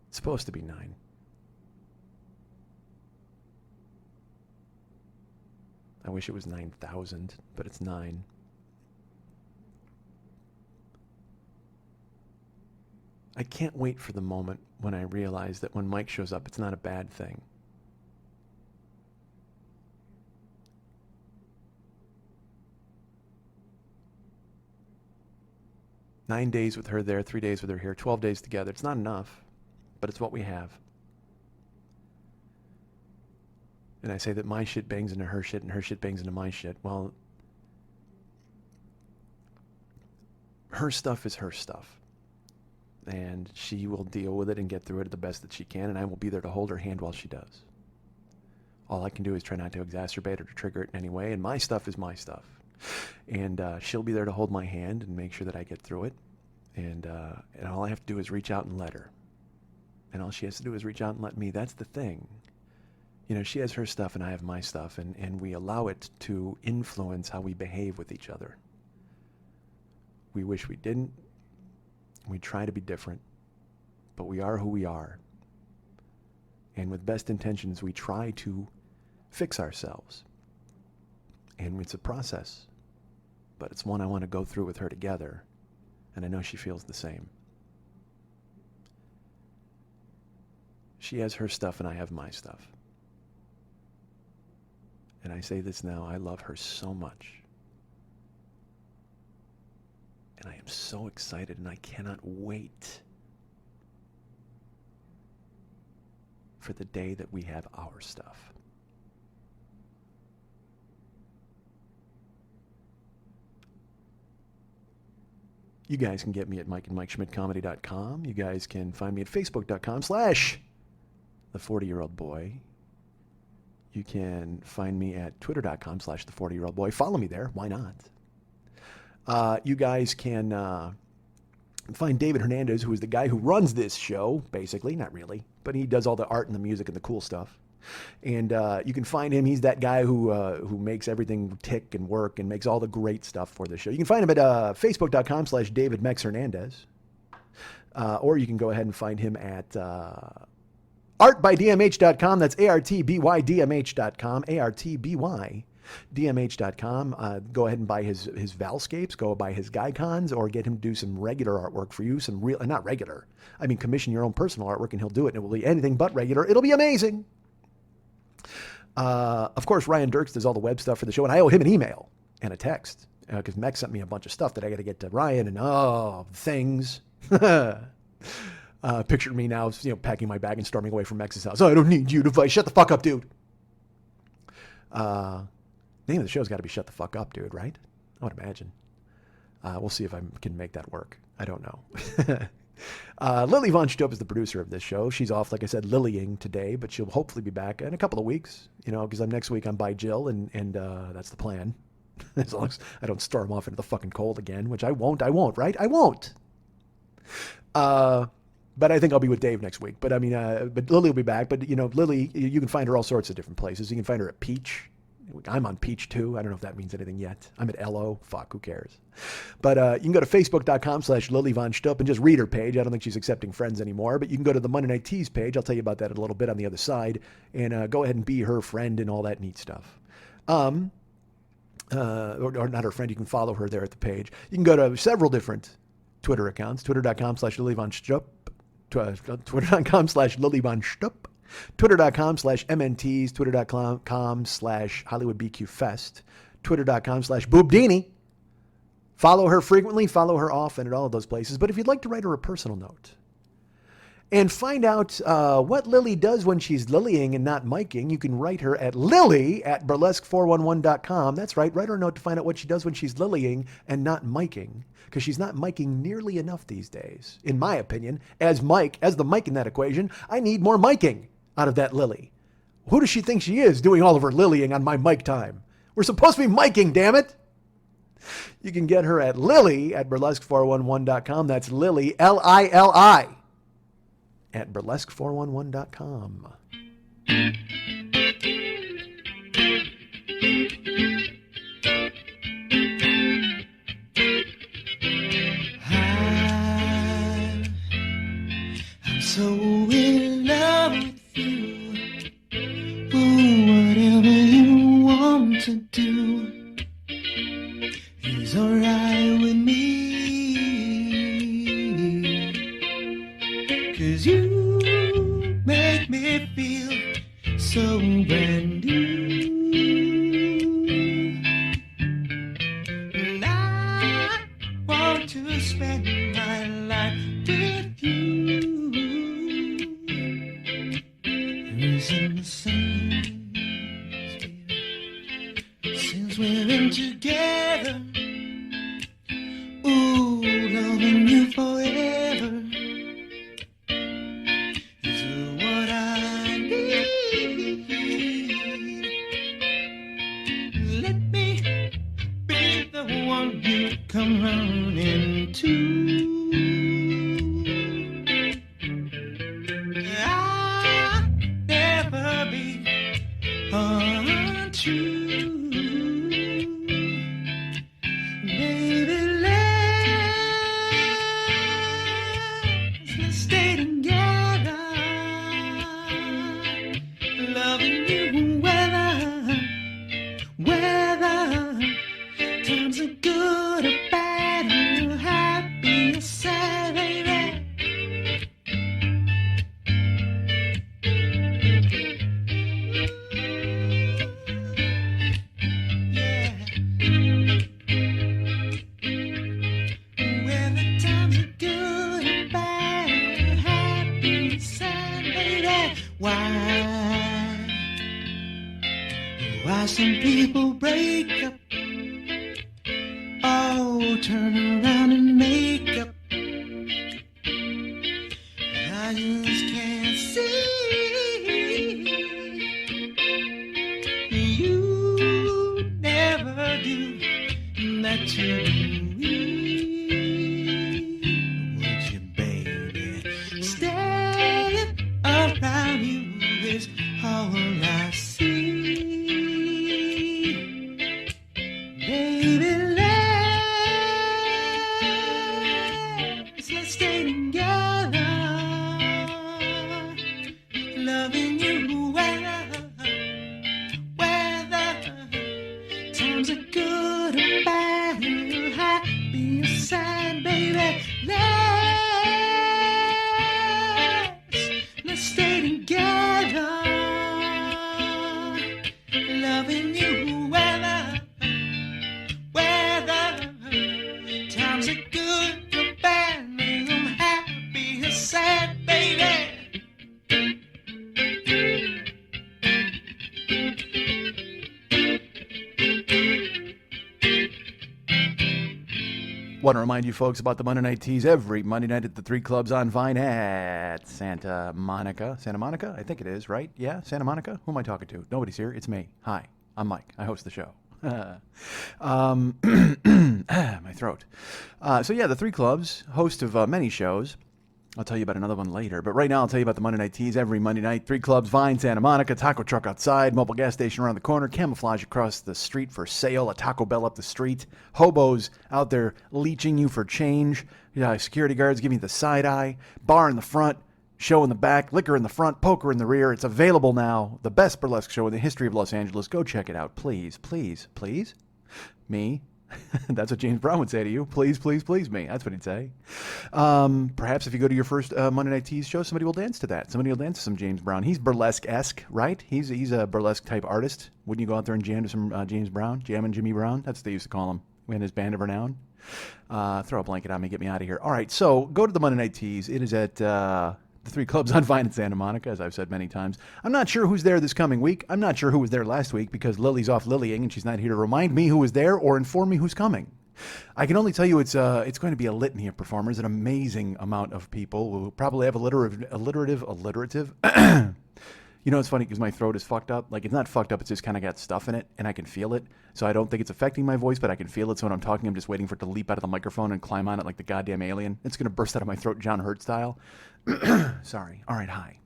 It's supposed to be 9. I wish it was 9,000, but it's 9. I can't wait for the moment when I realize that when Mike shows up, it's not a bad thing. Nine days with her there, 3 days with her here, 12 days together. It's not enough, but it's what we have. And I say that my shit bangs into her shit and her shit bangs into my shit. Well, her stuff is her stuff. And she will deal with it and get through it the best that she can, and I will be there to hold her hand while she does. All I can do is try not to exacerbate or to trigger it in any way, and my stuff is my stuff. And she'll be there to hold my hand and make sure that I get through it. And all I have to do is reach out and let her. And all she has to do is reach out and let me. That's the thing. You know, she has her stuff and I have my stuff, and we allow it to influence how we behave with each other. We wish we didn't. We try to be different, but we are who we are. And with best intentions, we try to fix ourselves. And it's a process, but it's one I want to go through with her together, and I know she feels the same. She has her stuff and I have my stuff. And I say this now, I love her so much. And I am so excited, and I cannot wait for the day that we have our stuff. You guys can get me at mikeandmikeschmidtcomedy.com. You guys can find me at facebook.com/the40year-old-boy. You can find me at twitter.com/the40year-old-boy. Follow me there. Why not? You guys can find David Hernandez, who is the guy who runs this show, basically. Not really, but he does all the art and the music and the cool stuff. And you can find him. He's that guy who makes everything tick and work and makes all the great stuff for the show. You can find him at facebook.com/DavidMexHernandez. Or you can go ahead and find him at artbydmh.com. That's artbydmh.com. artbydmh.com. Go ahead and buy his Valscapes. Go buy his Gycons, or get him to do some regular artwork for you. Some real, not regular. I mean, commission your own personal artwork, and he'll do it. And it will be anything but regular. It'll be amazing. Of course, Ryan Dirks does all the web stuff for the show, and I owe him an email and a text because Mex sent me a bunch of stuff that I got to get to Ryan, and things. Picture me now, packing my bag and storming away from Mex's house. Oh, I don't need you to shut the fuck up, dude. Name of the show's got to be "Shut the Fuck Up, Dude," right? I would imagine. We'll see if I can make that work. I don't know. Lily Von Stupp is the producer of this show. She's off, like I said, lilying today, but she'll hopefully be back in a couple of weeks, because next week I'm by Jill, and that's the plan. As long as I don't storm off into the fucking cold again, which I won't, right? I won't. But I think I'll be with Dave next week. But but Lily will be back. But, Lily, you can find her all sorts of different places. You can find her at Peach. I'm on Peach too. I don't know if that means anything yet. I'm at LO. Fuck, who cares? But you can go to facebook.com/Lily Von Stupp and just read her page. I don't think she's accepting friends anymore. But you can go to the Monday Night Tease page. I'll tell you about that in a little bit on the other side. And go ahead and be her friend and all that neat stuff. Or not her friend. You can follow her there at the page. You can go to several different Twitter accounts. Twitter.com/Lily Von Stupp. Twitter.com/Lily Von Stupp. Twitter.com/MNTs, Twitter.com/HollywoodBQFest, Twitter.com/Boobdini. Follow her frequently, follow her often at all of those places. But if you'd like to write her a personal note and find out what Lily does when she's lilying and not miking, you can write her at lily@burlesque411.com. That's right, write her a note to find out what she does when she's lilying and not miking, because she's not miking nearly enough these days, in my opinion. As the mic in that equation, I need more miking out of that Lily. Who does she think she is doing all of her lilying on my mic time? We're supposed to be miking, damn it. You can get her at lily@burlesque411.com. That's Lily, Lili, at burlesque411.com. I'm so in love with you. Ooh, whatever you want to do is alright with me. 'Cause you make me feel so brand new. And I want to spend my life with you. In the same spirit, since we're in together. Ooh, loving you forever is what I need. Let me be the one you come running to. Why some people break up, oh, turn around and make Want to remind you folks about the Monday Night Teas every Monday night at the 3 clubs on Vine at Santa Monica. Santa Monica? I think it is, right? Yeah, Santa Monica? Who am I talking to? Nobody's here. It's me. Hi, I'm Mike. I host the show. My throat. So yeah, the 3 clubs, host of many shows. I'll tell you about another one later. But right now, I'll tell you about the Monday Night Teas every Monday night. 3 clubs, Vine, Santa Monica, taco truck outside, mobile gas station around the corner, camouflage across the street for sale, a Taco Bell up the street, hobos out there leeching you for change, security guards giving you the side eye, bar in the front, show in the back, liquor in the front, poker in the rear. It's available now. The best burlesque show in the history of Los Angeles. Go check it out, please, please, please. Me. That's what James Brown would say to you. Please, please, please me. That's what he'd say. Perhaps if you go to your first Monday Night Teas show, somebody will dance to that. Somebody will dance to some James Brown. He's burlesque-esque, right? He's a burlesque-type artist. Wouldn't you go out there and jam to some James Brown? Jam and Jimmy Brown? That's what they used to call him in his band of renown. Throw a blanket on me. Get me out of here. All right, so go to the Monday Night Teas. It is at... the 3 clubs on Vine in Santa Monica, as I've said many times. I'm not sure who's there this coming week. I'm not sure who was there last week because Lily's off lilying and she's not here to remind me who was there or inform me who's coming. I can only tell you it's going to be a litany of performers, an amazing amount of people who probably have alliterative. You know, it's funny because my throat is fucked up. Like, it's not fucked up. It's just kind of got stuff in it, and I can feel it. So I don't think it's affecting my voice, but I can feel it. So when I'm talking, I'm just waiting for it to leap out of the microphone and climb on it like the goddamn alien. It's going to burst out of my throat John Hurt style. Sorry. All right, hi.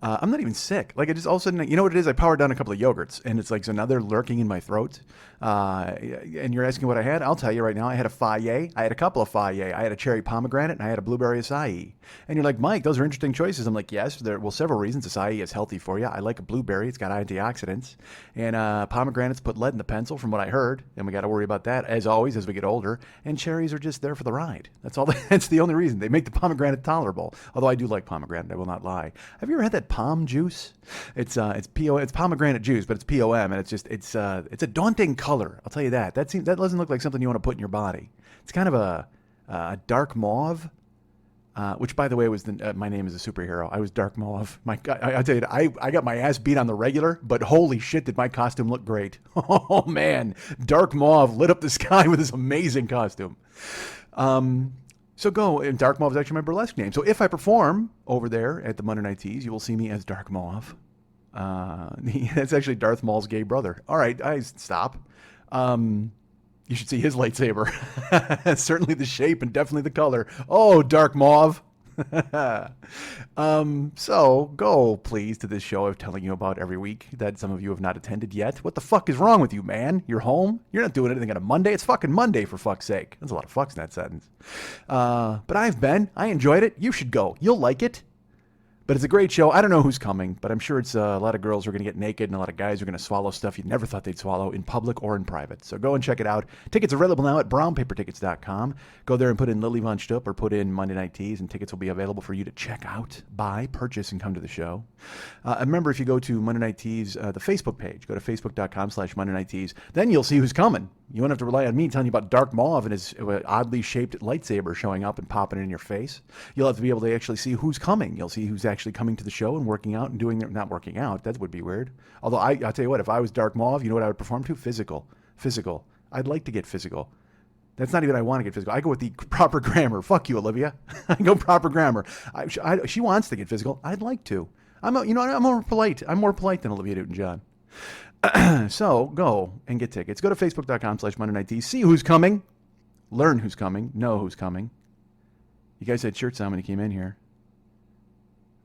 I'm not even sick. Like, I just all of a sudden, you know what it is? I powered down a couple of yogurts, and it's like, so now they're lurking in my throat. And you're asking what I had? I'll tell you right now. I had a Faye. I had a couple of Faye. I had a cherry pomegranate, and I had a blueberry acai. And you're like, Mike, those are interesting choices. I'm like, yes, there several reasons. Acai is healthy for you. I like a blueberry. It's got antioxidants. And pomegranates put lead in the pencil, from what I heard. And we got to worry about that, as always, as we get older. And cherries are just there for the ride. That's all. That's the only reason. They make the pomegranate tolerable. Although I do like pomegranate, I will not lie. Have you ever had that pom juice? It's pomegranate juice, but it's POM, and it's a daunting color. I'll tell you that. That doesn't look like something you want to put in your body. It's kind of a dark mauve. Which, by the way, was my name is a superhero. I was dark mauve. My God, I tell you, I got my ass beat on the regular, but holy shit, did my costume look great! Oh man, dark mauve lit up the sky with this amazing costume. So go, and Dark Mauve is actually my burlesque name. So if I perform over there at the Monday Night Teas, you will see me as Dark Mauve. That's actually Darth Maul's gay brother. All right, stop. You should see his lightsaber. Certainly the shape and definitely the color. Oh, Dark Mauve. So go please to this show I'm telling you about every week that some of you have not attended yet. What the fuck is wrong with you, man? You're home? You're not doing anything on a Monday? It's fucking Monday, for fuck's sake. There's a lot of fucks in that sentence. But I've been. I enjoyed it. You should go. You'll like it. But it's a great show. I don't know who's coming, but I'm sure it's a lot of girls who are going to get naked and a lot of guys who are going to swallow stuff you never thought they'd swallow in public or in private. So go and check it out. Tickets are available now at brownpapertickets.com. Go there and put in Lily Von Stupp or put in Monday Night Teas, and tickets will be available for you to check out, buy, purchase, and come to the show. Remember, if you go to Monday Night Teas, the Facebook page, go to facebook.com/Monday Night Teas, then you'll see who's coming. You won't have to rely on me telling you about Dark Mauve and his oddly shaped lightsaber showing up and popping in your face. You'll have to be able to actually see who's coming. You'll see who's actually coming to the show and working out and doing their, not working out. That would be weird. Although I'll tell you what, if I was Dark Mauve, you know what I would perform to? Physical. I'd like to get physical. That's not even I want to get physical. I go with the proper grammar. Fuck you, Olivia. I go proper grammar. She wants to get physical. I'd like to. I'm more polite. I'm more polite than Olivia Newton-John. So go and get tickets. Go to facebook.com/Monday Night Teas. See who's coming. Learn who's coming. Know who's coming. You guys had shirts on when you came in here.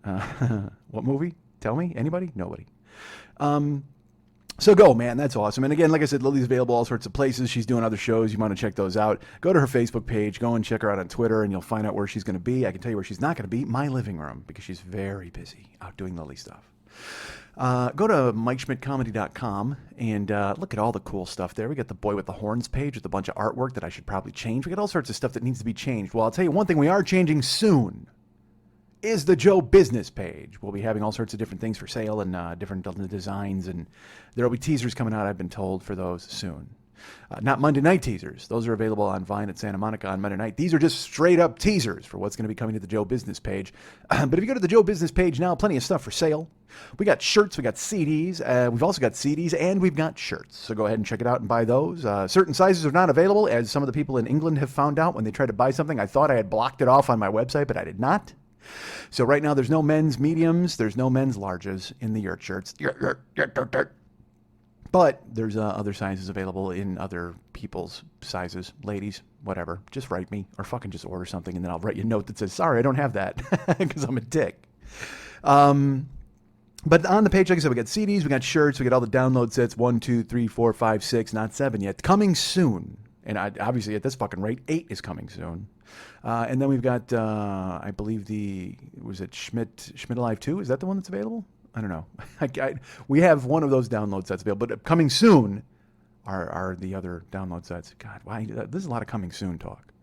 What movie? Tell me. Anybody? Nobody. So go, man. That's awesome. And again, like I said, Lily's available all sorts of places. She's doing other shows. You want to check those out. Go to her Facebook page. Go and check her out on Twitter, and you'll find out where she's going to be. I can tell you where she's not going to be. My living room, because she's very busy out doing Lily stuff. Go to MikeSchmidtComedy.com and look at all the cool stuff there. We got the Boy with the Horns page with a bunch of artwork that I should probably change. We got all sorts of stuff that needs to be changed. Well, I'll tell you one thing we are changing soon is the Joe Business page. We'll be having all sorts of different things for sale and different designs, and there will be teasers coming out, I've been told, for those soon. Not Monday Night teasers. Those are available on Vine at Santa Monica on Monday night. These are just straight up teasers for what's going to be coming to the Joe Business page. But if you go to the Joe Business page now, plenty of stuff for sale. We got shirts, we got CDs, we've also got CDs, and we've got shirts. So go ahead and check it out and buy those. Certain sizes are not available, as some of the people in England have found out when they tried to buy something. I thought I had blocked it off on my website, but I did not. So right now there's no men's mediums, there's no men's larges in the yurt shirts. But there's other sizes available in other people's sizes. Ladies, whatever. Just write me or fucking just order something, and then I'll write you a note that says, sorry, I don't have that, because I'm a dick. But on the page, like I said, we got CDs, we got shirts, we got all the download sets, 1, 2, 3, 4, 5, 6, not 7 yet. Coming soon. And obviously at this fucking rate, 8 is coming soon. And then we've got, I believe was it Schmidt Alive 2? Is that the one that's available? I don't know. We have one of those download sets available, but coming soon are the other download sets. God, why? This is a lot of coming soon talk.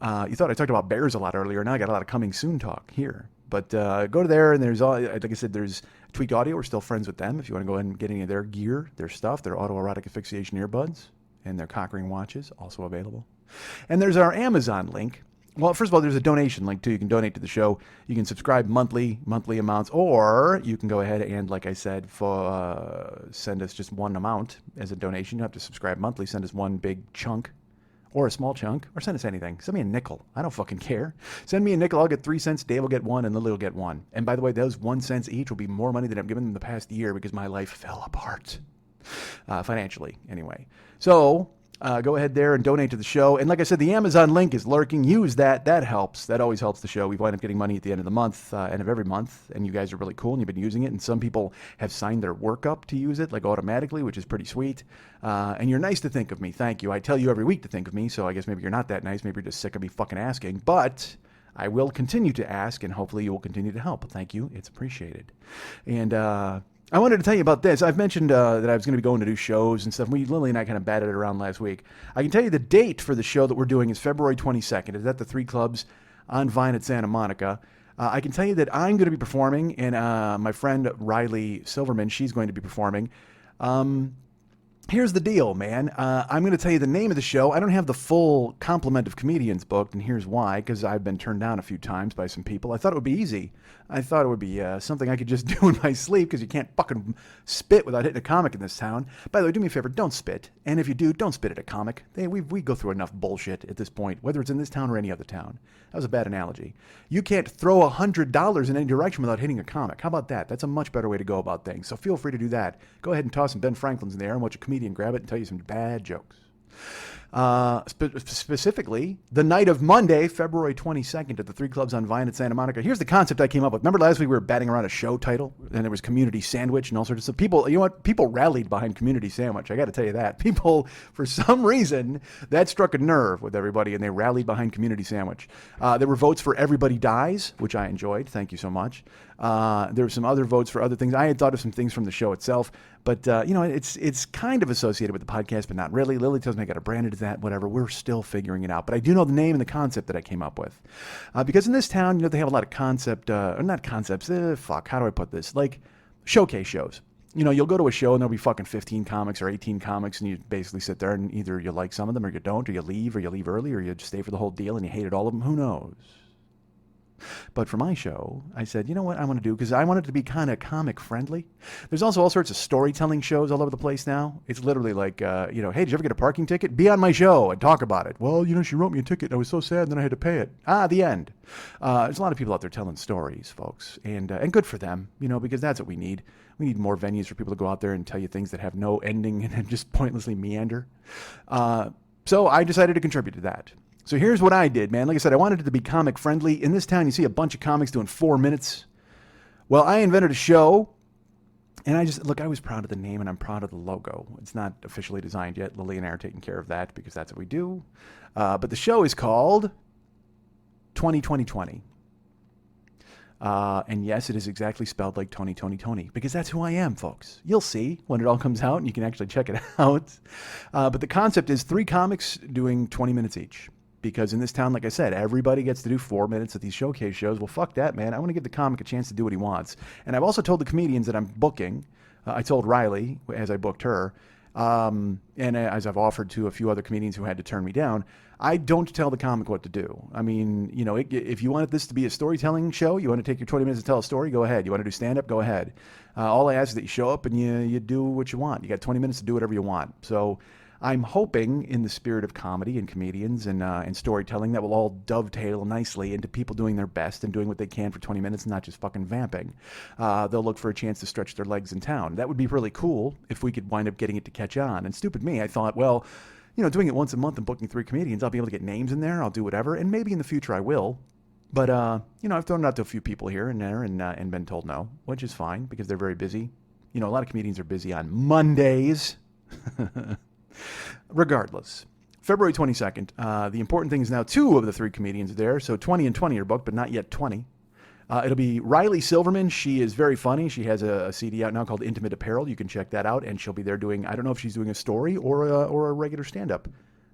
You thought I talked about bears a lot earlier. Now I got a lot of coming soon talk here. But go to there, and there's all, like I said, there's Tweaked Audio. We're still friends with them. If you want to go ahead and get any of their gear, their stuff, their autoerotic asphyxiation earbuds, and their cock ring watches, also available. And there's our Amazon link. Well, first of all, there's a donation link too. You can donate to the show. You can subscribe monthly amounts, or you can go ahead and, like I said, send us just one amount as a donation. You don't have to subscribe monthly. Send us one big chunk, or a small chunk, or send us anything. Send me a nickel. I don't fucking care. Send me a nickel. I'll get 3 cents. Dave will get 1, and Lily will get 1. And by the way, those 1 cent each will be more money than I've given them the past year because my life fell apart. Financially, anyway. So go ahead there and donate to the show. And like I said, the Amazon link is lurking. Use that. That helps. That always helps the show. We wind up getting money at the end of the month, end of every month. And you guys are really cool, and you've been using it. And some people have signed their work up to use it, like automatically, which is pretty sweet. And you're nice to think of me. Thank you. I tell you every week to think of me, so I guess maybe you're not that nice. Maybe you're just sick of me fucking asking. But I will continue to ask, and hopefully you will continue to help. Thank you. It's appreciated. And I wanted to tell you about this. I've mentioned that I was going to be going to do shows and stuff. Lily and I kind of batted it around last week. I can tell you the date for the show that we're doing is February 22nd. It's at the 3 Clubs on Vine at Santa Monica. I can tell you that I'm going to be performing, and my friend Riley Silverman, she's going to be performing. Here's the deal, man. I'm going to tell you the name of the show. I don't have the full complement of comedians booked, and here's why, because I've been turned down a few times by some people. I thought it would be easy. I thought it would be something I could just do in my sleep, because you can't fucking spit without hitting a comic in this town. By the way, do me a favor, don't spit. And if you do, don't spit at a comic. We go through enough bullshit at this point, whether it's in this town or any other town. That was a bad analogy. You can't throw $100 in any direction without hitting a comic. How about that? That's a much better way to go about things. So feel free to do that. Go ahead and toss some Ben Franklin's in the air and watch a comedian grab it and tell you some bad jokes. Specifically, the night of Monday, February 22nd at the 3 Clubs on Vine at Santa Monica. Here's the concept I came up with. Remember last week we were batting around a show title, and there was Community Sandwich and all sorts of stuff. People, you know what? People rallied behind Community Sandwich. I got to tell you that. People, for some reason, that struck a nerve with everybody, and they rallied behind Community Sandwich. There were votes for Everybody Dies, which I enjoyed. Thank you so much. There were some other votes for other things. I had thought of some things from the show itself, but it's kind of associated with the podcast, but not really. Lily tells me I got to brand it as that, whatever. We're still figuring it out, but I do know the name and the concept that I came up with, because in this town, they have a lot of concept, or not concepts. How do I put this? Like showcase shows. You'll go to a show and there'll be fucking 15 comics or 18 comics, and you basically sit there and either you like some of them or you don't, or you leave early, or you just stay for the whole deal and you hated all of them. Who knows? But for my show, I said, you know what I want to do? Because I want it to be kind of comic friendly. There's also all sorts of storytelling shows all over the place now. It's literally like, hey, did you ever get a parking ticket? Be on my show and talk about it. Well, she wrote me a ticket. I was so sad, and then I had to pay it. The end. There's a lot of people out there telling stories, folks, and good for them, because that's what we need. We need more venues for people to go out there and tell you things that have no ending and just pointlessly meander. So I decided to contribute to that. So here's what I did, man. Like I said, I wanted it to be comic friendly. In this town, you see a bunch of comics doing 4 minutes. Well, I invented a show, and I was proud of the name, and I'm proud of the logo. It's not officially designed yet. Lily and I are taking care of that because that's what we do. But the show is called 2020. And yes, it is exactly spelled like Tony, because that's who I am, folks. You'll see when it all comes out, and you can actually check it out. But the concept is 3 comics doing 20 minutes each. Because in this town, like I said, everybody gets to do 4 minutes at these showcase shows. Well, fuck that, man. I want to give the comic a chance to do what he wants. And I've also told the comedians that I'm booking. I told Riley, as I booked her, and as I've offered to a few other comedians who had to turn me down, I don't tell the comic what to do. I mean, you know, if you want this to be a storytelling show, you want to take your 20 minutes to tell a story, go ahead. You want to do stand-up, go ahead. All I ask is that you show up and you do what you want. You got 20 minutes to do whatever you want. So I'm hoping, in the spirit of comedy and comedians and storytelling, that will all dovetail nicely into people doing their best and doing what they can for 20 minutes and not just fucking vamping. They'll look for a chance to stretch their legs in town. That would be really cool if we could wind up getting it to catch on. And stupid me, I thought, well, you know, doing it once a month and booking 3 comedians, I'll be able to get names in there. I'll do whatever. And maybe in the future I will. But, you know, I've thrown it out to a few people here and there and been told no, which is fine because they're very busy. You know, a lot of comedians are busy on Mondays. Regardless, February 22nd, the important thing is now 2 of the 3 comedians are there. So 20 and 20 are booked, but not yet 20. It'll be Riley Silverman. She is very funny. She has a CD out now called Intimate Apparel. You can check that out. And she'll be there doing, I don't know if she's doing a story or a regular stand-up.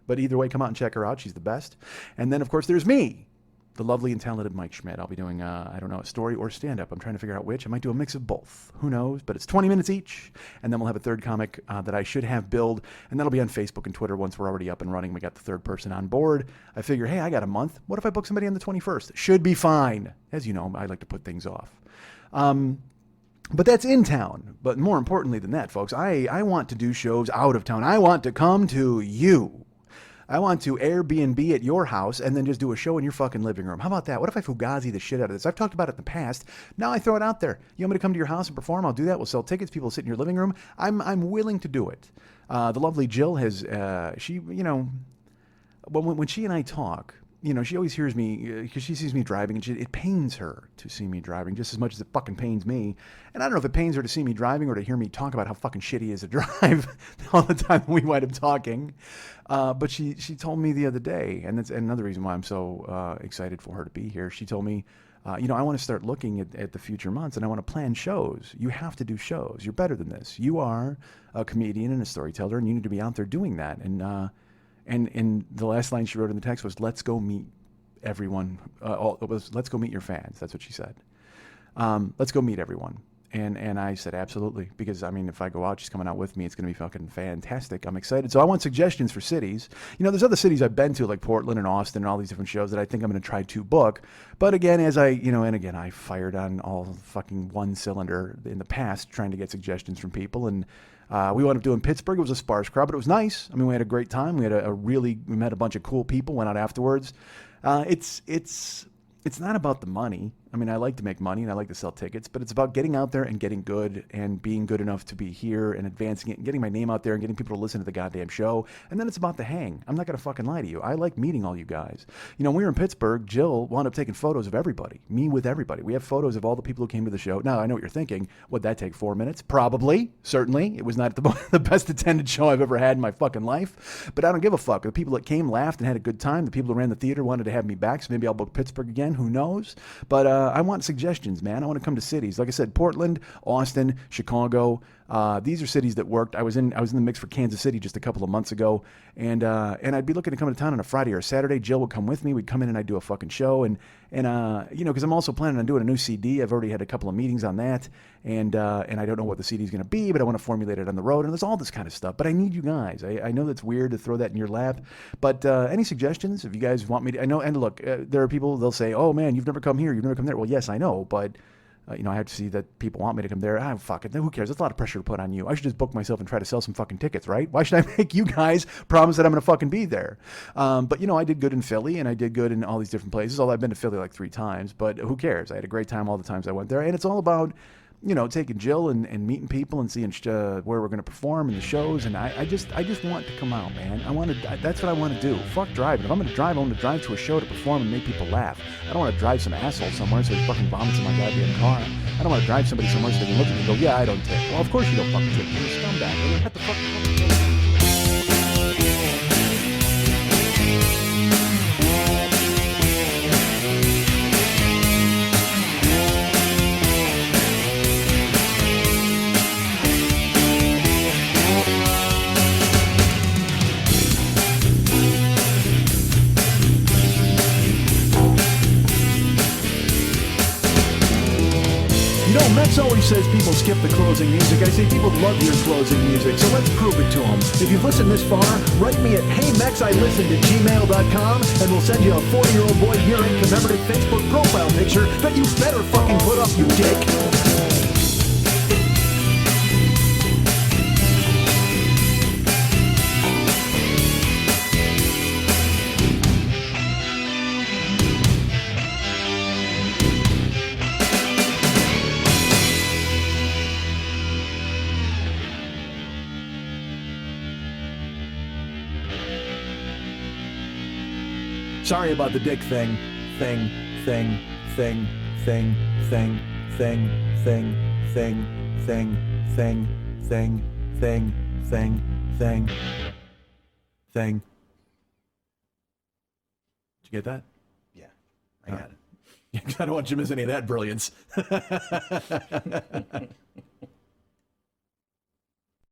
But either way, come out and check her out. She's the best. And then, of course, there's me, the lovely and talented Mike Schmidt. I'll be doing, I don't know, a story or stand-up. I'm trying to figure out which. I might do a mix of both. Who knows? But it's 20 minutes each. And then we'll have a third comic that I should have billed. And that'll be on Facebook and Twitter once we're already up and running. We got the third person on board. I figure, hey, I got a month. What if I book somebody on the 21st? Should be fine. As you know, I like to put things off. But that's in town. But more importantly than that, folks, I want to do shows out of town. I want to come to you. I want to Airbnb at your house and then just do a show in your fucking living room. How about that? What if I Fugazi the shit out of this? I've talked about it in the past. Now I throw it out there. You want me to come to your house and perform? I'll do that. We'll sell tickets. People sit in your living room. I'm willing to do it. The lovely Jill has, she, you know, when she and I talk, you know, she always hears me because she sees me driving and it pains her to see me driving just as much as it fucking pains me. And I don't know if it pains her to see me driving or to hear me talk about how fucking shitty it is to drive all the time we wind up talking. But she told me the other day, and that's another reason why I'm so excited for her to be here. She told me, you know, I want to start looking at the future months and I want to plan shows. You have to do shows. You're better than this. You are a comedian and a storyteller and you need to be out there doing that. And the last line she wrote in the text was, let's go meet everyone. Let's go meet your fans. That's what she said. Let's go meet everyone. And I said, absolutely. Because, I mean, if I go out, she's coming out with me. It's going to be fucking fantastic. I'm excited. So I want suggestions for cities. You know, there's other cities I've been to, like Portland and Austin and all these different shows that I think I'm going to try to book. But again, I fired on all fucking one cylinder in the past trying to get suggestions from people. And we wound up doing Pittsburgh. It was a sparse crowd, but it was nice. I mean, we had a great time. We had we met a bunch of cool people, went out afterwards. It's not about the money. I mean, I like to make money and I like to sell tickets, but it's about getting out there and getting good and being good enough to be here and advancing it and getting my name out there and getting people to listen to the goddamn show. And then it's about the hang. I'm not going to fucking lie to you. I like meeting all you guys. You know, when we were in Pittsburgh, Jill wound up taking photos of everybody, me with everybody. We have photos of all the people who came to the show. Now, I know what you're thinking. Would that take 4 minutes? Probably. Certainly. It was not the best attended show I've ever had in my fucking life, but I don't give a fuck. The people that came laughed and had a good time. The people who ran the theater wanted to have me back, so maybe I'll book Pittsburgh again. Who knows? But I want suggestions, man. I want to come to cities. Like I said, Portland, Austin, Chicago. These are cities that worked. I was in the mix for Kansas City just a couple of months ago, and I'd be looking to come to town on a Friday or a Saturday. Jill would come with me. We'd come in and I'd do a fucking show, and you know, because I'm also planning on doing a new CD. I've already had a couple of meetings on that, and I don't know what the CD is going to be, but I want to formulate it on the road, and there's all this kind of stuff. But I need you guys. I know that's weird to throw that in your lap, but any suggestions? If you guys want me to, I know. And look, there are people. They'll say, "Oh man, you've never come here. You've never come there." Well, yes, I know, but. You know, I have to see that people want me to come there. Fuck it. Who cares? That's a lot of pressure to put on you. I should just book myself and try to sell some fucking tickets, right? Why should I make you guys promise that I'm going to fucking be there? But, you know, I did good in Philly and I did good in all these different places. Although I've been to Philly like 3 times, but who cares? I had a great time all the times I went there. And it's all about, you know, taking Jill and meeting people and seeing where we're going to perform and the shows. And I just want to come out, man. That's what I want to do. Fuck driving. If I'm going to drive, I want to drive to a show to perform and make people laugh. I don't want to drive some asshole somewhere so he fucking vomits in my goddamn car. I don't want to drive somebody somewhere so they can look at me and go, yeah, I don't tip. Well, of course you don't fucking tip. You're a scumbag. What the fuck? Max always says people skip the closing music. I say people love your closing music, so let's prove it to them. If you've listened this far, write me at heymexilistened@gmail.com and we'll send you a 40-year-old boy hearing commemorative Facebook profile picture that you better fucking put up, you dick. Sorry about the dick thing. Thing. Did you get that? Yeah, I got it. I don't want you to miss any of that brilliance.